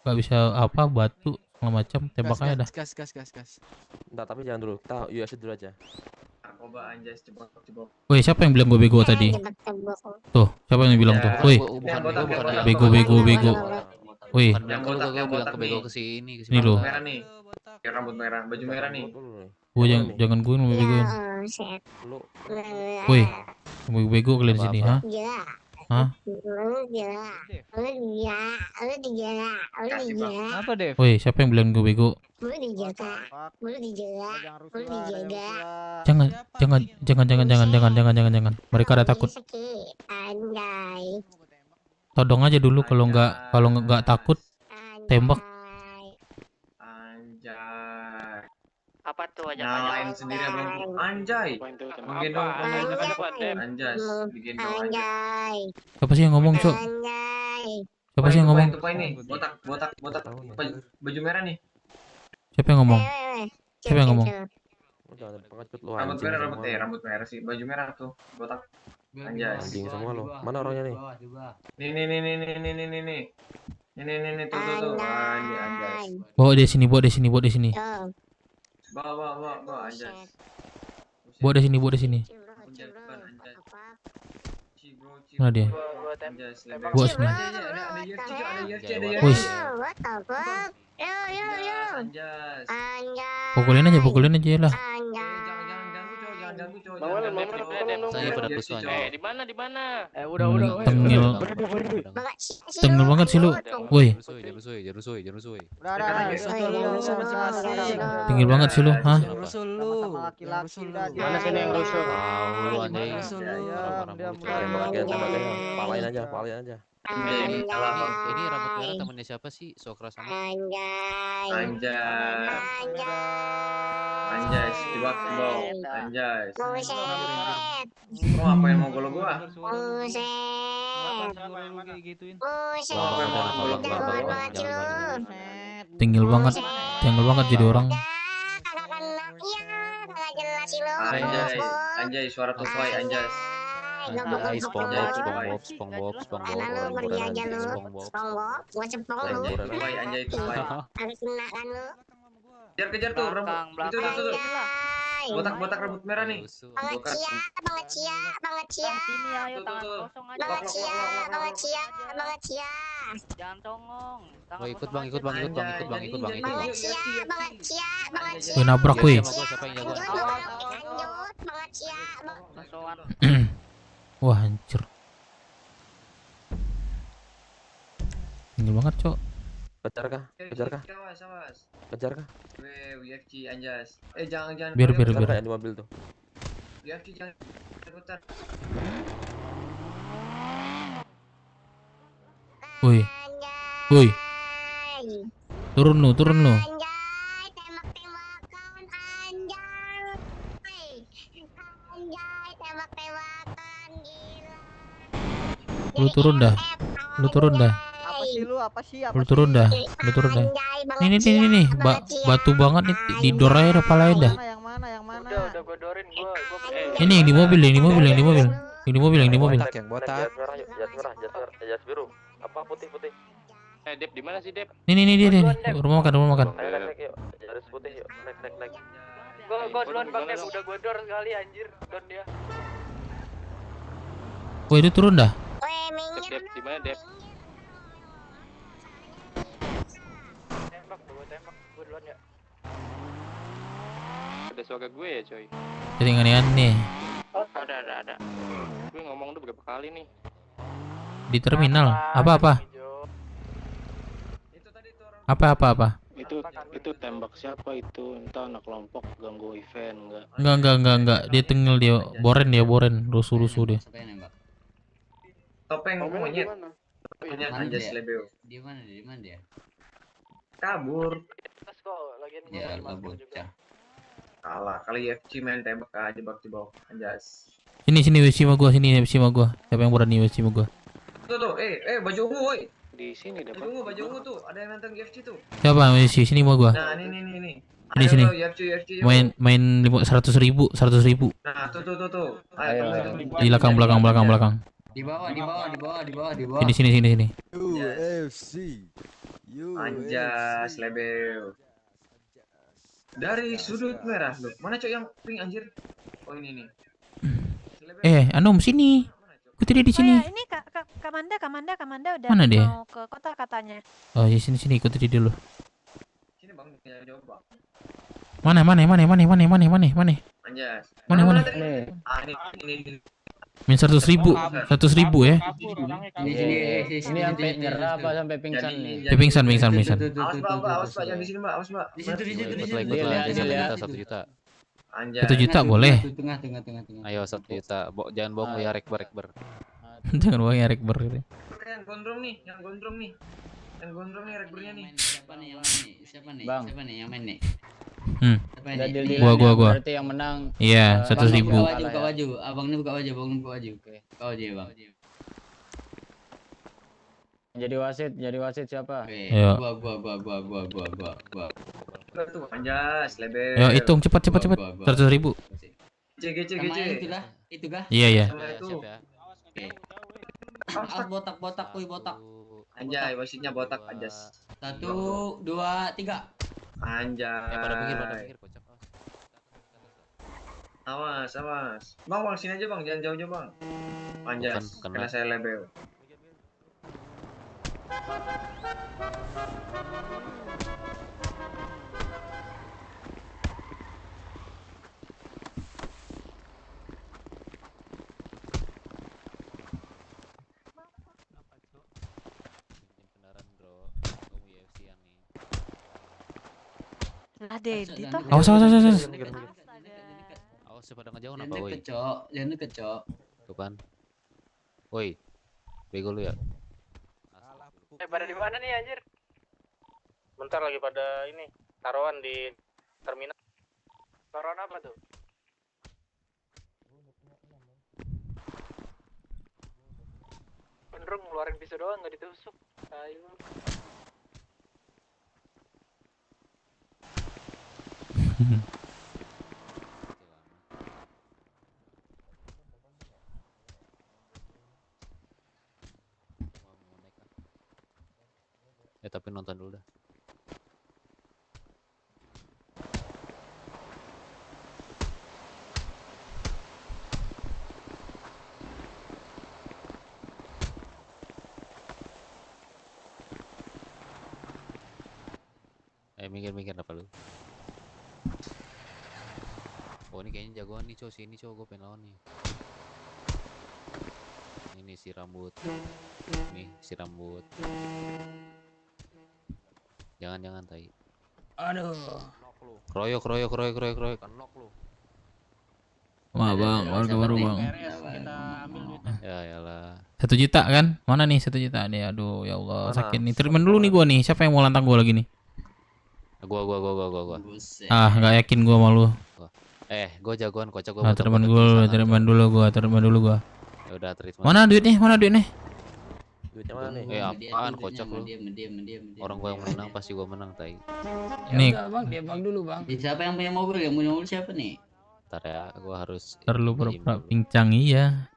nggak bisa batu segala macam tembak aja dah. Gas. Enggak, tapi jangan dulu. Kita US dulu aja. Narkoba Anjas coba. Woi, siapa yang bilang gue bego tadi? Tuh, siapa yang bilang tuh? Woi, bego. Woi, Yang botak bego ke sini ini loh. merah nih. Yang rambut merah, baju merah nih. Woi, jangan gue yang begoin. Woi, bego kalian sini, ha? Hah? Apa Dev? Woi, siapa yang bilang gue bego? Jangan. Mereka ada takut. Todong aja dulu kalau nggak takut tembak. Anjay. Apa tuh Nyalain sendiri abang. Anjay. Menggendong Anjas. Digendong Anjay. Siapa sih yang ngomong, Cok? Siapa sih yang ngomong? Tupai ini. Botak. Baju merah nih. Siapa yang ngomong? Jangan pengecut lu Rambut merah sih. Baju merah tuh. Botak. Anjas. Anjing semua lu. Mana orangnya nih? Nih. Ini tuh. Anjas. Bawa di sini. Bawa Anjas. Bawa di sini. Mana dia? Bawa sini. Wih. Pukulin aja lah. Saya pada pesuanya. Di mana? Udah. Tengil banget sih lu. Woi. Jangan rusui. Tinggal banget sih lu, hah? Rusul lu. Mana sini yang rusuh? Lu anjing. Palain aja. Ini rambut merah temennya siapa sih? So keras amat. Anjas, coba kembang. Anjas. Lu ngapain mau golo gua? Tinggal banget jadi orang. Anjay, suara tupai Anjas. Anjay, SpongeBob. Anjay, tupai. Kejar tuh rambut. Itu. Botak rambut merah nih. Banget cia. Sini ayo tangan kosong aja. Banget cia. Jangan songong. Oh, ikut bang. Banget cia. Woi, nabrak woi. Siapa yang jagoan? Banget cia. Wah, hancur. Tinggal banget, Cok. Kejar kah? WFC Anjas. Jangan. Biar. Di mobil tuh. WFC jangan ikutan. Woi. Turun lu. Lu turun dah. Apa sih? Lu turun dah. Nih. Batu banget nih di dor aja palanya dah. Yang mana? Udah gua dorin gua. Ini yang di mobil. Yang di mobil. Yang botak. Jas biru. Apa putih? Dep di mana sih, Dep? Nih dia. Rumah makan. Ayo naik yuk. Jas putih yuk. Naik. Gua duluan Bang Dep, udah gua dor sekali anjir, don dia. Woi, itu turun dah. Dep di mana, Dep? Tembak gua duluan ya. Ada suara gue ya, coy. Jadi aneh-aneh. Ada. Gue ngomong tuh berapa kali nih. Di terminal. Apa? Itu Itu tembak siapa itu? Entah anak kelompok ganggu event enggak? Enggak. Dia tengil dia. Boren. Rusuh-rusuh dia. Topeng monyet. Monyet Anjas Lebeo. Di mana dia? Kabur. Ya, kabur. Kalah. Kali FC main tembak aja bak di bawah Anjas. Sini WC sama gua, Siapa yang berani WC sama gua? Tuh, baju ungu, woi. Di sini dapat. Baju ungu tuh, ada yang nonton UFC tuh. Siapa WC? Sini mau gua. Nah, ini. Sini. UFC. Main 100.000. Nah, tuh. Ayo. Di belakang. Di bawah. Sini. UFC. Anjas Lebeo. Dari sudut merah loh. Mana cok yang pink anjir? Oh ini nih. Anom sini. Ikuti dia di sini. Oh ya, ini Kamanda udah Mana dia? mau ke kota katanya. Oh, ya sini ikuti dia dulu. Sini Bang, jawab Bang. Mana? Anjas. Mana? Ini. Min 100.000 ya. Ini sampai nyerah apa sampai pingsan nih? Pingsan. Awas Pak, jangan di sini Mbak, awas Mbak. Di situ. Kita 1 juta. Anjas. 1 juta boleh. Tengah. Ayo 1 juta. Jangan bohong ya rekber. Jangan bohong ya rekber. Yang gondrong nih rekbernya nih. Siapa nih? Bang. Siapa nih yang main nih? Gua. Berarti yang menang. Iya, 100.000. Buka baju. Abang ini buka baju. Oke. Buka baju ya, Bang. Jadi wasit siapa? Ayo. Gua. Tuh Anjas Lebeo. Ayo hitung cepat. 100.000. GC. Itu kah? Iya. Oke. Botak. Anjay, wasitnya botak Anjas. 1, 2, 3. Anjay. Pada pikir kocak. Awas. Bang, sini aja Bang, jangan jauh-jauh Bang. Anjas, kena saya Lebeo. Lah Dedi toh. Awas. Awas pada ngejauh apa woi? Jangan deket, Cok. Tuh kan. Woi. Bego lu ya. Pada di mana nih anjir? Bentar lagi pada ini taruhan di terminal. Taruhan apa tuh? Cenderung ngeluarin pisau doang nggak ditusuk. Ayo. Tapi nonton dulu dah. Mikir apa lu? Oh ini kayaknya jagoan nih cow, sini cow, gue pengen lawan nih. Ini si rambut. Jangan tai. Aduh. Kroyok. Knock lu. Wah bang, warga baru bang. Ya yalah. 1 juta kan? Mana nih 1 juta nih? Aduh ya Allah, sakit nih. Terima dulu nih gua nih. Siapa yang mau lantang gua lagi nih? Gua. Nggak yakin gua sama lu. Gua jagoan kocak gua. Terima dulu gua. Ya udah, terima. Mana duitnya? Duitnya mana nih? Apaan kocak lu? Diam. Orang gua yang menang pasti gua menang, tai. Nih. Bang, dia bang dulu, Bang. Siapa yang punya mobil? Yang punya mobil siapa nih? Ntar ya, gua harus terlalu pura-pura pincang iya.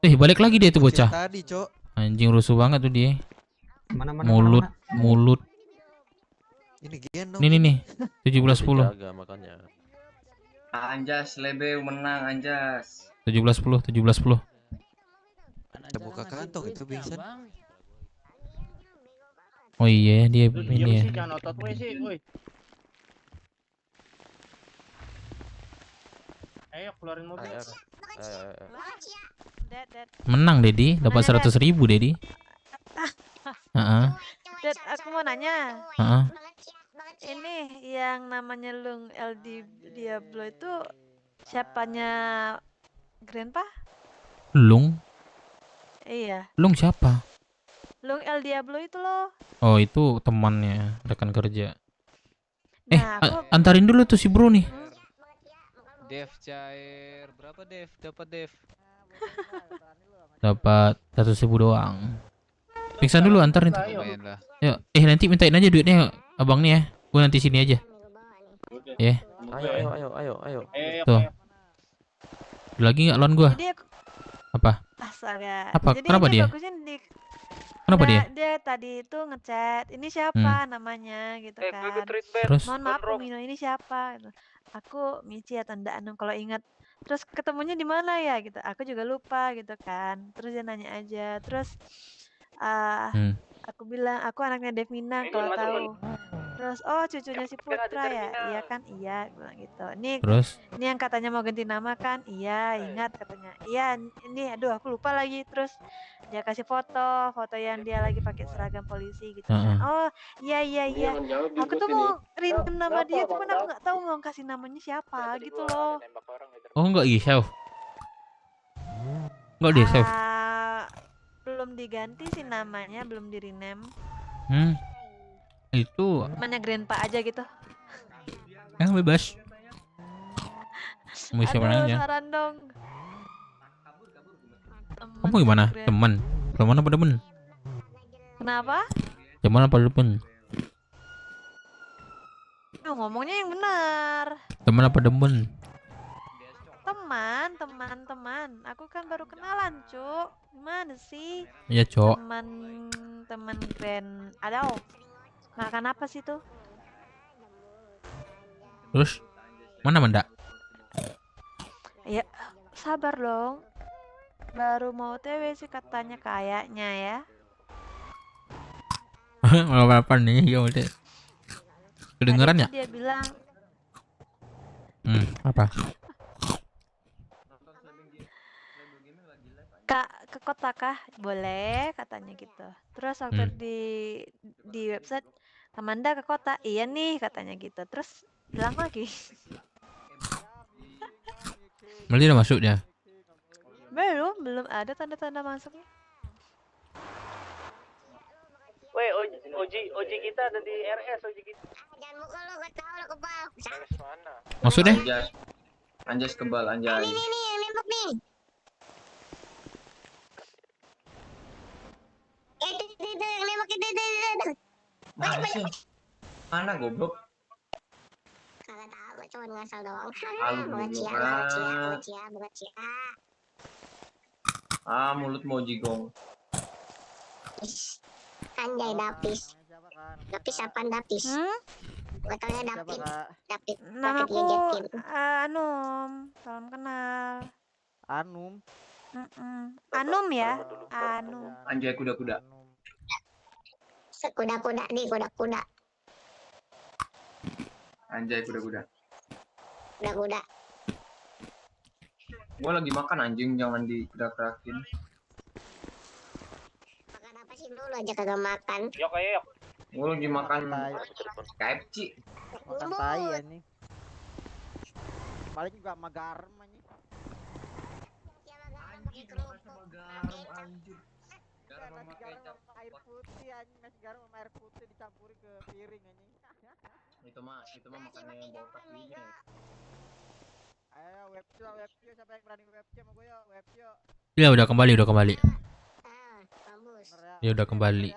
Balik lagi dia tuh bocah. Tadi, Cok. Anjing rusuh banget tuh dia. Mulut. Ini gendong. Nih. 17-10. Jaga makanya. Anjas Lebeo menang Anjas. 17-10. Ada buka kantong itu pingsan. Oh iya, dia ini ya. Ayo keluarin mobil. Menang Dedi, dapat 100.000 Dedi. Dad, aku mau nanya. yang namanya Lung LD Diablo itu siapanya Grandpa? Lung? Iya. Lung siapa? Lung El Diablo itu loh. Oh, itu temannya, rekan kerja. Nah, aku Antarin dulu tuh si bro nih. Dev cair berapa Dev? Dapat Dev. Dapat 1.000 doang. Periksa dulu, antar nih. Lumayan lah. Yuk, nanti mintain aja duitnya abang nih ya. Gue nanti sini aja. Ya. Ayo. Tuh. Lagi nggak lawan gue? Jadi aku Apa? astaga. Apa? Jadi Kenapa ini dia? bagusnya Kenapa dia? Dia tadi itu ngechat, ini siapa namanya gitu kan. Terus? Mohon maaf Bu Mino, ini siapa? Gitu. Aku Michi ya tanda Anum kalau ingat. Terus ketemunya di mana ya gitu. Aku juga lupa gitu kan. Terus dia nanya aja. Terus aku bilang aku anaknya Devina kalau tahu. Terus oh cucunya si Putra ya? Iya kan? Iya, gue bilang gitu. Terus? Ini yang katanya mau ganti nama kan? Iya, ingat katanya. Iya, ini aduh aku lupa lagi. Terus dia kasih foto yang dia lagi pakai seragam polisi gitu kan. Oh, iya. Aku tuh mau random nama dia, cuman aku nggak tahu mau kasih namanya siapa gitu loh. Oh, enggak Gisel. Enggak dia save. Belum diganti sih namanya, belum di rename. Itu Mana Grandpa aja gitu. yang bebas. Mau siapa Aduh, nanya? saran dong. Kamu gimana? Teman? Teman apa demen? Kenapa? Teman apa demen? Ngomongnya yang benar. Teman apa demen? Teman. Aku kan baru kenalan, Cuk. Gimana sih? Iya, Cok. Teman grand. Aduh. Makan apa sih tuh? Terus mana Manda? Ya, sabar dong. Baru mau TW sih katanya kayaknya ya. Mau apa nih? Ya udah. Kedengeran ya? Dia bilang apa? Kak, ke kota kah? Boleh katanya gitu. Terus waktu di website Amanda ke kota. Iya nih katanya gitu. Terus bilang lagi. Berarti udah masuk dia? Belum ada tanda-tanda masuknya. Weh, Oji kita ada di RS, Oji kita. Jangan muka lo, gak tau lo kebal. Masuk deh. Anjas kebal, anjay. Ini yang nembak nih. Itu yang nembak itu. Mana sih? Mana goblok? Kagak tahu, gue cuma ngasal doang. Ah, mulut mau jigong. Anjay, Dapis. Dapis apaan Dapis? Gue taunya Dapit. Namaku Anum. Salam kenal. Anum. Anum ya? Anum. Anjay kuda-kuda. Sekuda-kuda nih, kuda-kuda. Anjay kuda-kuda. Kuda-kuda. Gua lagi makan anjing, jangan dikerak-kerakin. Makan apa sih lu aja kagak makan? Yok. Gua lagi makan KFC. Makan tai ya nih. Paling juga sama garam anjing. Garam sama kecap. Air putih anjing, nasi garam sama air putih dicampuri ke piring anjing. Itu mah makannya botak gini. Ayo webcio siapa yang berani webcio sama gue webcio. Ya udah kembali. Bagus. Ya udah kembali.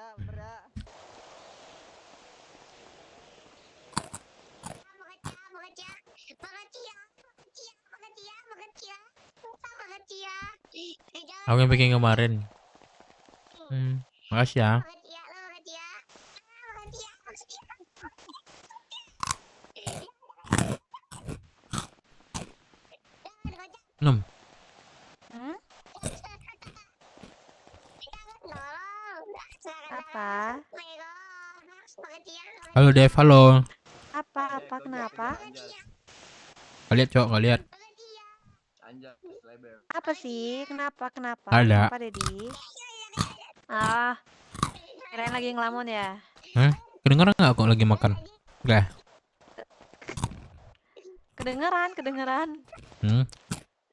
Aku yang bikin kemarin. Makasih ya. Nom. Apa? Halo Dev, halo. Apa? Kenapa? Nggak lihat, Cok, nggak lihat. Apa sih? Kenapa? Ada. Kenapa, Dedi? Kirain lagi ngelamun ya? Kedengeran nggak aku lagi makan? Enggak. Kedengeran.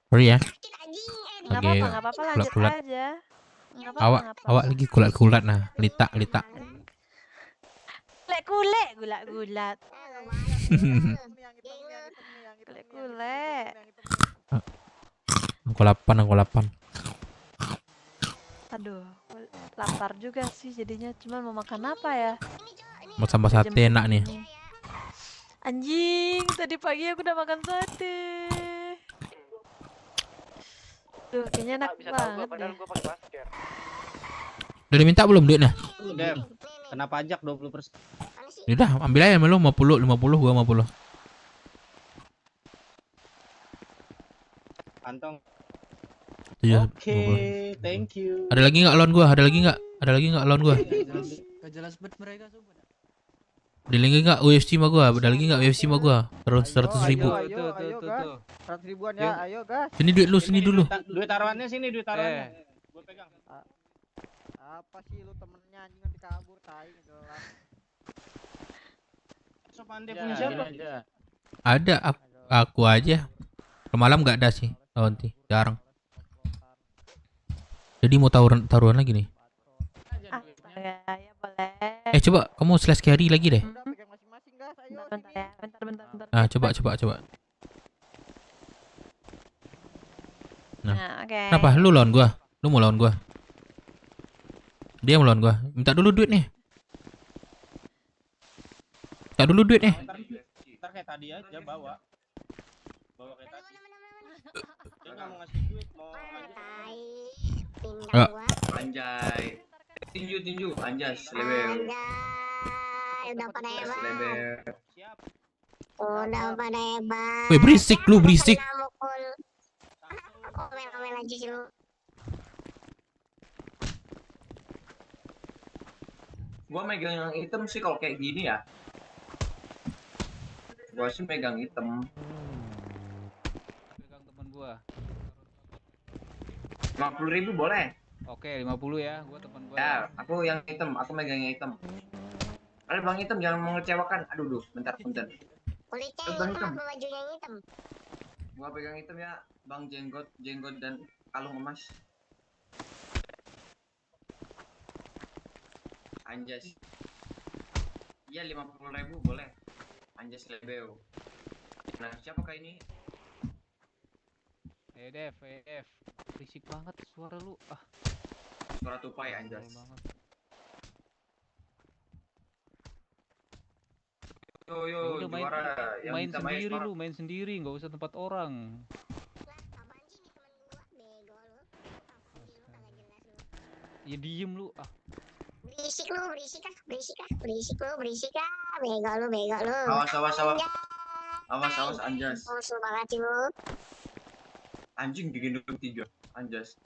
Sorry ya. Nggak Oke, apa-apa, lanjut kulat-kulat. aja. Nggak apa-apa, nggak apa-apa. Awak lagi kulat-kulat nah. Lita. Gulat-gulat. Gulat-gulat. Angko 8. Aduh, lapar juga sih jadinya. Cuman mau makan apa ya? Mau sambal sate enak nih. Anjing, tadi pagi aku udah makan sate. Duh, kayaknya enak banget deh. Udah diminta belum duitnya? Dev, kena pajak 20%. Udah, ambil aja sama lu 50 gua 50. Kantong. Iya, Oke, thank you. Ada lagi nggak loan gua? Ada lagi nggak loan gua? Gak jelas banget mereka sumpah. Ada lagi nggak UFC sama gua? Ada lagi nggak UFC sama gua? Terus 100.000. Ayo, gas. 100 ribuan ya, ayo gas. Sini duit lu, sini dulu. Duit taruhannya sini, duit taruhannya. Gue pegang. Apa sih lu temennya anjing nanti kabur tai ngejelas. Sopan dia punya siapa? Ada aku aja. Malam nggak ada sih. Nanti jarang. Jadi mau taruhan lagi nih. Ya boleh. Coba kamu slash carry lagi deh. Bentar. Coba. Nah, oke. Kenapa? Lu lawan gua? Lu mau lawan gua? Dia mau lawan gua. Minta dulu duit nih. Minta dulu duit nih. Ntar kayak tadi aja bawa kayak tadi. Dia nggak mau ngasih duit, mau Ayo. Anjay. Tinju, anjas, level. Udah pada hebat. Level. Udah pada hebat. Weh, berisik lu, berisik. Komen aja sih lu. Gua megang yang hitam sih kalau kayak gini ya. Gua sih megang hitam. Pegang teman gua. 50.000 boleh. Oke, 50 ya, gua teman gua. Ya, aku yang hitam, aku megang yang hitam. Ayo bang hitam jangan mengecewakan. Aduh, bentar. Kulitnya Bang hitam hitam. apa bajunya yang hitam? Gua pegang hitam ya, bang jenggot dan kalung emas. Anjas. Iya 50.000 boleh. Anjas lebeu. Nah, siapakah ini? Dev, berisik banget suara lu. Suara tupai anjas. Yo, Udah juara yang main minta sendiri semangat. lu, main sendiri, nggak usah tempat orang. Ya diem lu. Berisik lu, berisik ah. Bego lu. Awas anjas. Musuh banget sih lu. Anjing digendong 3 anjas.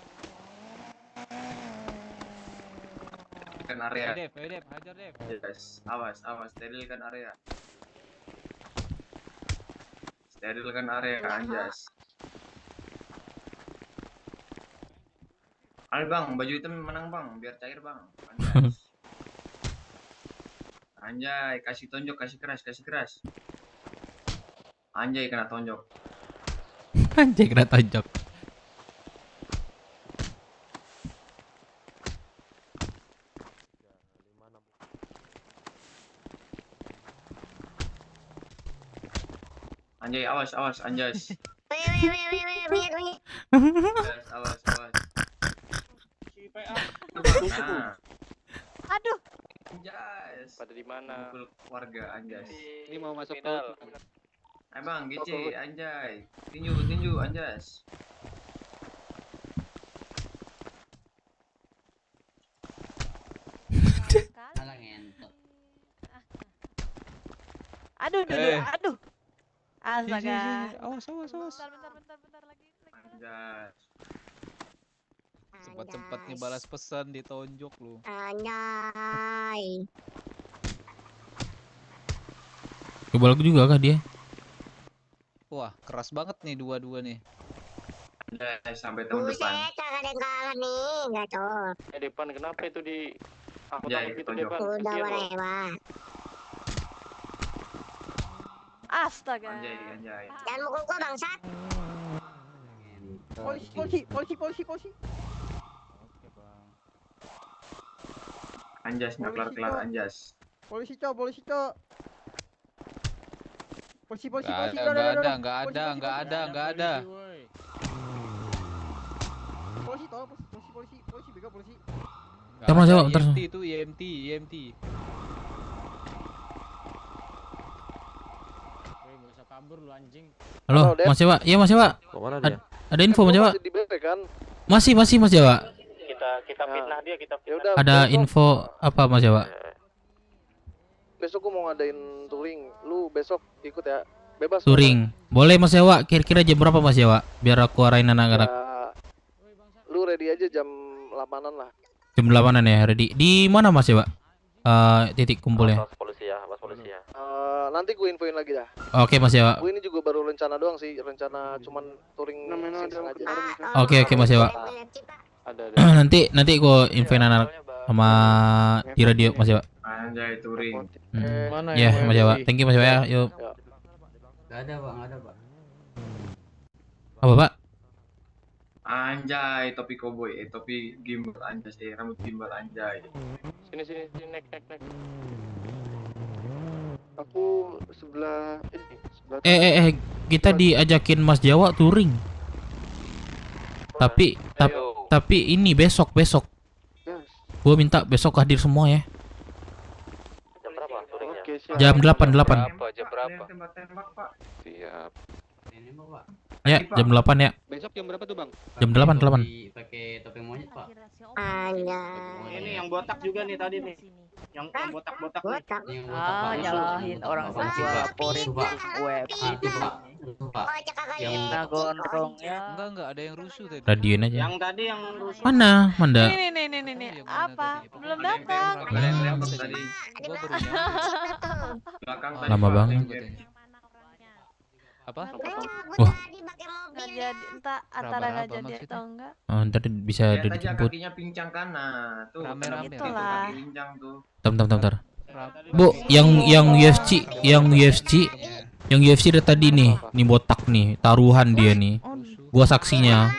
Kan area. Dev, hajar Dev. Yes. Awas, sterilkan area. Sterilkan area anjas. Ayo bang, baju hitam menang bang, biar cair bang. Anjay, kasih tonjok, kasih keras. Anjay kena tonjok. Anjay, awas, anjas. Wih. Awas. Nah, Aduh. anjas. Pada di mana? Mukul warga anjas. Ini mau masuk tol. Ayo bang, GC, anjay. Tinju, anjas. Alah ngentot. Aduh. Astaga. Awas. Bentar lagi. Anjas. Cepet-cepetnya balas pesan ditonjok lu. Anjay. Coba lagu juga kah dia? Wah, keras banget nih dua-dua nih. Anjas, sampai tahun depan. Buset, kagak ada yang kalah nih, gacor. Depan kenapa itu di Anjay, itu tonjok. Udah pada hebat. Astaga. Anjay. Jangan mukul gua bangsat. Polisi. Anjas nggak kelar anjas. Polisi cok. Polisi Nggak ada. Polisi bego polisi. Mas Jawa, bentar. EMT itu EMT. Nggak usah kabur lu anjing. Halo, Mas Jawa. Iya, Mas Jawa. Kemana dia? Ada info Mas Jawa? Masih Mas Jawa. Kita fitnah dia, kita fitnah. Yaudah, Ada info apa Mas Jawa? Besok gua mau ngadain touring. Lu besok ikut ya. Bebas. Touring. Boleh Mas Jawa. Kira-kira jam berapa Mas Jawa? Biar aku arahin anak-anak. Lu ready aja jam 8-an lah. Jam 8-an ya, ready. Di mana Mas Jawa? Titik kumpulnya. Mas polisi ya. Nanti gue infoin lagi dah. Oke Mas Jawa. Gue ini juga baru rencana doang sih, rencana cuman touring iseng aja. Oke Mas Jawa. Nanti gua infoin anak sama di radio Mas Jawa. Anjay touring. Ya Mas Jawa. Thank you Mas Jawa ya. Yuk. Gak ada Pak. Apa Pak? Anjay, topi koboi, topi gimbal anjas, rambut gimbal anjay. Sini, naik. Aku sebelah ini, Kita diajakin Mas Jawa touring. Tapi ini besok. Gua minta besok hadir semua ya. Jam berapa touringnya? Jam 8. Jam berapa? Tembak, Pak. Siap. Ya, jam 8 ya. Besok jam berapa tuh, Bang? Jam 8. Pakai topeng monyet, Pak. Ini yang botak juga nih tadi nih. Yang botak-botak nih. Nyalahin orang saksi laporin web Pak. Yang gondrongnya. Enggak ada yang rusuh tadi. Radioin aja. Yang tadi yang rusuh. Mana? Manda. Nih. Apa? Belum datang. Tadi gua baru nyampe. Lama banget. Apa? Wah. Nggak jadi, entah antara nggak jadi atau enggak. Ntar bisa Lihat aja dijemput. kakinya pincang kanan. Tuh, Rame-rame. Itulah. kaki pincang tuh. Bentar. Bu, yang UFC dari tadi nih botak nih, taruhan dia nih. Gua saksinya.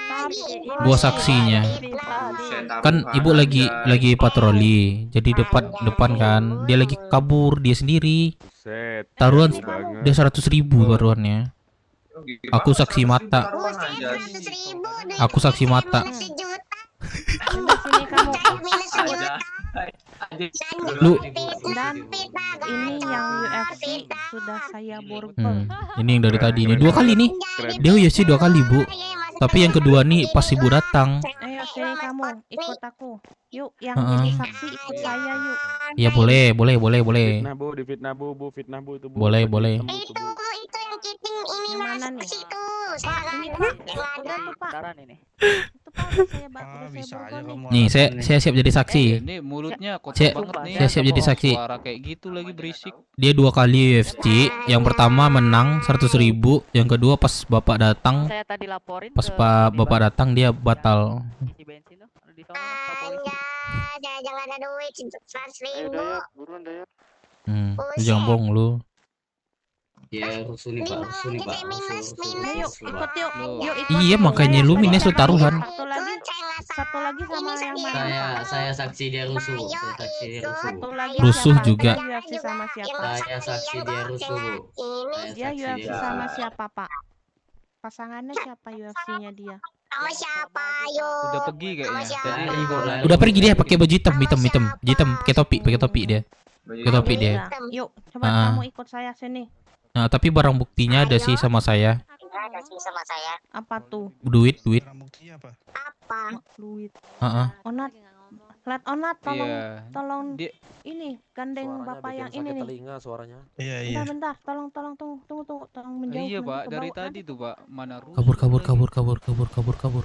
Kan ibu lagi patroli. Jadi depan kan, dia lagi kabur dia sendiri. Taruhan dia 100.000 taruhannya. Aku saksi mata. Lu Dan ini yang UFC sudah saya borgol. ini yang dari tadi ini 2 kali nih. Dia UFC 2 kali, Bu. Tapi yang kedua nih pas ibu datang. Ayo sini kamu ikut aku. Yuk yang jadi saksi ikut saya yuk. Ya boleh. Fitnah bu itu bu. Boleh. Itu yang cheating ini Yang mana masuk nih? ke situ. Pak, ini Pak. Udah tuh Pak. ini. Itu Pak udah saya borgol nih. Nih, saya siap jadi saksi. Ini mulutnya kotor Saya- banget nih. saya siap jadi saksi. Suara kayak gitu lagi berisik. Dia 2 kali UFC. Yang pertama menang 100.000. Yang kedua pas bapak datang, Saya tadi laporin pas Bapak datang dia batal. isi bensin tuh di sono Pak polisi. Jangan ada duit 100.000. Buruan Dayat. Lu jangan bohong lu. Ya rusuh nih Pak, rusuh. Ayo ikut yuk. Yuk ikut. Iya, makanya lu minus lu taruhan. Satu lagi sama yang mana? Saya saksi dia rusuh. Satu lagi Rusuh sama juga. Dia UFC sama siapa? Saya saksi dia rusuh, Bu. Dia UFC sama siapa, Pak? Pasangannya siapa UFC-nya dia? Sama siapa? Yuk. Udah pergi kayaknya. Tadi Udah pergi dia pakai baju hitam, pakai topi dia. Pakai topi dia. Yuk, coba kamu ikut saya sini. Nah, tapi barang buktinya ada sih sama saya. Ada sih sama saya. Apa tuh? Duit. Apa? Duit. Onat. Onat, tolong, Iya. tolong Dia- ini gandeng Suaranya bapak bikin yang ini sakit nih. telinga suaranya. Bentar, tolong, tunggu, tolong menjauh. Iya, nanti Pak. ke Dari bawah, tadi nanti. tuh, Pak. Mana rusuh. Kabur.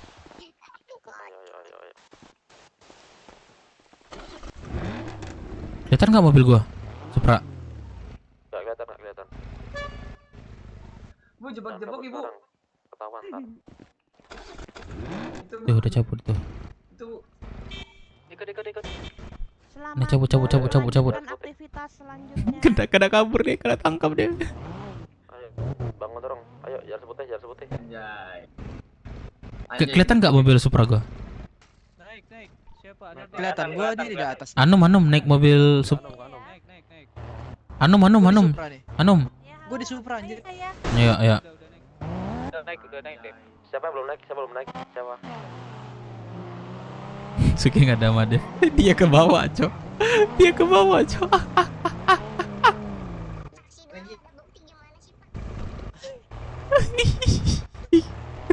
Kelihatan nggak mobil gua? Supra. Nggak kelihatan. Bu jebak-jebak ibu. Ketahuan ntar. Tuh udah cabut tuh. Itu Ikut. Selamat Nah, cabut. melanjutkan aktivitas selanjutnya. Kena kabur dia, kena tangkap dia. Ayo Bangun dorong. Ayo, jangan sebut teh, jangan sebut teh. Anjay. Kelihatan nggak mobil Supra gua? Naik. Siapa? Kelihatan gua di atas. Anum naik mobil Anum. Gua di Supra anjir. Ayo. Udah naik deh. Siapa yang belum naik? Siapa? Suki nggak ada Made. Dia ke bawah, Cok.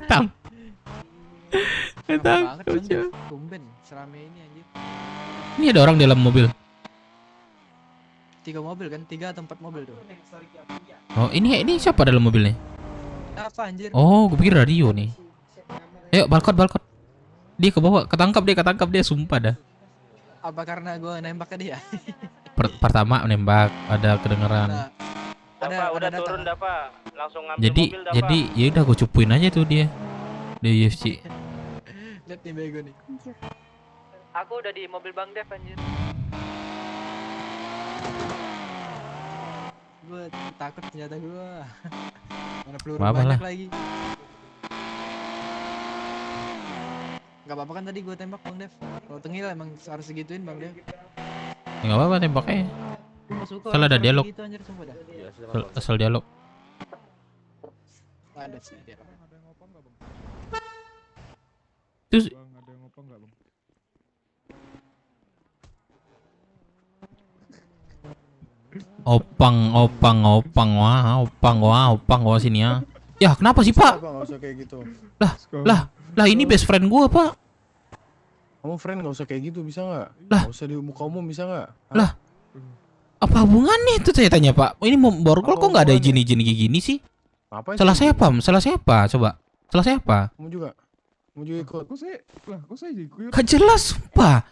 Ketang. Tumben serame ini anjir. Ini ada orang dalam mobil. 3 mobil kan, 3 atau 4 mobil tuh. Oh, ini siapa dalam mobilnya? Apa anjir? Oh, gue pikir radio nih. Ayo, balkon. Dia ke bawah, ketangkap dia, sumpah dah. Apa karena gua nembak ke dia? Pertama nembak, ada kedengeran. Udah turun dah, Pak. Langsung ngambil mobil dah, Jadi ya udah gue cupuin aja tuh dia. Di UFC. Lihat nih bego nih. Aku udah di mobil Bang Dev anjir. Gua takut ternyata gua. Mana peluru Apa-apa banyak lah. lagi. Gak apa-apa kan tadi gua tembak Bang Dev. Kalau tengil emang harus segituin Bang Dev. Enggak apa-apa tembaknya. Gua suka Asal ada orang dialog. gitu, anjir, sumpah dah. Asal dialog. Ada sih dialog. Terus Ada yang ngopong nggak bang? opang wah sini ya. Ya kenapa sih Pak? Nggak usah kayak gitu. Lah ini best friend gua Pak. Kamu friend nggak usah kayak gitu bisa nggak? Lah. Nggak usah di muka umum bisa nggak? Lah. Apa hubungannya itu saya tanya Pak? Ini mau borgol kok nggak ada izin kayak gini sih? Apa Salah siapa? Salah siapa? Coba. Salah siapa? Kamu juga ikut. Kok saya ikut? Gak jelas sumpah.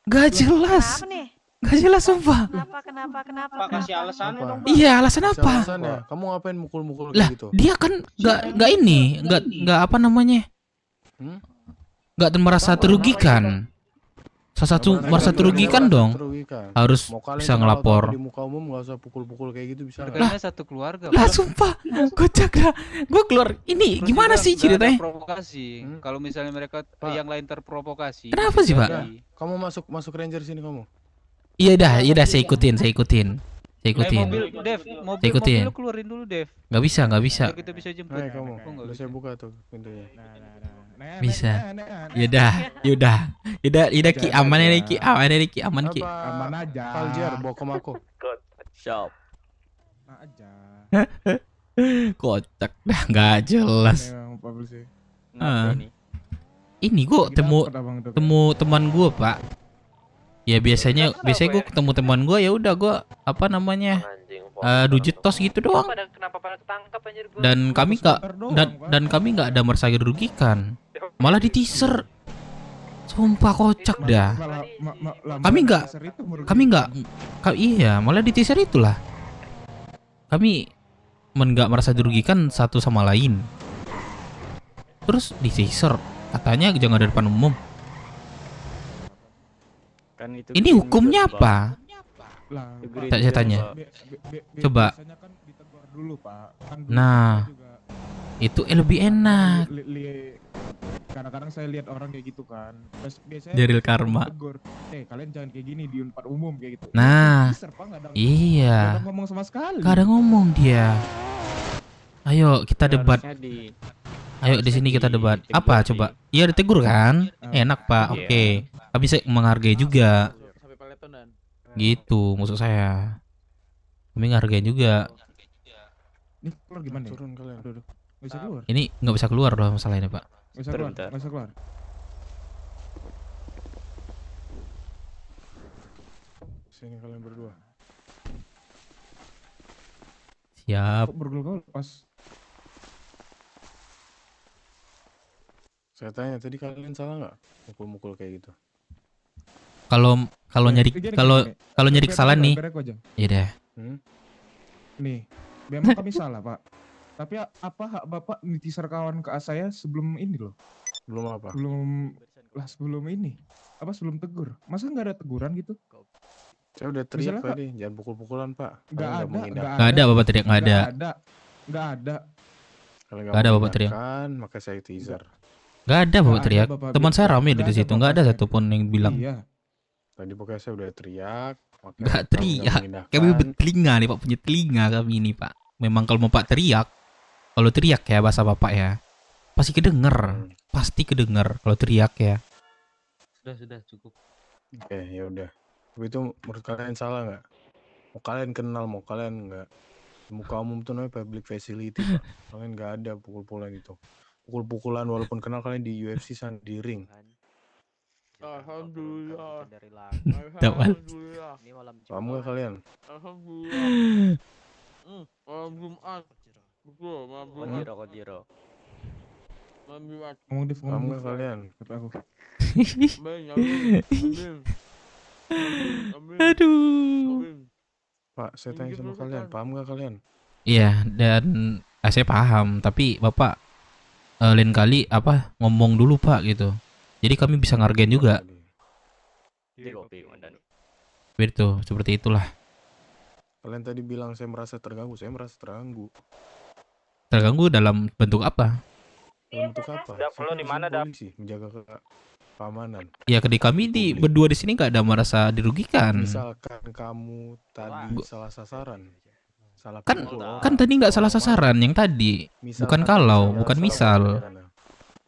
Gak jelas. Kenapa nih? Gak jelas sumpah. Kenapa? Pak kasih alasannya dong, Pak. Iya, alasan Kasih apa? alasannya. Kamu ngapain mukul-mukul Lah, kayak gitu? dia kan nggak apa namanya? Nggak merasa terugikan. Salah satu merasa terugikan dong. Harus Mau kalian bisa kalau ngelapor. di muka umum nggak usah pukul-pukul kayak gitu bisa nggak? Karena satu keluarga. Lah sumpah, kocak dah. Gue keluar. Ini gimana sih ceritanya? Provokasi. Kalau misalnya mereka yang lain terprovokasi. Kenapa sih, Pak? Kamu masuk ranger sini kamu. Iya dah, saya ikutin. Mobil, Dev, mobil lu keluarin dulu, Dev. Nggak bisa. Biar kita bisa jemput. Kamu. Oh, nggak Udah bisa. saya buka tuh pintunya. Bisa. Yaudah, Ki aman ya Ki, aman Ki. Aman aja. Kaljar bawa ke Mako. Shop. Aja. Kocak dah, nggak jelas. Ini gue temu teman gue Pak. Ya biasanya gue ketemu teman gue ya udah gue apa namanya dujit tos gitu doang. Kenapa pada ketangkap anjir gua? Dan kami nggak ada merasa dirugikan, malah di teaser. Sumpah kocak dah. Kami nggak iya malah di teaser itulah. Kami nggak merasa dirugikan satu sama lain. Terus di teaser katanya jangan ada depan umum. Kan itu Ini hukumnya apa? Saya tanya. Coba. Dulu, Pak. Kan dulu Nah, itu lebih enak. Kadang-kadang saya lihat orang kayak gitu kan. Biasanya Jaril karma. tegur, kalian jangan kayak gini di tempat umum kayak gitu. Nah, Teaser, Pak, nggak ada iya. ngomong sama sekali. Gak ada ngomong dia. Ayo kita debat. Ayo di sini kita debat. Apa coba? Iya ditegur kan? Enak Pak. Oke. Tapi saya menghargai juga. Gitu maksud saya. Kami menghargai juga. Ini keluar gimana? Turun kalian. Duduk. Nggak bisa keluar. Ini nggak bisa keluar loh masalahnya Pak. Nggak bisa keluar. Nggak bisa keluar. Sini kalian berdua. Siap. Kok bergol-gol pas? Saya tanya tadi kalian salah nggak mukul-mukul kayak gitu? Kalau nyari kesalahan nih. Iya deh. Nih, memang kami salah Pak. Tapi apa hak Bapak niteaser kawan ke saya sebelum ini loh? Belum apa? Sebelum ini. Apa sebelum tegur? Masa nggak ada teguran gitu? Saya udah teriak tadi, jangan pukul-pukulan Pak. Nggak ada. Nggak ada Bapak teriak, nggak ada. Nggak ada. Kalau Nggak ada Bapak teriak. maka saya teaser. Nggak ada Bapak ada, teriak. Bapak. Teman saya rame Nggak di ada, situ, nggak ada Bapak. satupun yang bilang. Iya. Tadi pokoknya saya udah teriak. Maka Nggak kamu udah teriak. mengindahkan. Kami bertelinga nih Pak, punya telinga kami ini Pak. Memang kalau Bapak teriak, kalau teriak ya bahasa Bapak ya, pasti kedenger. Pasti kedenger kalau teriak ya. Sudah cukup. Oke, ya udah. Tapi itu menurut kalian salah nggak? Mau kalian kenal, mau kalian nggak? Muka umum tuh namanya public facility, Pak. Kalian nggak ada pukul-pukulan itu. Pukul-pukulan walaupun kenal kalian di UFC sana di ring. Alhamdulillah. Tahu. Paham nggak kalian? Alhamdulillah. Malam Jumat. Betul, malam Jumat. Kojiro. Malam Jumat. Ngomong Dev, Paham ngomong nggak Dev. kalian? Kata aku. Aduh. Pak, saya tanya sama kalian, paham nggak kalian? Iya, dan saya paham, tapi Bapak lain kali apa ngomong dulu Pak gitu. Jadi kami bisa ngargain juga. Begitu, seperti itulah. Kalian tadi bilang saya merasa terganggu, saya merasa terganggu. Terganggu dalam bentuk apa? Dalam bentuk apa? Dap, Saya lo kan di di mana, sini Dap? polisi, menjaga keamanan. Ya kami berdua di sini nggak ada merasa dirugikan. Misalkan kamu tadi salah sasaran, salah Kan pukul kan tadi nggak salah sasaran yang tadi. Bukan kalau, bukan misal.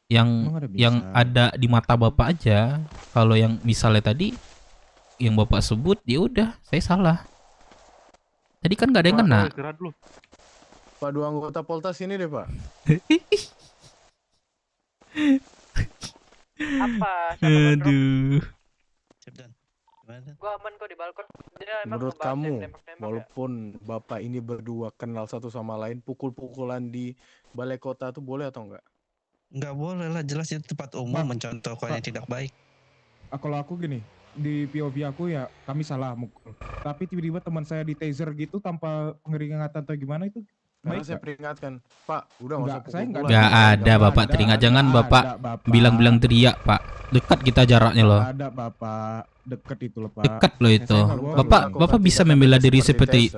Yang ada di mata Bapak aja. Kalau yang misalnya tadi yang Bapak sebut, ya udah, saya salah. Tadi kan nggak ada yang kena. Pak, dua anggota Poltas ini deh, Pak. Apa? Siapa Aduh. Gua aman kok di balkon. Dia emang Menurut ngebahas yang kamu, nembak-nembak ya? walaupun Bapak ini berdua kenal satu sama lain, pukul-pukulan di balai kota itu boleh atau enggak? Nggak boleh lah, jelas itu tempat umum mencontohkan yang tidak baik. Kalau aku gini, di POV aku ya kami salah mukul. Tapi tiba-tiba teman saya di taser gitu tanpa peringatan atau gimana itu Karena baik saya nggak? peringatkan, Pak, udah nggak usah saya pukul-pukulan. Nggak ada Bapak teringat. Jangan Bapak bilang-bilang teriak Pak. Dekat kita jaraknya loh. Ada Bapak deket itu loh Pak. Dekat loh itu. Bapak bisa membela diri seperti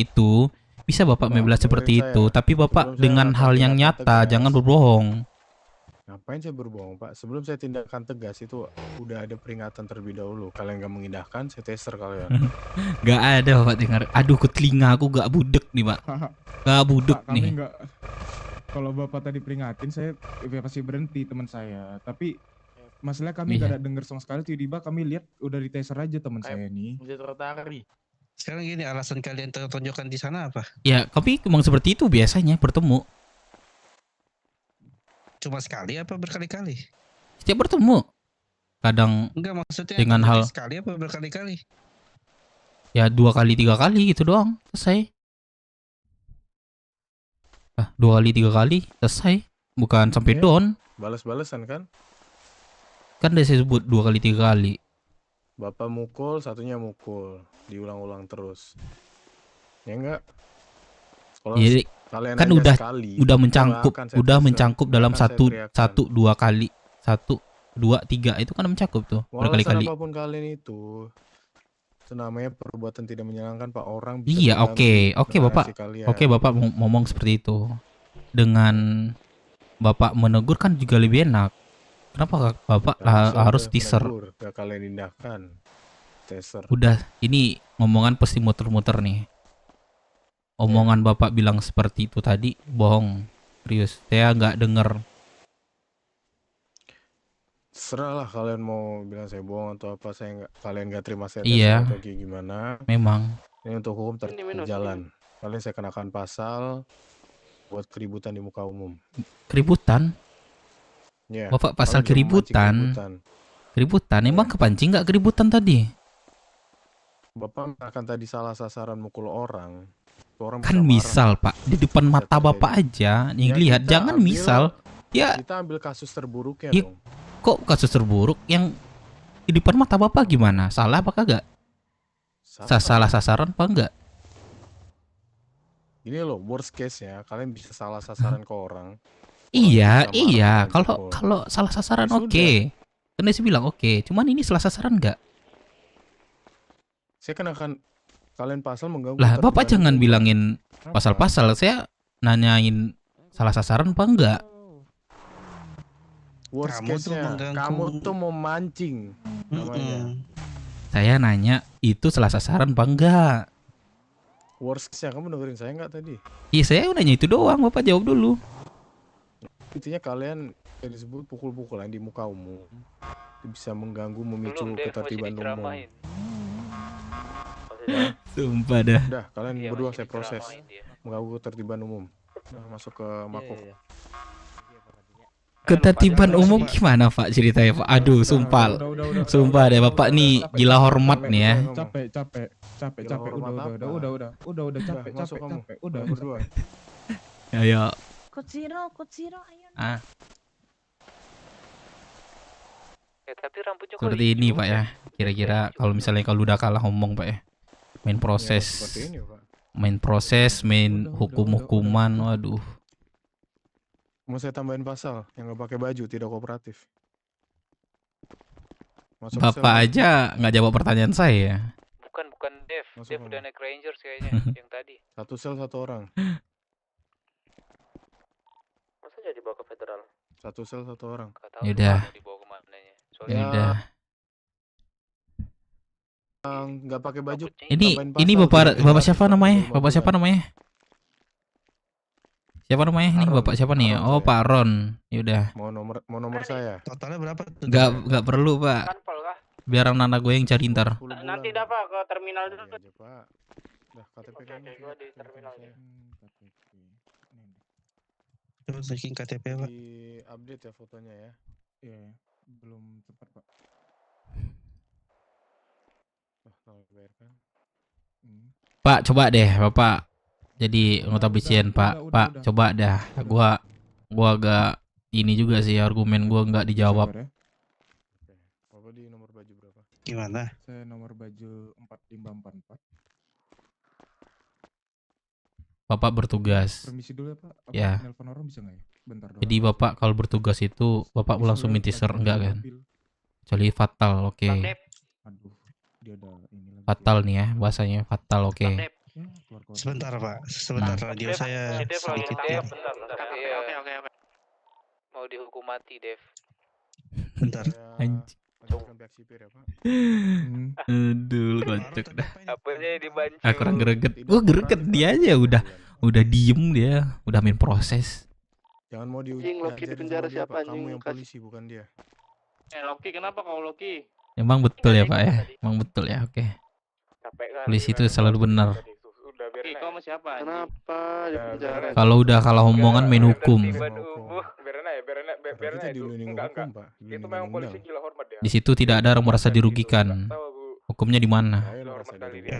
itu. Bisa Bapak membela seperti itu. Tapi Bapak dengan hal yang nyata, jangan berbohong. Ngapain saya berbohong, Pak? Sebelum saya tindakan tegas itu udah ada peringatan terlebih dahulu. Kalian nggak mengindahkan, saya taser kalian. Gak ada Bapak dengar. Aduh, ke telinga aku gak budek nih Pak. Gak budek Pak, kami nih. nggak. Kalau Bapak tadi peringatin saya pasti berhenti teman saya. Tapi masalah kami nggak Iya. ada denger sama sekali. Tiba-tiba kami lihat udah di taser aja teman saya nih. Sekarang gini, alasan kalian tertonjokkan di sana apa? Ya, kami emang seperti itu biasanya bertemu. Cuma sekali apa berkali-kali? Setiap bertemu. Kadang Enggak, maksudnya dengan hal sekali apa berkali-kali? ya 2 kali 3 kali gitu doang selesai. 2 kali 3 kali selesai. Bukan sampai Iya. down. Balas-balasan kan? Kan udah saya sebut 2 kali 3 kali. Bapak mukul, satunya mukul. Diulang-ulang terus. Ya enggak? Kalau Jadi kalian kan aja udah sekali, mencangkup, akan saya udah taser, mencangkup dalam akan saya teriakan. 2 kali. 1 2 3 itu kan mencakup tuh Mau alasan berkali-kali. apapun kalian itu namanya perbuatan tidak menyenangkan, Pak. Orang bisa Iya, terganggu oke dengan Bapak. aksi kalian. Oke Bapak ngomong seperti itu. Dengan Bapak menegur kan juga lebih enak. Kenapa Bapak Saya harus udah teaser? menegur, gak kalian indahkan. Taser. Udah, ini ngomongan pasti muter-muter nih. Omongan Bapak bilang seperti itu tadi bohong. Serius, saya nggak denger. Serahlah kalian mau bilang saya bohong atau apa, saya nggak, kalian nggak terima saya Iya. atau kayak gimana. Memang. Ini untuk hukum minus, terjalan. Kalian saya kenakan pasal buat keributan di muka umum. Keributan? Ya, Bapak pasal kalian jangan memancing keributan. Keributan, emang kepancing nggak keributan tadi? Bapak akan tadi salah sasaran mukul orang. Orang Kan misal Pak, di depan mata Bapak aja yang Ya, lihat. kita Jangan ambil- misal. Ya, Kita ambil kasus terburuknya ya dong. kok kasus terburuk yang di depan mata Bapak gimana? Salah apa kagak? Salah sasaran apa enggak? Ini loh worst case ya, kalian bisa salah sasaran ke orang. Iya, bisa iya. marah, Kalau pukul. kalau salah sasaran Ya oke. Kan dia sih bilang oke. Cuman ini salah sasaran enggak? Saya kenakan kalian pasal mengganggu Lah, Bapak ketertiban jangan umum. bilangin Apa? pasal-pasal. Saya nanyain salah sasaran apa enggak? Worst Kamu tuh case-nya, mengganggu. kamu tuh mau mancing namanya. Saya nanya itu salah sasaran apa enggak? Worst case-nya, kamu dengerin saya nggak tadi? Iya saya nanya itu doang, Bapak jawab dulu. Intinya kalian yang disebut pukul-pukulan di muka umum itu bisa mengganggu, memicu Belum, Dev, masih ketertiban umum. diceramahin. Sumpah dah. Udah, kalian Iya, berdua masih saya proses diceramahin dia. mengganggu ketertiban umum. Nah, masuk ke Mako. Ketertiban umum gimana Pak ceritanya Pak? Aduh, sumpah. Sumpah deh Bapak nih gila hormat nih ya. Capek. Udah, capek, masuk kamu. udah Berdua. Ayo. Coach Zero, ayo. Ah, Tapi rambutnya kok seperti ini Pak ya. Kira-kira kalau misalnya kalau udah kalah ngomong Pak ya. Main proses. seperti ini, Pak. Main proses, main hukum-hukuman. Waduh. Mau saya tambahin pasal yang nggak pakai baju tidak kooperatif. Masuk Bapak sel. aja nggak jawab pertanyaan saya. bukan Dev. Masuk Dev kamu. udah naik Rangers kayaknya yang tadi. Satu sel satu orang. Masa jadi dibawa ke federal? Satu sel satu orang. Yaudah. Dibawa kemananya. Yaudah. Nggak pakai baju. Ini tambahin pasal, bapak siapa tuh. namanya? Bapak siapa namanya? Siapa namanya? Nih bapak siapa nih? Oh Pak Ron. Yaudah. Mau nomor saya. Totalnya berapa? Nggak perlu Pak. Biar anak gue yang cari ntar. Nanti dah Pak ke terminal dulu. Iya, Pak. Dah KTP kamu. Gua di terminal aja. Coba checking KTP Pak. Di update ya fotonya ya. Iya, belum sempat Pak. Tolong bayarkan. Pak coba deh Bapak. Jadi anggota BCN Pak. Pak coba dah. Gua agak ini juga sih argumen gua nggak dijawab. Bapak di nomor baju berapa? Gimana? Saya nomor baju 4544. Bapak bertugas. Permisi dulu ya Pak. Apa Ya. nelpon orang bisa nggak ya? Bentar doang. Jadi Bapak kalau bertugas itu Bapak langsung main teaser enggak kan? Kecuali fatal, oke. Aduh, dia ada ini lagi. Fatal nih ya bahasanya fatal, oke. Sebentar Pak, sebentar radio saya sedikit Dev, ini. bentar. Oke. Mau dihukum mati, Dev. Bentar. Anjing. Lanjutkan pihak sipir ya Pak. Aduh, kocok dah. Apanya dibancu? Ah, kurang greget. Gua greget dia aja udah diem dia, udah main proses. Jangan mau diuji. Anjing, Loki di penjara siapa, anjing? Kamu yang polisi bukan dia. Loki kenapa kau Loki? Emang betul ya Pak ya? Emang betul ya, oke. Polisi itu selalu benar. Loki, kau sama siapa? Kenapa di penjara? Kalau udah kalah omongan main hukum. Biar kita dilindungi hukum Pak. Itu memang polisi gila hormat dia. Di situ tidak ada orang merasa dirugikan. Hukumnya di mana? Ya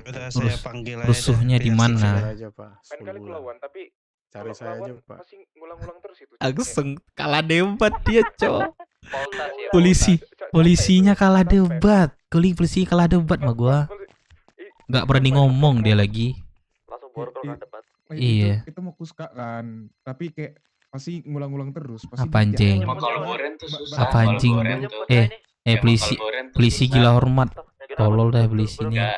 udah saya panggil aja. Rusuhnya di Cari mana? aja Pak. Lain kali kulawan tapi Cari saya aja Pak. masih ngulang-ngulang terus itu. Langsung kalah debat dia, Cok. Polisinya kalah debat. Polisi kalah debat sama gua. Nggak berani ngomong dia lagi. Langsung borgol kan debat. Iya. Itu mau kuska kan, tapi kayak pasti ngulang-ngulang terus. Pasti Apa anjing? Apa anjing? Polisi gila hormat. Tolol dah polisinya.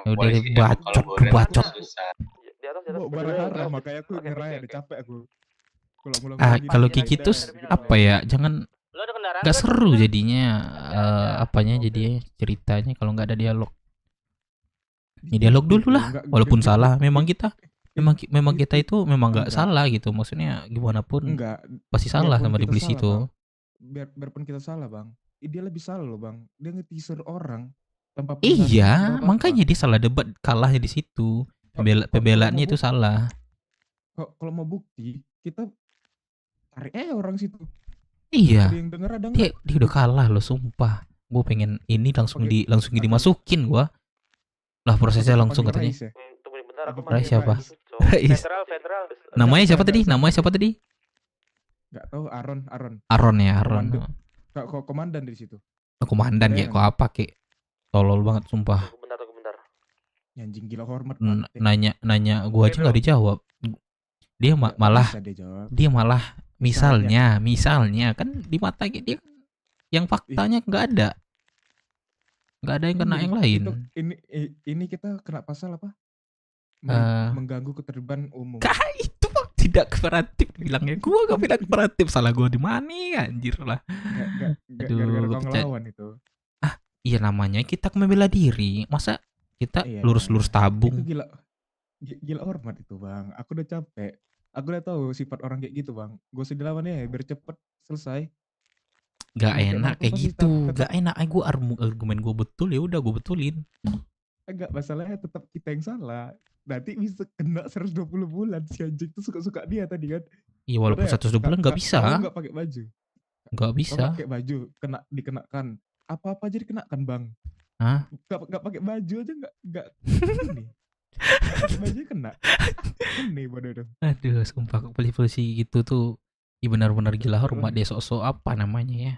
Udah deh, bacot. Barang makanya aku ngeraya, udah capek aku. Kalau kayak gitu apa ya? Jangan nggak seru jadinya apanya jadinya ceritanya kalau nggak ada dialog. Ya dialog dulu lah, walaupun salah. Memang kita itu memang nggak salah gitu. Maksudnya gimana pun pasti salah sama di polisi itu. Biarpun kita salah Bang, dia lebih salah loh Bang. Dia nge-teaser orang tanpa Iya, makanya dia salah debat, kalahnya di situ. Pembelaannya itu salah. Kalau mau bukti, kita tarik aja orang situ. Iya. Ada yang denger, ada Dia udah kalah loh, sumpah. Gue pengen ini langsung dimasukin gua. Lah prosesnya langsung katanya. Rais siapa? Rais. Namanya siapa tadi? Gak tahu, Aron. Aron ya, Aron. Kok komandan di situ? Komandan ya, kok apa kek? Tolol banget sumpah. Bentar. Anjing gila hormat. Nanya gua aja nggak dijawab. Dia malah misalnya kan di mata dia yang faktanya nggak ada yang kena yang lain. Ini kita kena pasal apa? Mengganggu ketertiban umum. Itu tidak kooperatif bilangnya. Gua gak tidak kooperatif, salah gua di mana anjir lah. Gara-gara Gua kau percaya. ngelawan itu. Iya namanya kita membela diri. Masa kita Iya, lurus-lurus itu tabung? gila hormat itu bang. Aku udah capek. Aku udah tahu sifat orang kayak gitu bang. Gue usah dilawan ya biar cepet selesai. Gak Mau kayak enak apapun kayak pasti gitu. tetap Gak enak. Gue argumen gue betul ya udah gue betulin. enggak, masalahnya tetap kita yang salah. Nanti bisa kena 120 bulan si anjing tuh suka-suka dia tadi kan. Iya walaupun Makanya 120 bulan gak bisa. Kau nggak pakai baju. Gak Kau bisa. nggak pakai baju, dikenakan. Apa-apa aja dikenakan bang. Hah? Nggak pakai baju aja nggak ini. Nggak pakai baju kena. Ini bodoh dong. Aduh, sumpah polisi gitu tuh. Iya benar-benar gila hormat dia sok-sok apa namanya ya.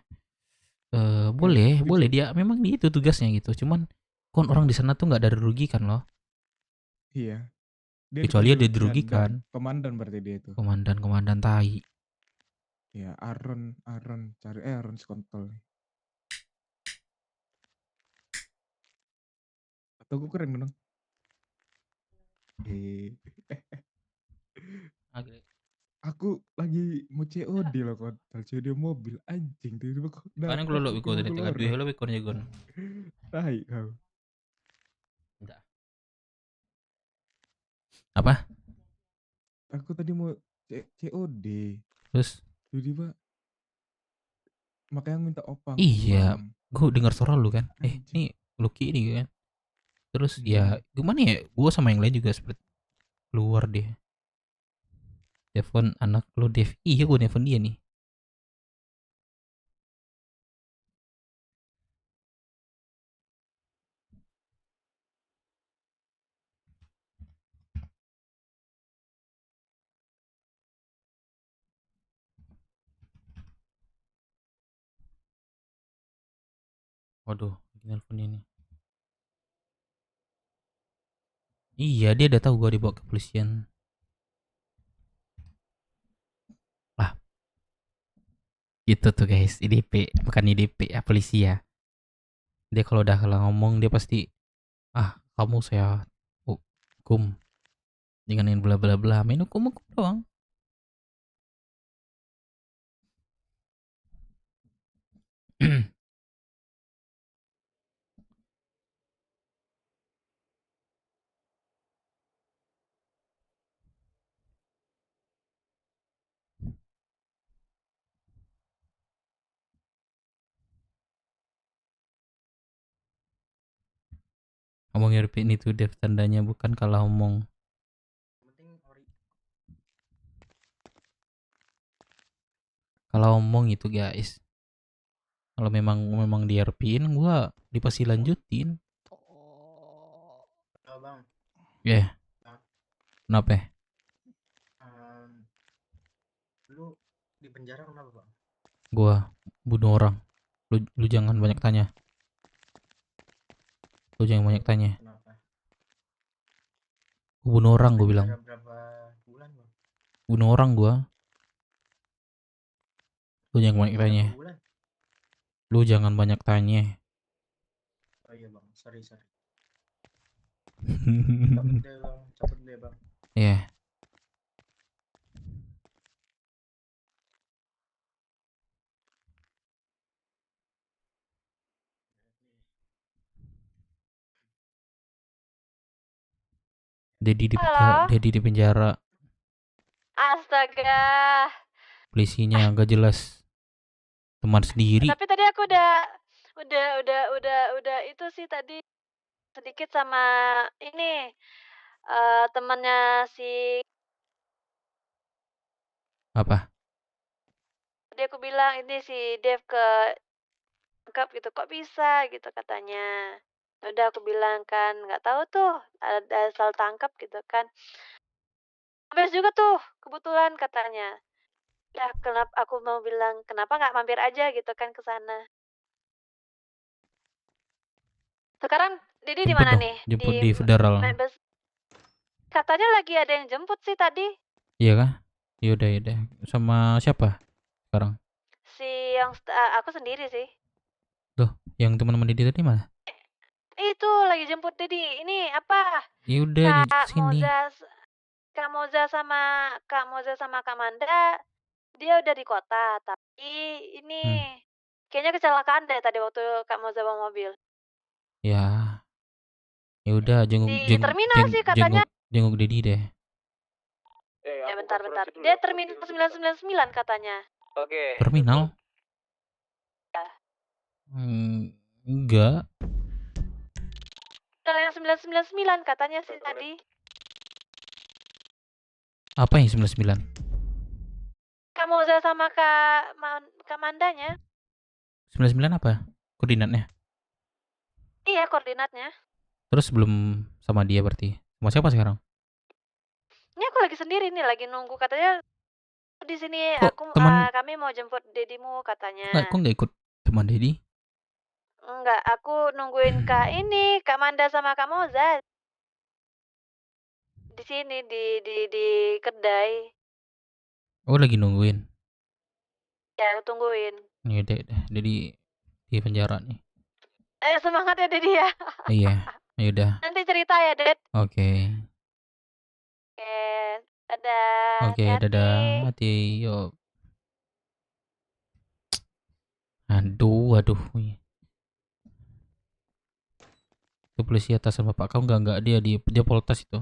Boleh dia memang dia itu tugasnya gitu. Cuman kon orang di sana tuh nggak ada dirugikan loh. Iya. Kecuali dia dirugikan. Komandan berarti dia itu. Komandan tai. Ya Aaron cari Aaron skontol. Atau gue keren dong. Aku lagi mau COD loh kontol, COD mobil anjing tiba-tiba kok Mana gue lo ikut dari tingkat dua lo ikut gon. Tai kau. Enggak. Apa? Aku tadi mau COD. Terus? Tiba-tiba makanya minta opang. Iya, gue dengar suara lu kan. Ini Lucky ini kan. Terus ya gimana ya? Gue sama yang lain juga seperti keluar deh. Telepon anak lo Dev. Iya gue telepon dia nih. Waduh, telepon ini. Iya, dia udah tahu gue dibawa ke kepolisian. Lah. Gitu tuh guys, IDP, bukan IDP ya, polisi ya. Dia kalau udah ngomong dia pasti kamu saya hukum. Jangan bla bla bla, main hukum doang. Ngomong Irpin itu Dev, tandanya bukan kalah omong. Kalau omong itu guys. Kalau memang di Irpin gua dipasti lanjutin. Oh, bang. Ya. Kenapa? Lu di penjara kenapa bang? Gua bunuh orang. Lu jangan banyak tanya. Lu jangan banyak tanya. Kenapa? Gua bunuh orang gua bilang. Berapa bulan bang? Bunuh orang gua. Lu jangan banyak tanya. Lu jangan banyak tanya. Oh iya bang, sorry. Cabut deh bang. Iya. Dedi di penjara. Astaga. Polisinya nggak jelas. Teman sendiri. Tapi tadi aku udah itu sih tadi sedikit sama ini temannya si. Apa? Tadi aku bilang ini si Dev ke tangkap gitu, kok bisa gitu katanya. Udah aku bilang kan nggak tahu tuh ada asal tangkap gitu kan. Habis juga tuh kebetulan katanya. Ya kenapa aku mau bilang kenapa nggak mampir aja gitu kan ke sana. Sekarang Didi di mana nih? Jemput di Federal. Katanya lagi ada yang jemput sih tadi. Iya kah? Yaudah. Sama siapa sekarang? Si yang aku sendiri sih. Tuh, yang teman-teman Didi tadi mana? Itu lagi jemput Didi. Ini apa? Ya udah di sini. Kak Moza sama Kak Manda dia udah di kota, tapi ini kayaknya kecelakaan deh tadi waktu Kak Moza bawa mobil. Ya. Ya udah Di terminal sih katanya. jenguk Dedi deh. Ya bentar. Dia terminal 999 katanya. Oke. Terminal? Ya. Enggak. Kalau yang 999 katanya sih tadi. Apa yang 99? Kak Moza sama Kak Mandanya. 99 apa? Koordinatnya? Iya, koordinatnya. Terus belum sama dia berarti. Sama siapa sekarang? Ini aku lagi sendiri nih, lagi nunggu katanya di sini. Kok Kami mau jemput dedimu katanya. Kok nggak ikut teman Dedi? Enggak, aku nungguin Kak Manda sama Kak Moza. Di sini di kedai. Oh, lagi nungguin. Ya, aku tungguin. Nih, Dedi di penjara nih. Semangat ya Dedi ya. Iya, ya udah. Nanti cerita ya, Ded. Oke. Oke, dadah. Oke, dadah. Hati, yuk. Aduh. Itu polisi atasan bapak kau enggak dia poltas itu.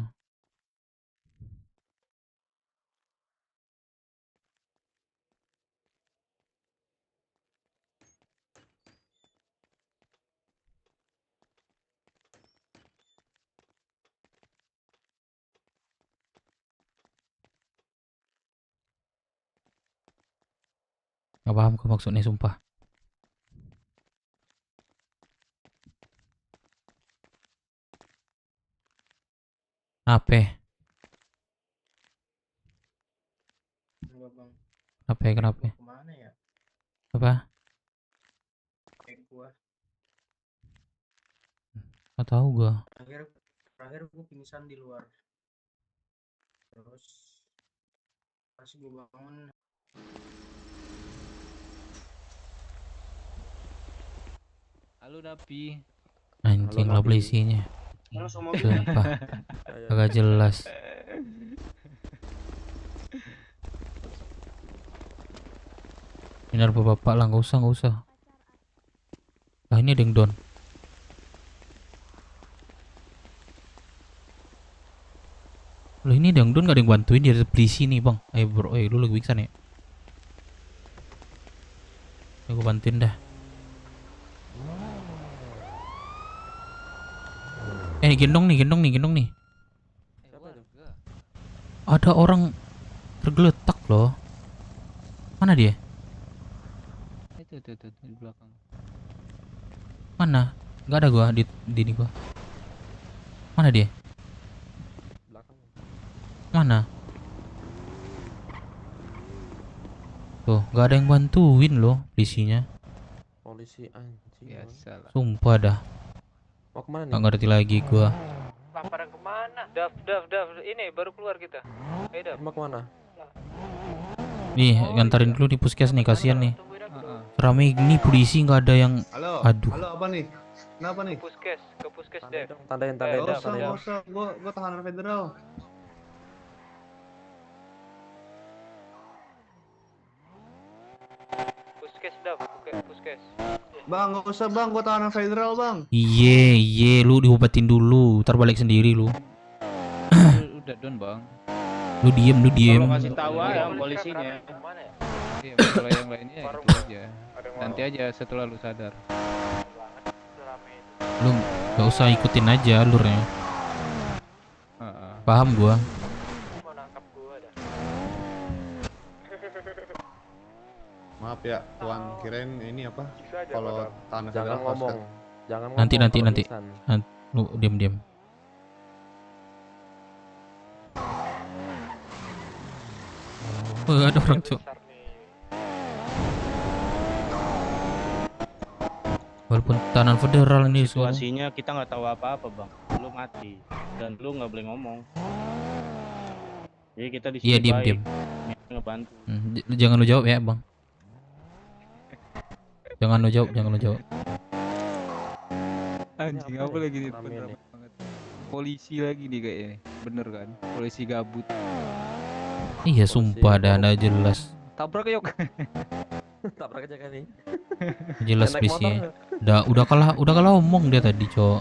Gak paham kok maksudnya, sumpah. Apa? Kenapa? Kemana ya? Apa? Gua. Gak tahu gua. Terakhir gua pingsan di luar. Terus pas gua bangun. Halo Napi. Anjing lah polisinya. Sumpah. Agak jelas. Benar bapak lah, nggak usah. Lah ini ada yang down. Loh ini ada yang down, nggak ada yang bantuin, dia ada polisi nih bang. Bro, lu lagi pingsan ya? Aku bantuin dah. Gendong nih. Ada orang tergeletak loh. Mana dia? Itu di belakang. Mana? Gak ada gua di ini gua. Mana dia? Mana? Tuh, gak ada yang bantuin loh polisinya. Polisi anjing. Biasalah. Sumpah dah. Mau kemana nih? Gak ngerti lagi gua. Pada kemana? Dav, ini baru keluar kita. Dav. Mau kemana? Nih, ngantarin dulu di puskes nih, kasihan nih. Rame gini polisi nggak ada yang. Halo. Aduh. Halo, apa nih? Kenapa nih? Ke puskes Dev. Tandain. Gak usah. Gua tahanan federal. Puskes Dav, puskes. Bang, gak usah bang, gua tahanan federal bang. Iye, lu diobatin dulu, ntar balik sendiri lu. Udah don bang. Lu diem. Kalau kasih tahu ya polisinya. Iya, kalau yang lainnya ya gitu aja. Nanti aja setelah lu sadar. Lu gak usah ikutin aja alurnya. Paham gua. Maaf ya, Tuan, kirain ini apa? Kalau tahanan Jangan federal ngomong. Jangan ngomong. Nanti. Lu diam. Ada orang cok. Walaupun tahanan federal ini situasinya kita nggak tahu apa-apa bang. Lu mati dan lu nggak boleh ngomong. Jadi kita di sini. Iya diam. Ngebantu. Jangan lu jawab ya bang. Jangan lu jawab. Anjing, aku lagi di depan banget. polisi lagi nih kayaknya. Bener kan? Polisi gabut. Iya sumpah dah nggak jelas. Tabrak yuk. Tabrak aja kan nih. Jelas Naik motor bisnya. Udah kalah omong dia tadi, Cok.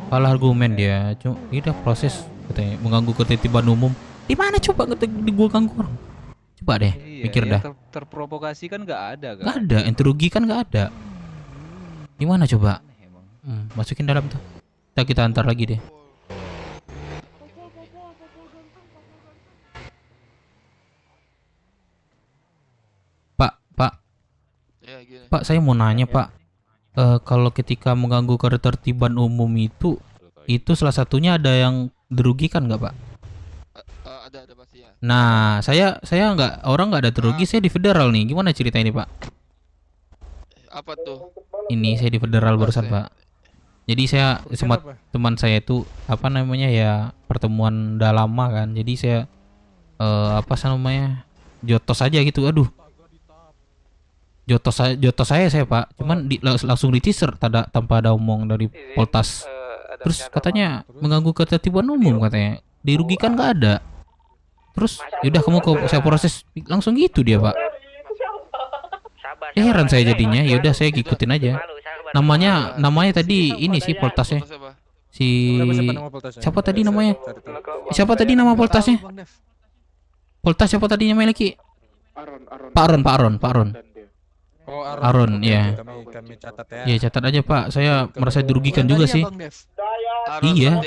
Kalah argumen dia. Cuma udah proses katanya mengganggu ketertiban umum. Di mana coba di gua ganggu orang? Coba deh, mikir dah. Terprovokasi kan nggak ada kan? Nggak ada, yang terugi kan nggak ada. Gimana coba? Masukin dalam tuh. Kita antar lagi deh. Pak, saya mau nanya Pak, kalau ketika mengganggu ketertiban umum itu salah satunya ada yang dirugikan nggak Pak? Ada pasti ya. Nah, saya nggak ada terugi, saya di federal nih, gimana cerita ini Pak? Apa tuh? Ini saya di federal barusan Pak. Jadi saya sama teman saya itu apa namanya ya pertemuan udah lama kan, jadi saya apa namanya jotos aja gitu, aduh. Jotos saya Pak, cuman langsung di teaser tanpa ada omong dari Poltas. Terus katanya mengganggu ketertiban umum katanya, dirugikan nggak ada. Terus yaudah kamu saya proses langsung gitu dia Pak. Heran saya jadinya, yaudah saya ikutin aja. Namanya tadi ini sih Poltasnya. Siapa tadi namanya? Siapa tadi nama Poltasnya? Poltas siapa tadi namanya lagi? Pak Aron. Oh, Aron, ya. Kami catat ya. Iya, catat aja Pak. Saya merasa dirugikan juga sih. Iya.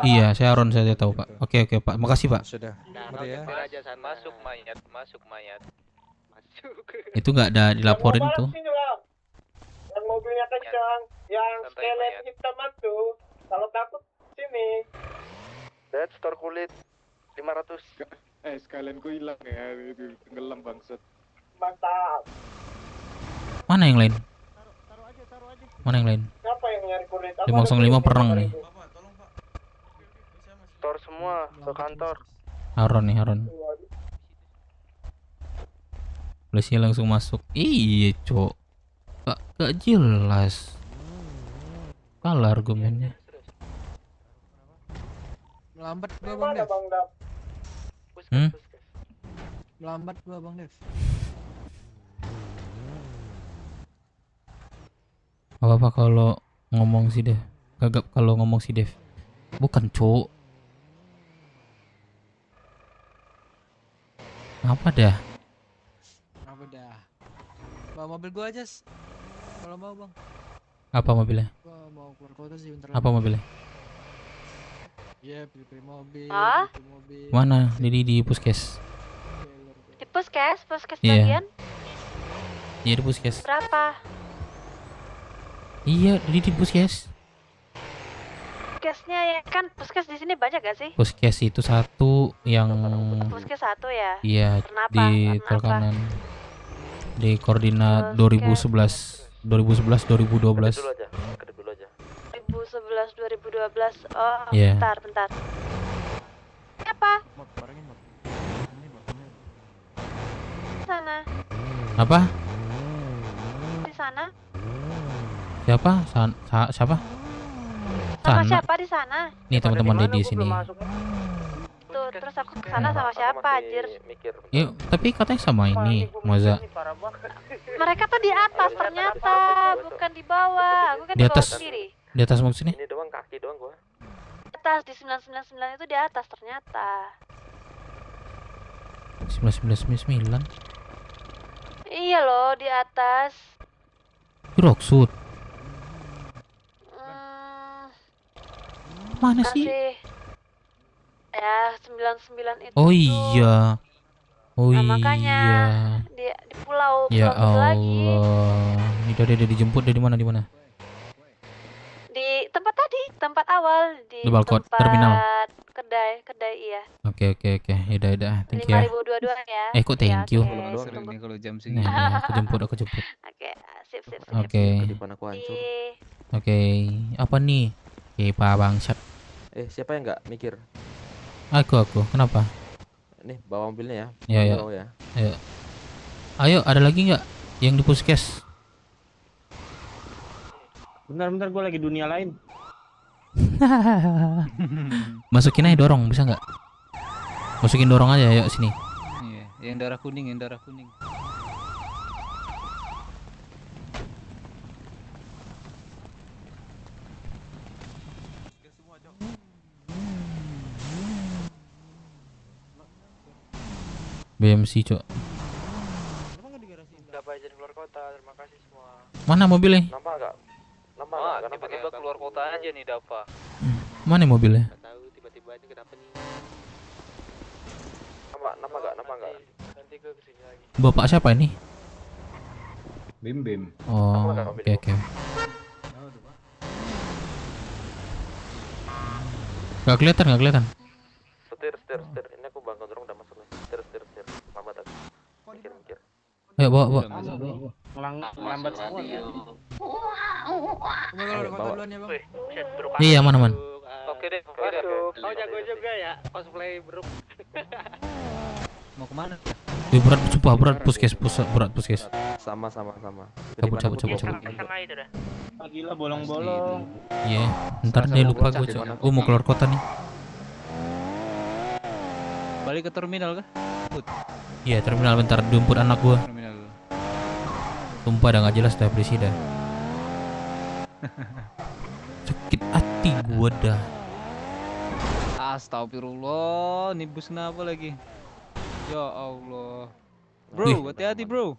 Iya, saya Aron, saya tahu Pak. Oke Pak. Makasih Pak. Sudah. Mari ya. Masuk mayat. Masuk. Itu nggak ada dilaporin tuh. Yang mobilnya kencang, yang skelet hitam tuh. Kalau takut sini. Lihat store kulit 500. Sekalian gue hilang ya, itu tenggelam bangsat. Mantap. Mana yang lain? Siapa yang nyari kulit? 505 perang nih. Store semua ke kantor. Aron. Polisi langsung masuk. Iya, Cok. Gak jelas. Kalah argumennya. Melambat gua Bang Dev. Melambat gua Bang Dev. Apa kalau ngomong si Dev? Gagap kalau ngomong si Dev. Bukan, Cok. Apa dah? Bawa mobil gua aja. Kalau mau Bang. Apa mobilnya? Gua mau keluar kota sih bentar. Apa mobilnya? Iya, beli mobil. Hah? Mana? Di puskes. Di puskes Iya. bagian Iya di puskes. berapa? Iya di puskes. Puskesnya ya kan, puskes di sini banyak gak sih? Puskes itu satu yang Puskes satu ya? iya Karena apa? di Karena tol apa? kanan. Di koordinat 2011 2012. 2011 2012. Oh, Iya. bentar. Apa? Di sana. Apa? Di sana. Siapa? Siapa? Sama Sana. siapa di sana? Nih teman-teman Dedi sini. Tuh, terus aku kesana sama siapa, anjir? Yuk, tapi katanya sama ini, Moza. Mereka tuh di atas ternyata, bukan di bawah. Aku kan Di di bawah atas. sendiri. Di atas mau sini? Ini doang kaki doang gua. Di atas di 999 itu di atas ternyata. 1999. Iya loh, di atas. Rocksud. Mana sih? Kasih. Ya, 99 itu. Oh iya. Oh Nah, makanya iya. di pulau Ya itu lagi. Allah. Ini udah dijemput dari mana? Di tempat tadi, tempat awal di Balkon tempat terminal. kedai iya. Oke. Yaudah. Thank you ya. 5022 ya. Kok thank you. Sering nih kalau jam segini. Nah, aku jemput. Oke, sip. Oke. Oke. Apa nih? Pak bangsat. Siapa yang nggak mikir? Aku. Kenapa? Nih, bawa mobilnya ya. Iya. Bawa ya. Ayo, ada lagi nggak yang di puskes? Bentar, gue lagi dunia lain. Masukin aja dorong, bisa nggak? Masukin dorong aja, yuk sini. Iya, yang darah kuning, yang darah kuning. BMC, Cok. Udah Pak izin keluar kota, terima kasih semua. Mana mobilnya? Nampak nggak? Nampak Wah, nggak? tiba-tiba keluar kota aja nih Dava. Mana mobilnya? Nggak tahu tiba-tiba ini kenapa nih? Nampak nggak? Nampak nggak? Nanti gue kesini lagi. Bapak siapa ini? Bim Bim. Oh, oke. Gak kelihatan. Setir. Ini aku bangkang dorong udah masuk nih. Setir. Lambat aku. Mikir. Ayo bawa. Lambat semua ya. Iya, aman. Oke deh. Kau jago juga ya cosplay bro. Mau kemana? Berat puskes. Sama. Cabut. Gila bolong-bolong. Iya, ntar dia lupa gue, Cok. Gue mau keluar kota nih. Balik ke terminal kah? Iya, terminal bentar jemput anak gue. Terminal. Sumpah dah nggak jelas dah berisi dah. Sakit hati gue dah. Astagfirullah, nih bus kenapa lagi? Ya Allah. Bro, Wih. hati-hati bro.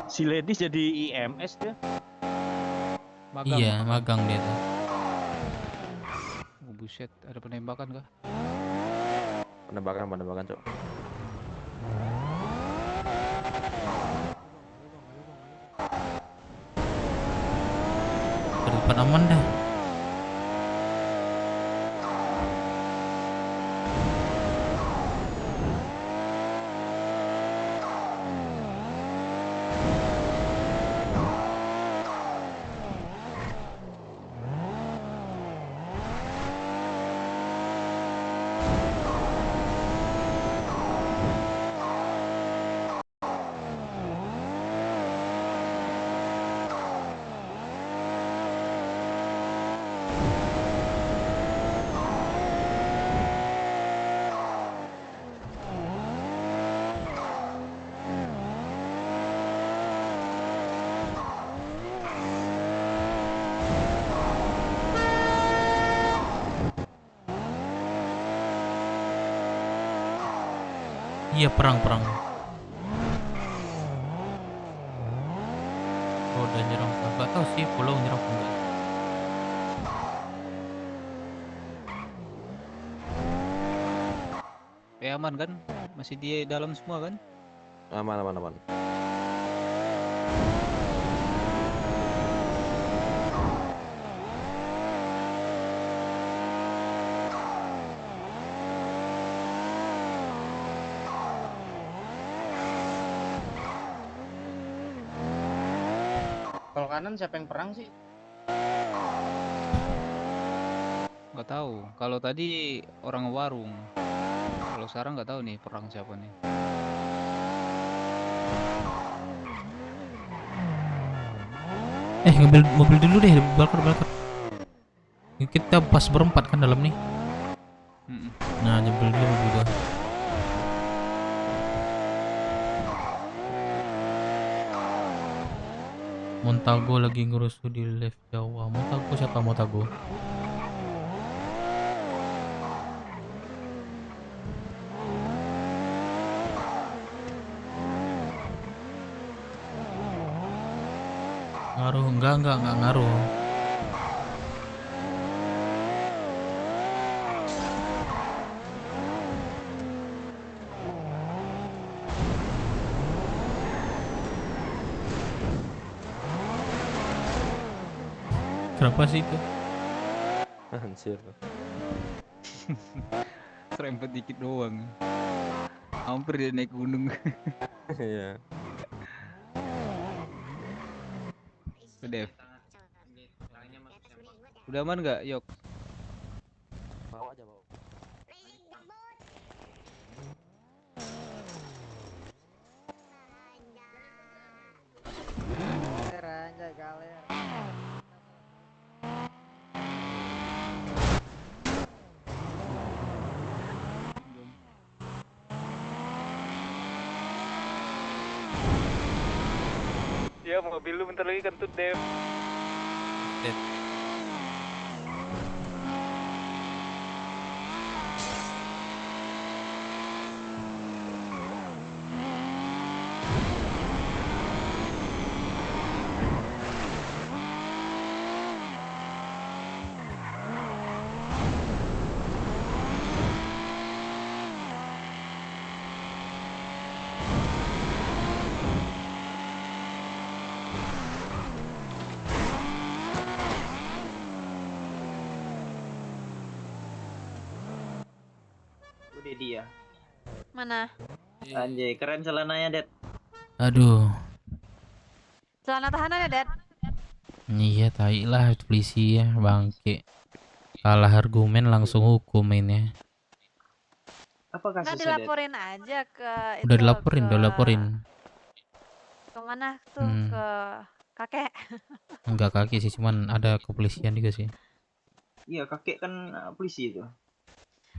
Si Lady jadi IMS dia. Iya, magang dia tuh. Oh, buset, ada penembakan kah? Penembakan, Cok. Ke depan aman dah. Iya, perang. Oh, udah nyerang. Gak tau sih pulau nyerang apa enggak. Aman kan? Masih di dalam semua kan? Aman. Kalau kanan siapa yang perang sih? Nggak tahu. Kalau tadi orang warung. Kalau sekarang nggak tahu nih perang siapa nih. Ngambil mobil dulu deh, balkon. Kita pas berempat kan dalam nih. Nah, ngambil dulu mobil gua. Montago lagi ngurus di left Jawa. Montago siapa Montago? Ngaruh enggak ngaruh. Kenapa sih itu? Anjir. Serempet dikit doang. Hampir dia naik gunung. Iya. Dev. Udah aman nggak, Yok? Bawa aja. Ya mobil lu bentar lagi kentut Dev. Udah dia. Mana? Anjay, keren celananya, Det. Aduh. Celana tahanan ya, Dad? Iya, tai lah polisi ya, bangke. Kalah argumen langsung hukum mainnya. Apa Nggak kasusnya, Det? dilaporin aja ke Udah itu, dilaporin, udah laporin. Kemana tuh? Hmm. Ke kakek. Enggak kaki sih, cuman ada kepolisian juga sih. Iya, kakek kan polisi itu.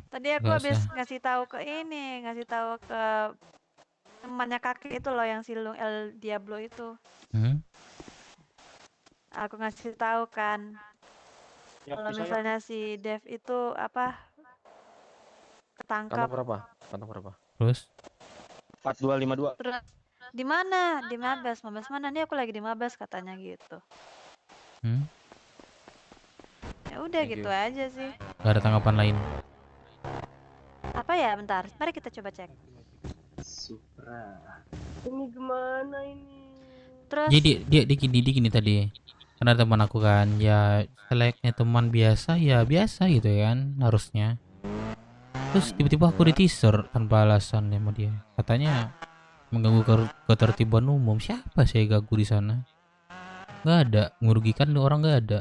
Tadi aku Nggak habis usah. ngasih tahu ke ini, ngasih tahu ke temannya kakek itu loh yang silung El Diablo itu. Hmm? Aku ngasih tahu kan. Ya, Kalau bisa ya. misalnya si Dev itu apa ketangkap. Kantong berapa? Kantong berapa? Terus? 4252. Terus di mana? Di Mabes. Mabes mana nih? Aku lagi di Mabes katanya gitu. Hmm? Ya udah Thank gitu you. aja sih. Gak ada tanggapan lain. Apa ya? Bentar. Mari kita coba cek. Supra. Ini gimana ini? Terus Jadi dia gini tadi. Karena teman aku kan, ya seleknya teman biasa ya biasa gitu kan harusnya. Terus tiba-tiba aku di teaser tanpa alasan sama dia. Katanya mengganggu ketertiban umum. Siapa sih yang ganggu di sana? Nggak ada, merugikan orang nggak ada.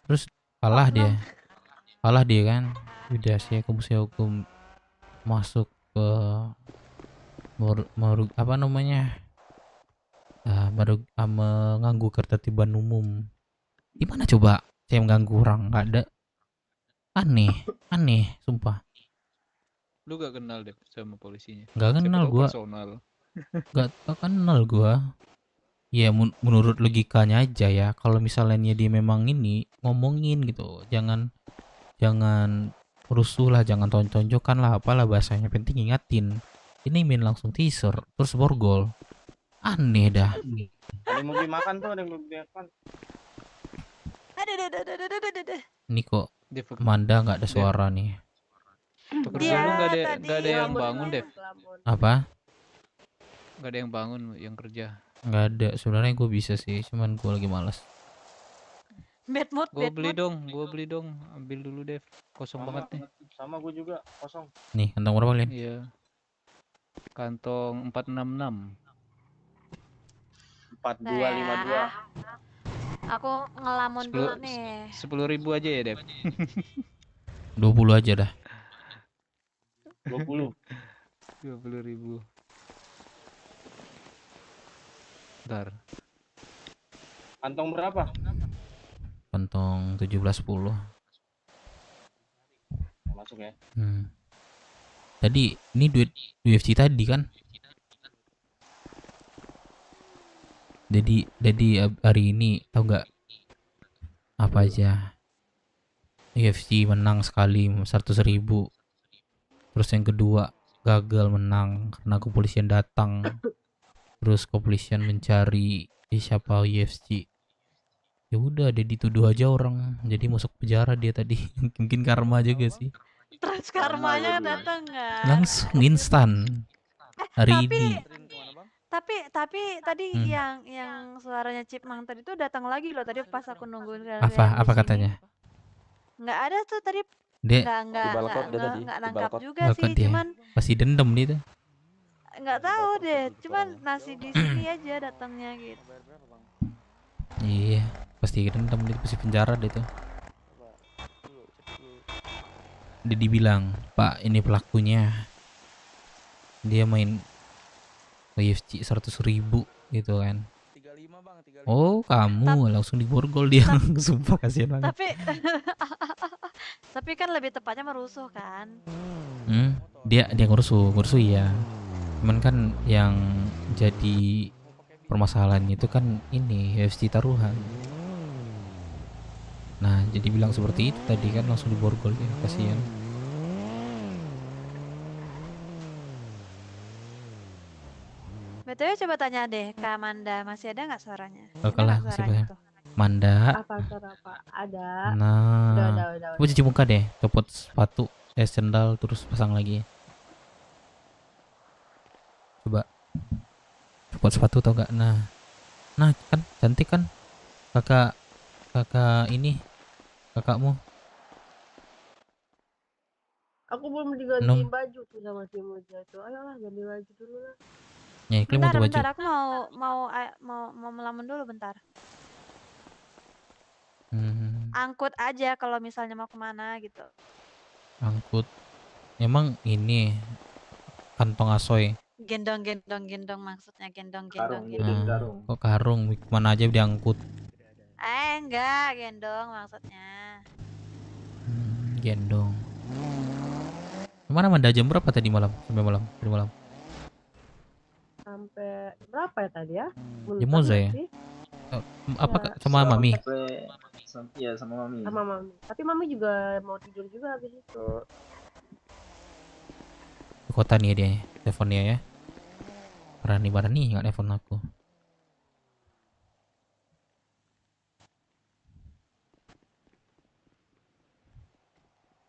Terus kalah dia kan. Udah sih aku mesti hukum masuk ke apa namanya? Mengganggu ketertiban umum. Gimana coba saya mengganggu orang? Nggak ada. Aneh, sumpah. Lu gak kenal deh sama polisinya? Nggak Siapa kenal tahu gua. personal. Nggak kenal gua. Ya menurut logikanya aja ya. Kalau misalnya dia memang ini ngomongin gitu, jangan rusuh lah, jangan tonjok-tonjokan lah, apalah bahasanya. Penting ingatin. Ini main langsung teaser, terus borgol. Aneh dah. Ada yang mau beli makan tuh, ada yang mau beli makan. Aduh. Ini kok Manda nggak ada suara nih. Pekerjaan lu gak ada yang bangun Dev. Apa? Gak ada yang bangun yang kerja. Nggak ada. Sebenarnya gue bisa sih, cuman gue lagi malas. Bad mood, Gue bad beli mood. dong. Ambil dulu Dev. Kosong banget nih. Sama gue juga, kosong. Nih, kantong berapa kalian? Iya. Kantong 466. 4252. Aku ngelamun dulu nih. 10.000 aja ya Dev. 20 aja dah. 20. 20.000. Bentar. Kantong berapa? Kantong 1710. Masuk ya. Tadi ini duit UFC tadi kan? Jadi hari ini tahu nggak apa aja? UFC menang sekali 100.000. Terus yang kedua gagal menang karena kepolisian datang. Terus kepolisian mencari siapa UFC. Ya udah, dia dituduh aja orang, jadi masuk penjara dia tadi. Mungkin karma juga sih. Terus karmanya datang nggak? Langsung instan hari ini. Tapi tadi yang suaranya Chipmunk tadi tuh datang lagi loh tadi pas aku nungguin kalian Apa di sini. katanya? Nggak ada tuh tadi. Dia nggak nangkap juga Balkon sih, dia. cuman Pasti dendam dia tuh. nggak tahu deh, cuman masih di sini aja datangnya gitu. Iya, pasti dendam dia, pasti penjara dia tuh. Dia dibilang, "Pak, ini pelakunya. Dia main UFC 100.000 gitu kan." Oh, kamu langsung diborgol dia. Sumpah kasihan banget. Tapi kan lebih tepatnya merusuh kan. Dia ngurusu ya. Cuman kan yang jadi permasalahannya itu kan ini UFC taruhan. Nah, jadi bilang seperti itu tadi kan langsung diborgol ya, kasihan. BTW coba tanya deh ke Amanda, masih ada nggak suaranya? Oke Ada lah, nggak kasih suaranya banyak. tuh? Manda. Apa suara apa? Ada. Nah, Udah. coba cuci muka deh, copot sepatu, sendal, terus pasang lagi. Coba copot sepatu tau gak? Nah kan cantik kan, kakak ini, kakakmu. Aku belum digantiin baju tuh sama si Moja itu. Ayolah ganti baju dulu lah. Ya, Iklim mau baju. Bentar, aku mau melamun dulu bentar. Angkut aja kalau misalnya mau kemana gitu. Angkut. Emang ini kantong asoy. Gendong maksudnya gendong. Kok karung? Kemana aja diangkut. Enggak, gendong maksudnya. Gendong. Kemana Manda, jam berapa tadi malam? Sampai malam, dari malam. Sampai berapa ya tadi ya? Di Moza ya? Apa sama Mami? Iya, sama Mami. Sama Mami. Tapi Mami juga mau tidur juga habis itu. Di kota nih dia, teleponnya ya. Berani nggak telepon aku.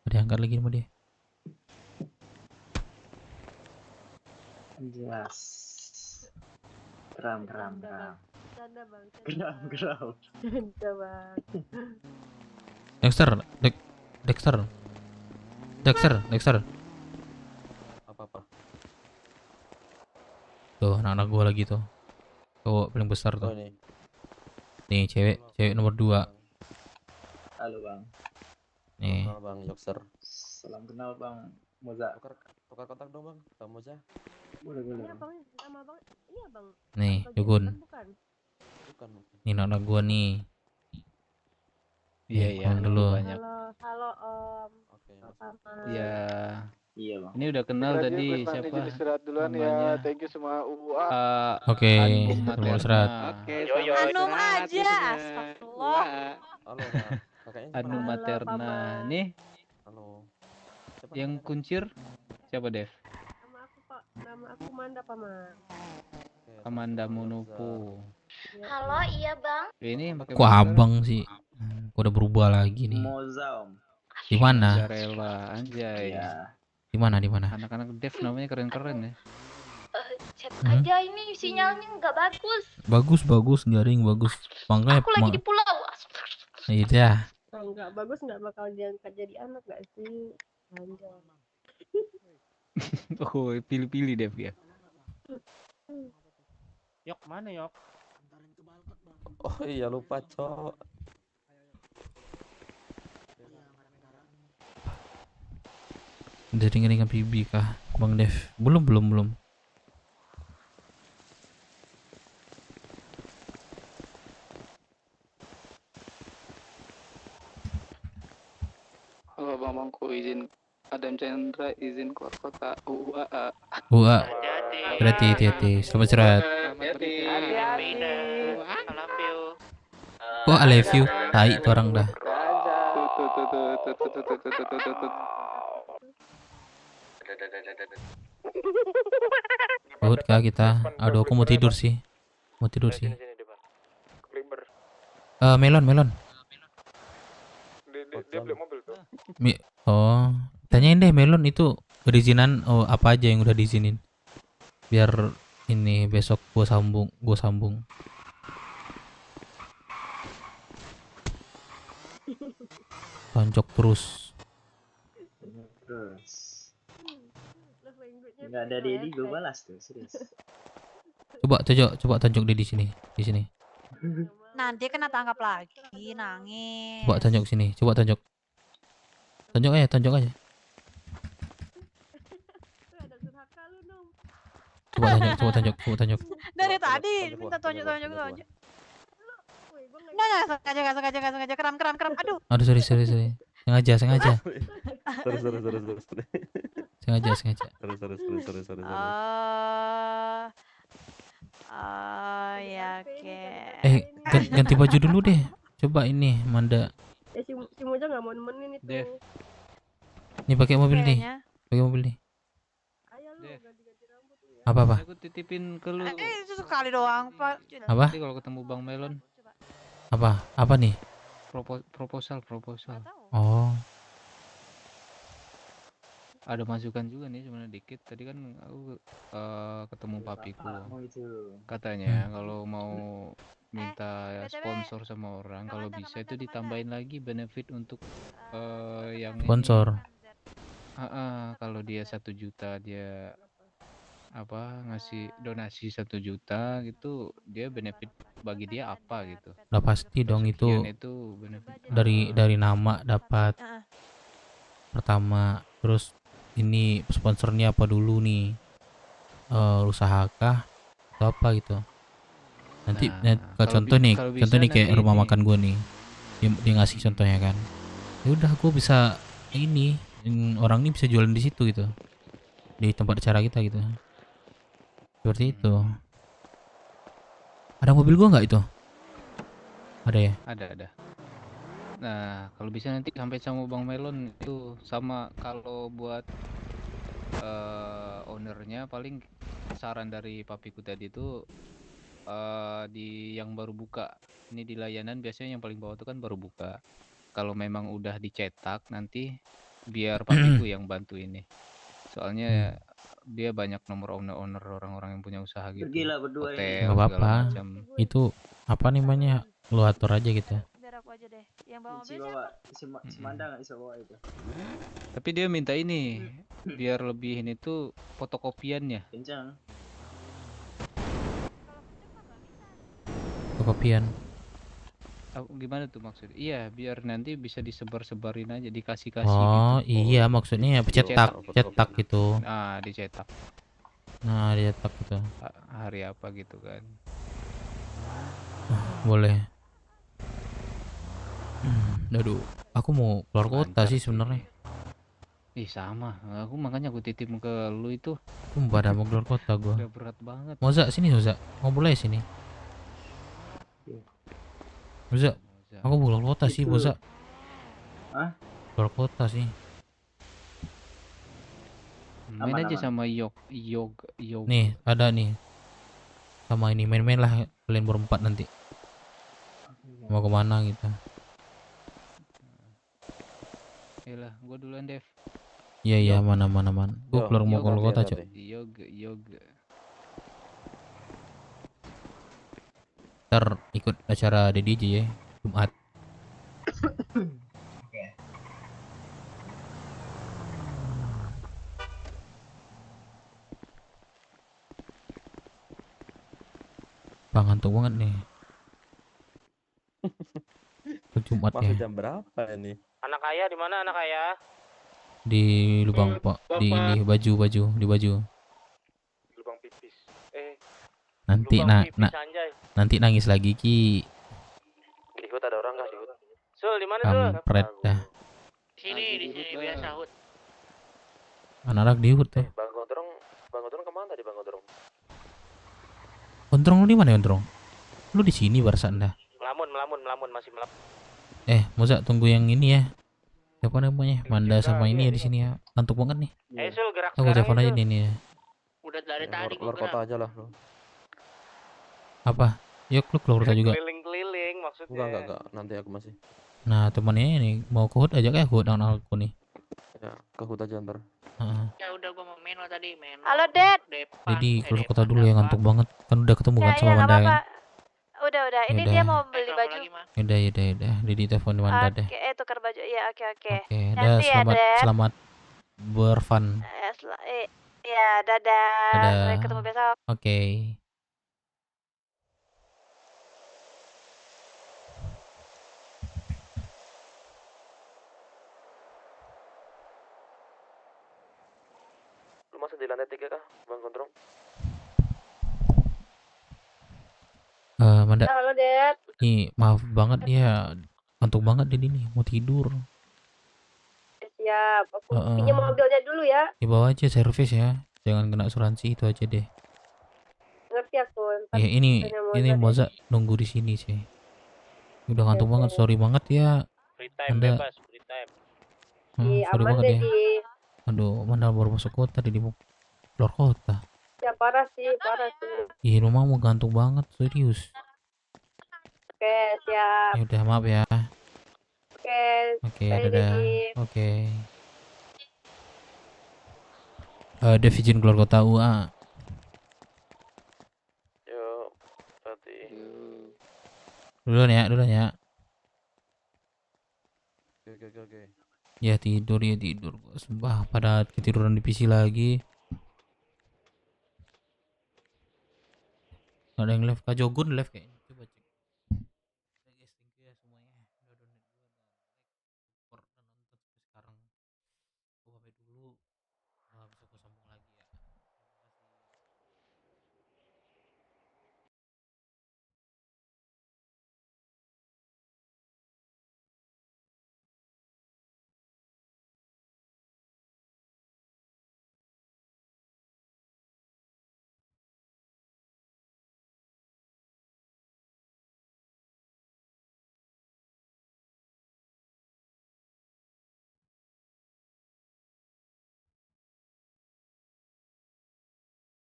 Diangkat lagi sama dia. Jelas. Geram. Canda bang. Geram. Canda bang. Dexter. Apa? Tuh, anak gua lagi tuh. Cowok paling besar tuh. Nih, cewek nomor 2. Halo bang. Nih. Kenal bang Yokser. Salam kenal bang Moza. Tukar kontak dong bang, bang Moza. Boleh. Ini abang, sama abang. Ini abang. Nih, Yugun. Bukan. Ini anak gua nih. Iya, dulu. Halo Om. Iya. Iya bang. Ini udah kenal tadi siapa? Istirahat duluan ya. Thank you semua UA. Oke, Anum istirahat. Oke, Anum aja. Astagfirullah. Halo bang. Kakaknya Anu Materna nih. Halo. Yang kuncir siapa Dev? Nama aku Manda Paman. Amanda Munupu. Halo, iya bang. Ini yang pakai Kok abang sih? Kok udah berubah lagi nih? Moza om. Di mana? Mozzarella, anjay. Di mana? Anak-anak Dev namanya keren-keren ya. Chat aja ini sinyalnya nggak bagus. Bagus, garing bagus. Makanya Aku lagi di pulau. Iya. Kalau nggak bagus nggak bakal diangkat jadi anak nggak sih? Anjay. Oh, pilih-pilih Dev ya. Yok mana Yok? Oh iya lupa cok. Udah ringan PB kah, Bang Dev? Belum. Halo Bang Mangku, izin Adam Chandra izin keluar kota UA. Hati-hati. Selamat istirahat. Oh, I love you. Tai tuh orang dah. Udah kita. Aduh, aku mau tidur sih. Melon. Dia beli mobil tuh. Oh, tanyain deh Melon itu perizinan apa aja yang udah diizinin. Biar ini besok gua sambung. Tonjok terus. Nggak ada Dedi gue balas tuh serius. Coba tonjok deh di sini. Nanti kena tangkap lagi, nangis. Coba tonjok sini. Tonjok aja. Coba tonjok. Dari tadi minta tonjok. Nggak sengaja. Keram. Aduh. Aduh, sorry. Sengaja. Sorry. Sengaja. Sorry. Oh ya oke. Ganti baju dulu deh. Coba ini Manda. Si Moja nggak mau nemenin itu. Dev. Nih pakai mobil nih. Kayaknya. Pakai mobil nih. Dev. Apa? Aku titipin ke lu. Itu sekali doang Pak. Apa? Nanti kalau ketemu Bang Melon. Apa? Apa nih? Proposal. Oh. Ada masukan juga nih sebenarnya dikit. Tadi kan aku ketemu papiku. Katanya kalau mau minta sponsor sama orang, kalau bisa itu ditambahin lagi benefit untuk yang Sponsor. Kalau dia 1 juta dia ngasih donasi 1 juta gitu, dia benefit bagi dia apa gitu. Udah pasti dong itu benefit. dari nama dapat pertama, terus ini sponsornya apa dulu nih, usahakah atau apa gitu. Nanti contoh nih kayak rumah makan gue nih, dia ngasih contohnya kan, ya udah gue bisa ini orang ini bisa jualan di situ gitu, di tempat acara kita gitu, seperti itu. Ada mobil gue nggak itu? Ada ya? Ada. Nah, kalau bisa nanti sampai sama Bang Melon itu, sama kalau buat ownernya paling saran dari papiku tadi itu di yang baru buka. Ini di layanan biasanya yang paling bawah itu kan baru buka. Kalau memang udah dicetak nanti biar papiku yang bantu ini. Soalnya dia banyak nomor owner orang-orang yang punya usaha gitu. Gila berdua ini. Nggak apa-apa. Itu apa namanya? Lu atur aja gitu. Biar aku aja deh. Yang bawa mobil siapa? Si Manda nggak bisa bawa itu. Tapi dia minta ini biar lebih ini tuh fotokopiannya. Kencang. Fotokopian. Gimana tuh maksudnya? Iya, biar nanti bisa disebar-sebarin aja, dikasih Oh gitu. iya, maksudnya cetak gitu. Nah, dicetak. Gitu. Hari apa gitu kan? Boleh. Aduh, aku mau keluar kota sih sebenarnya. Ih sama, aku makanya aku titip ke lu itu. Pada mau keluar kota gua. Udah berat banget. Moza sini Moza, ngobrol aja sini. Moza, aku mau keluar kota sih Moza. Hah? Keluar kota sih. Main aja sama Yog. Nih ada nih. Sama ini main-main lah kalian berempat nanti. Mau kemana gitu? Yalah, gua duluan Dev. Iya aman. Gua mau keluar kota cok. Yoga. Ntar ikut acara Dedi aja ya Jumat. Bang ngantuk banget nih. Jumat ya. Masuk jam berapa ini? Anak ayah di mana anak ayah? Di lubang Pak, di ini baju di baju. Lubang pipis. Nanti nanti nangis lagi Ki. Di hut ada orang nggak di hut? Sul di mana Sul? Kampret dah. Di sini biasa hut. Anak di hut ya. Bang Gondrong kemana tadi Bang Gondrong? Gondrong lu di mana ya Gondrong? Lu di sini barusan dah. Melamun masih melamun. Moza tunggu yang ini ya. Siapa namanya? Manda sama ini ya di sini ya. Ngantuk banget nih. Sul gerak Aku telepon aja nih ya. Udah dari tadi keluar kota aja lah lu. Apa? Yuk lu keluar kota juga. Keliling maksudnya. Enggak, nanti aku masih. Nah, temannya ini mau ke hut aja kayak hut dengan aku nih. Ya, ke hut aja ntar. Ya udah gua mau main tadi main. Halo Dad. Jadi keluar kota dulu ya, ngantuk banget. Kan udah ketemu kan sama Manda kan. Udah. Ini dia mau beli baju. Udah. Didi telepon Manda deh. Oke, tukar baju. Iya, oke. Oke, selamat berfun. Ya, dadah. Sampai ketemu besok. Oke. Lu masuk di lantai 3 kah, Bang Gondrong? Manda. Halo, Dad. Nih, maaf banget ya. Ngantuk banget Didi nih, mau tidur. Siap, aku pinjam mobilnya dulu ya. Dibawa aja servis ya. Jangan kena asuransi itu aja deh. Ngerti aku. Ntar Ya ini tanya Moza deh. Moza nunggu di sini sih. Udah ngantuk banget, sorry banget ya. Free time Anda, bebas, free time. sorry Aman banget deh ya. di. Aduh, mana baru masuk kota di luar kota. Ya parah sih, parah sih. Ih, rumah mau gantung banget, serius. Oke, siap. Ya udah, maaf ya. Oke, Oke, bye, dadah. Dedi. Oke. Dev izin keluar kota UA. Yuk, hati. Duluan ya. Oke. Ya tidur. Gua sumpah pada ketiduran di PC lagi. Ada yang live, Kak Jogun live kayaknya.